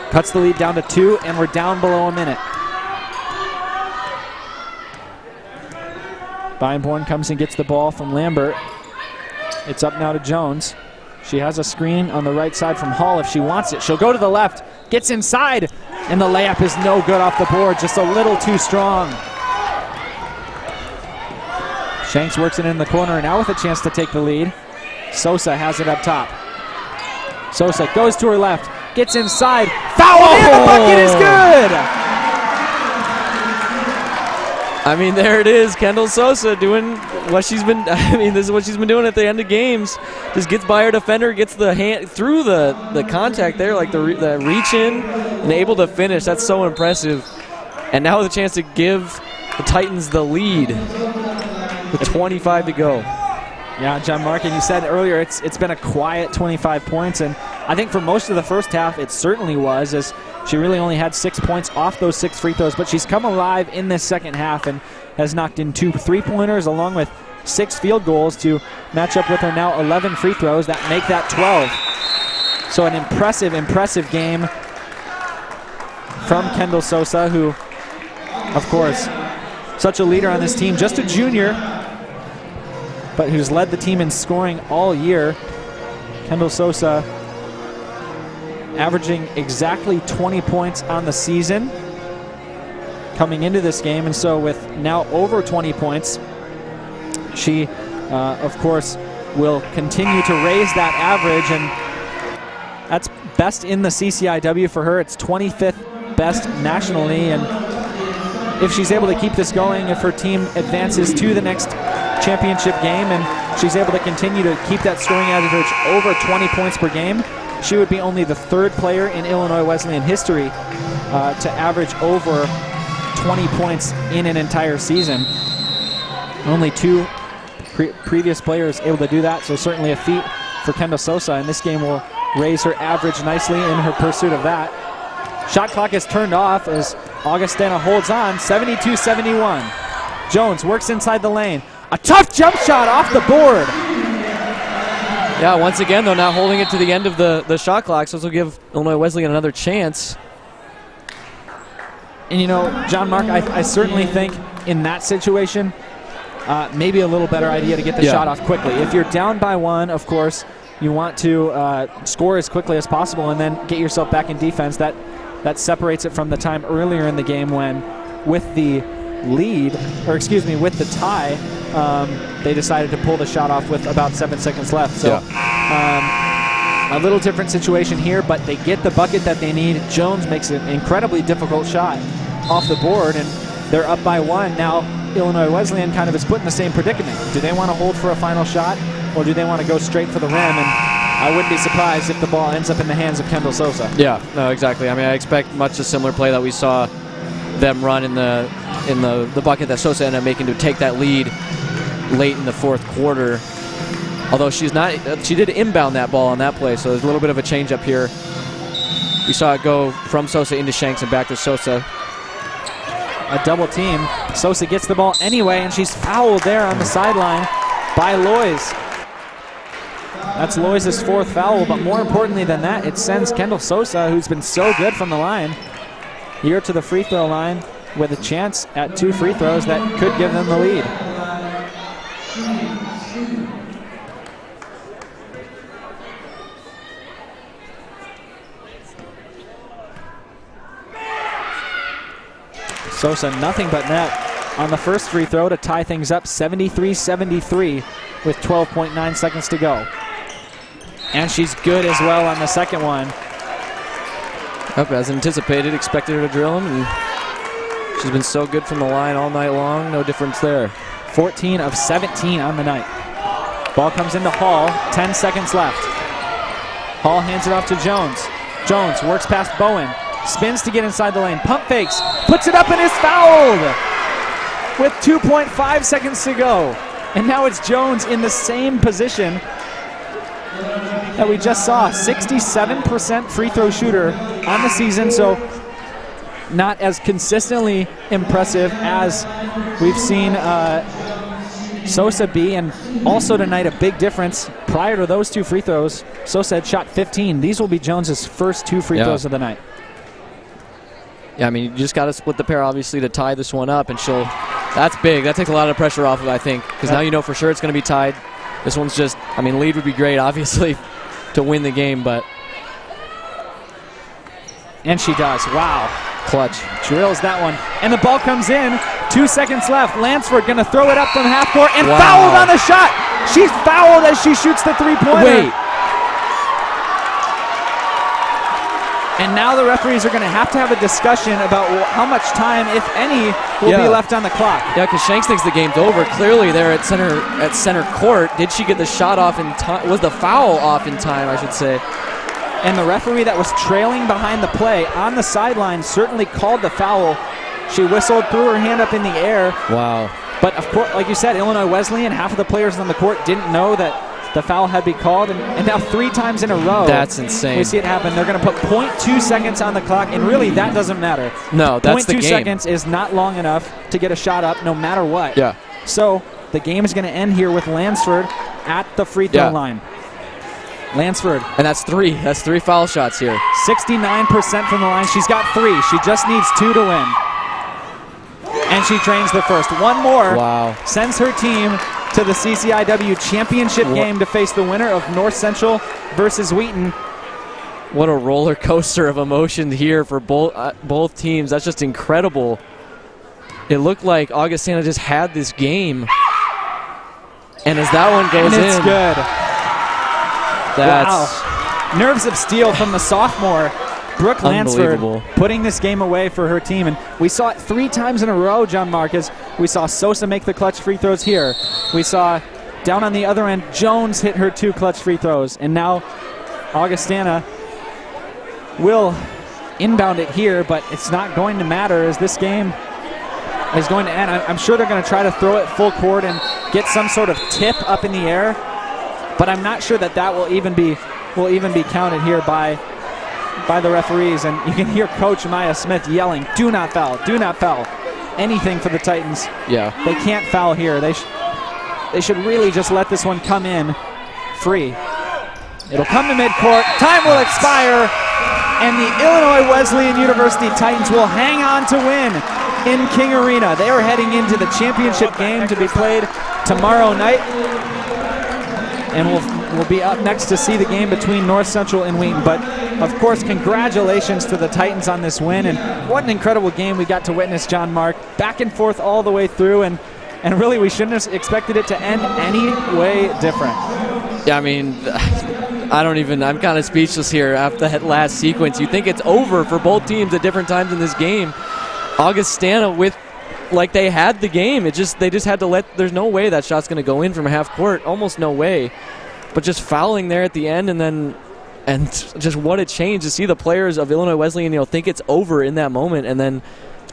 A: Cuts the lead down to 2, and we're down below 1 minute. Feinborn comes and gets the ball from Lambert. It's up now to Jones. She has a screen on the right side from Hall if she wants it. She'll go to the left, gets inside, and the layup is no good off the board, just a little too strong. Shanks works it in the corner, and now with a chance to take the lead. Sosa has it up top. Sosa goes to her left, gets inside, foul, and the bucket is good!
C: I mean, there it is. Kendall Sosa doing what she's been. I mean, this is what she's been doing at the end of games. Just gets by her defender, gets the hand through the contact there, like the reach in, and able to finish. That's so impressive. And now with a chance to give the Titans the lead with 25 to go.
A: Yeah, John Mark, and you said earlier it's been a quiet 25 points, and I think for most of the first half it certainly was, as she really only had 6 points off those 6 free throws, but she's come alive in this second half and has knocked in 2 3-pointers along with 6 field goals to match up with her now 11 free throws that make that 12. So an impressive game from Kendall Sosa, who, of course, such a leader on this team, just a junior, but who's led the team in scoring all year. Kendall Sosa averaging exactly 20 points on the season coming into this game, and so with now over 20 points, she, of course, will continue to raise that average, and that's best in the CCIW for her. It's 25th best nationally, and if she's able to keep this going, if her team advances to the next championship game and she's able to continue to keep that scoring average over 20 points per game, she would be only the 3rd player in Illinois Wesleyan history to average over 20 points in an entire season. Only 2 previous players able to do that, so certainly a feat for Kendall Sosa, and this game will raise her average nicely in her pursuit of that. Shot clock is turned off as Augustana holds on, 72-71. Jones works inside the lane. A tough jump shot off the board.
C: Yeah, once again, though, not holding it to the end of the shot clock, so this will give Illinois Wesleyan another chance.
A: And, you know, John Mark, I certainly think in that situation, maybe a little better idea to get the shot off quickly. If you're down by one, of course, you want to score as quickly as possible and then get yourself back in defense. That separates it from the time earlier in the game when, with the lead, or excuse me, with the tie, they decided to pull the shot off with about 7 seconds left. So a little different situation here, but they get the bucket that they need. Jones makes an incredibly difficult shot off the board, and they're up by one. Now Illinois Wesleyan kind of is put in the same predicament. Do they want to hold for a final shot, or do they want to go straight for the rim? And I wouldn't be surprised if the ball ends up in the hands of Kendall Sosa.
C: Yeah, no, exactly. I mean, I expect much a similar play that we saw them run in the bucket that Sosa ended up making to take that lead late in the fourth quarter. Although she did inbound that ball on that play, so there's a little bit of a change up here. We saw it go from Sosa into Shanks and back to Sosa.
A: A double team. Sosa gets the ball anyway, and she's fouled there on the sideline by Lois. That's Lois' fourth foul, but more importantly than that, it sends Kendall Sosa, who's been so good from the line, here to the free throw line with a chance at 2 free throws that could give them the lead. Sosa nothing but net on the first free throw to tie things up 73-73 with 12.9 seconds to go. And she's good as well on the second one.
C: Yep, as anticipated, expected her to drill him, and she's been so good from the line all night long. No difference there.
A: 14 of 17 on the night. Ball comes into Hall, 10 seconds left. Hall hands it off to Jones. Jones works past Bowen, spins to get inside the lane, pump fakes, puts it up and is fouled with 2.5 seconds to go. And now it's Jones in the same position that we just saw. 67% free throw shooter on the season, so not as consistently impressive as we've seen Sosa be, and also tonight a big difference. Prior to those 2 free throws, Sosa had shot 15. These will be Jones's first 2 free throws of the night.
C: Yeah, I mean, you just got to split the pair, obviously, to tie this one up, and that's big. That takes a lot of pressure off of it, I think, because now you know for sure it's going to be tied. This one's just, I mean, lead would be great, obviously, to win the game, but.
A: And she does. Wow.
C: Clutch.
A: Drills that one. And the ball comes in. 2 seconds left. Lansford going to throw it up from half court and fouled on the shot. She's fouled as she shoots the three-pointer.
C: Wait.
A: And now the referees are going to have a discussion about how much time, if any, will be left on the clock.
C: Yeah, because Shanks thinks the game's over. Clearly, they're at center court. Did she get the shot off in time? Was the foul off in time, I should say?
A: And the referee that was trailing behind the play on the sideline certainly called the foul. She whistled, threw her hand up in the air.
C: Wow.
A: But, of course, like you said, Illinois Wesleyan, half of the players on the court didn't know that the foul had been called, and now 3 times in a row.
C: That's insane.
A: We see it happen. They're going to put 0.2 seconds on the clock, and really that doesn't matter.
C: No, that's the game.
A: 0.2 seconds is not long enough to get a shot up no matter what.
C: Yeah.
A: So the game is going to end here with Lansford at the free throw line. Lansford.
C: And that's 3. That's 3 foul shots here.
A: 69% from the line. She's got 3. She just needs 2 to win. And she drains the first. One more.
C: Wow.
A: Sends her team to the CCIW championship game to face the winner of North Central versus Wheaton.
C: What a roller coaster of emotion here for both teams. That's just incredible. It looked like Augustana just had this game. And as that one goes in.
A: It's good.
C: That's
A: wow. Nerves of steel from the sophomore, Brooke Lansford, putting this game away for her team. And we saw it 3 times in a row, John Marcus. We saw Sosa make the clutch free throws here. We saw down on the other end, Jones hit her 2 clutch free throws. And now Augustana will inbound it here, but it's not going to matter as this game is going to end. I'm sure they're going to try to throw it full court and get some sort of tip up in the air, but I'm not sure that will even be counted here by by the referees, and you can hear Coach Maya Smith yelling, "Do not foul, do not foul." Anything for the Titans.
C: Yeah.
A: They can't foul here. They should really just let this one come in free. It'll come to midcourt. Time will expire, and the Illinois Wesleyan University Titans will hang on to win in King Arena. They are heading into the championship game to be played tomorrow night, and we'll be up next to see the game between North Central and Wheaton. But of course, congratulations to the Titans on this win, and what an incredible game we got to witness, John Mark. Back and forth all the way through, and really we shouldn't have expected it to end any way different.
C: Yeah, I mean, I'm kind of speechless here after that last sequence. You think it's over for both teams at different times in this game. Augustana like they had the game. They just had to there's no way that shot's going to go in from half court. Almost no way. But just fouling there at the end, and just what a change to see the players of Illinois Wesleyan, think it's over in that moment, and then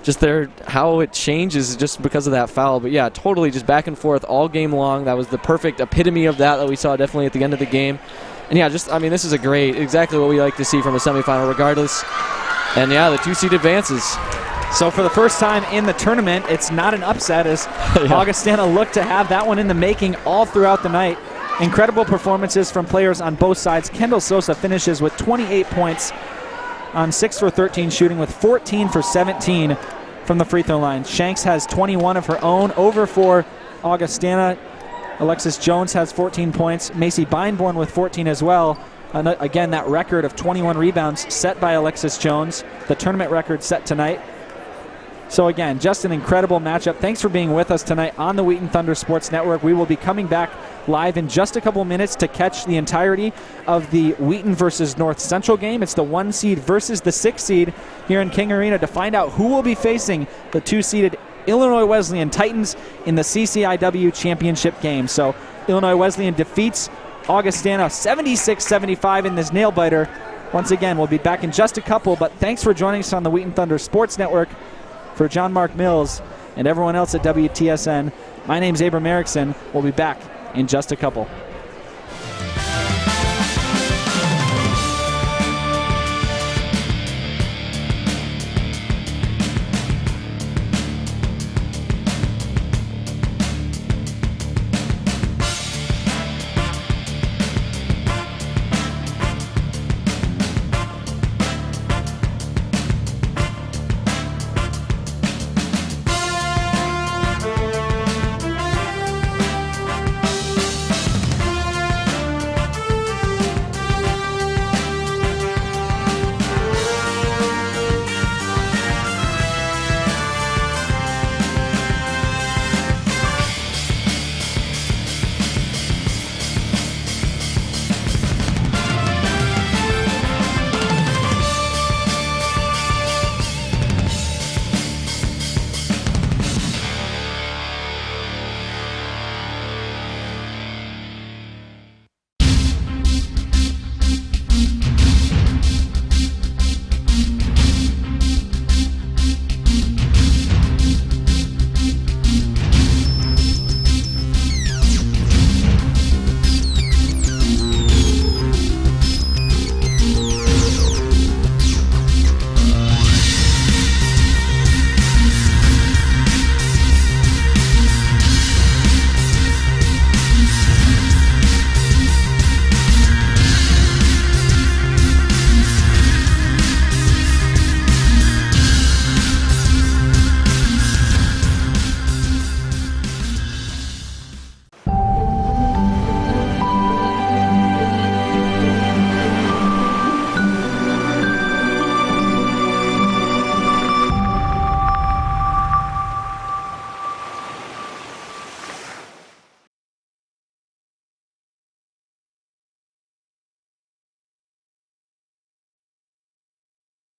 C: just how it changes just because of that foul. But yeah, totally just back and forth all game long. That was the perfect epitome of that we saw definitely at the end of the game. And yeah, this is exactly what we like to see from a semifinal regardless. And yeah, the 2 seed advances.
A: So for the first time in the tournament, it's not an upset, as Augustana looked to have that one in the making all throughout the night. Incredible performances from players on both sides. Kendall Sosa finishes with 28 points on 6 for 13 shooting, with 14 for 17 from the free throw line. Shanks has 21 of her own over for Augustana. Alexis Jones has 14 points. Macy Beinborn with 14 as well. Again, that record of 21 rebounds set by Alexis Jones, the tournament record set tonight. So again, just an incredible matchup. Thanks for being with us tonight on the Wheaton Thunder Sports Network. We will be coming back live in just a couple minutes to catch the entirety of the Wheaton versus North Central game. It's the 1 seed versus the 6 seed here in King Arena to find out who will be facing the 2-seeded Illinois Wesleyan Titans in the CCIW championship game. So Illinois Wesleyan defeats Augustana 76-75 in this nail-biter. Once again, we'll be back in just a couple, but thanks for joining us on the Wheaton Thunder Sports Network. For John Mark Mills and everyone else at WTSN, my name's Abram Erickson. We'll be back in just a couple.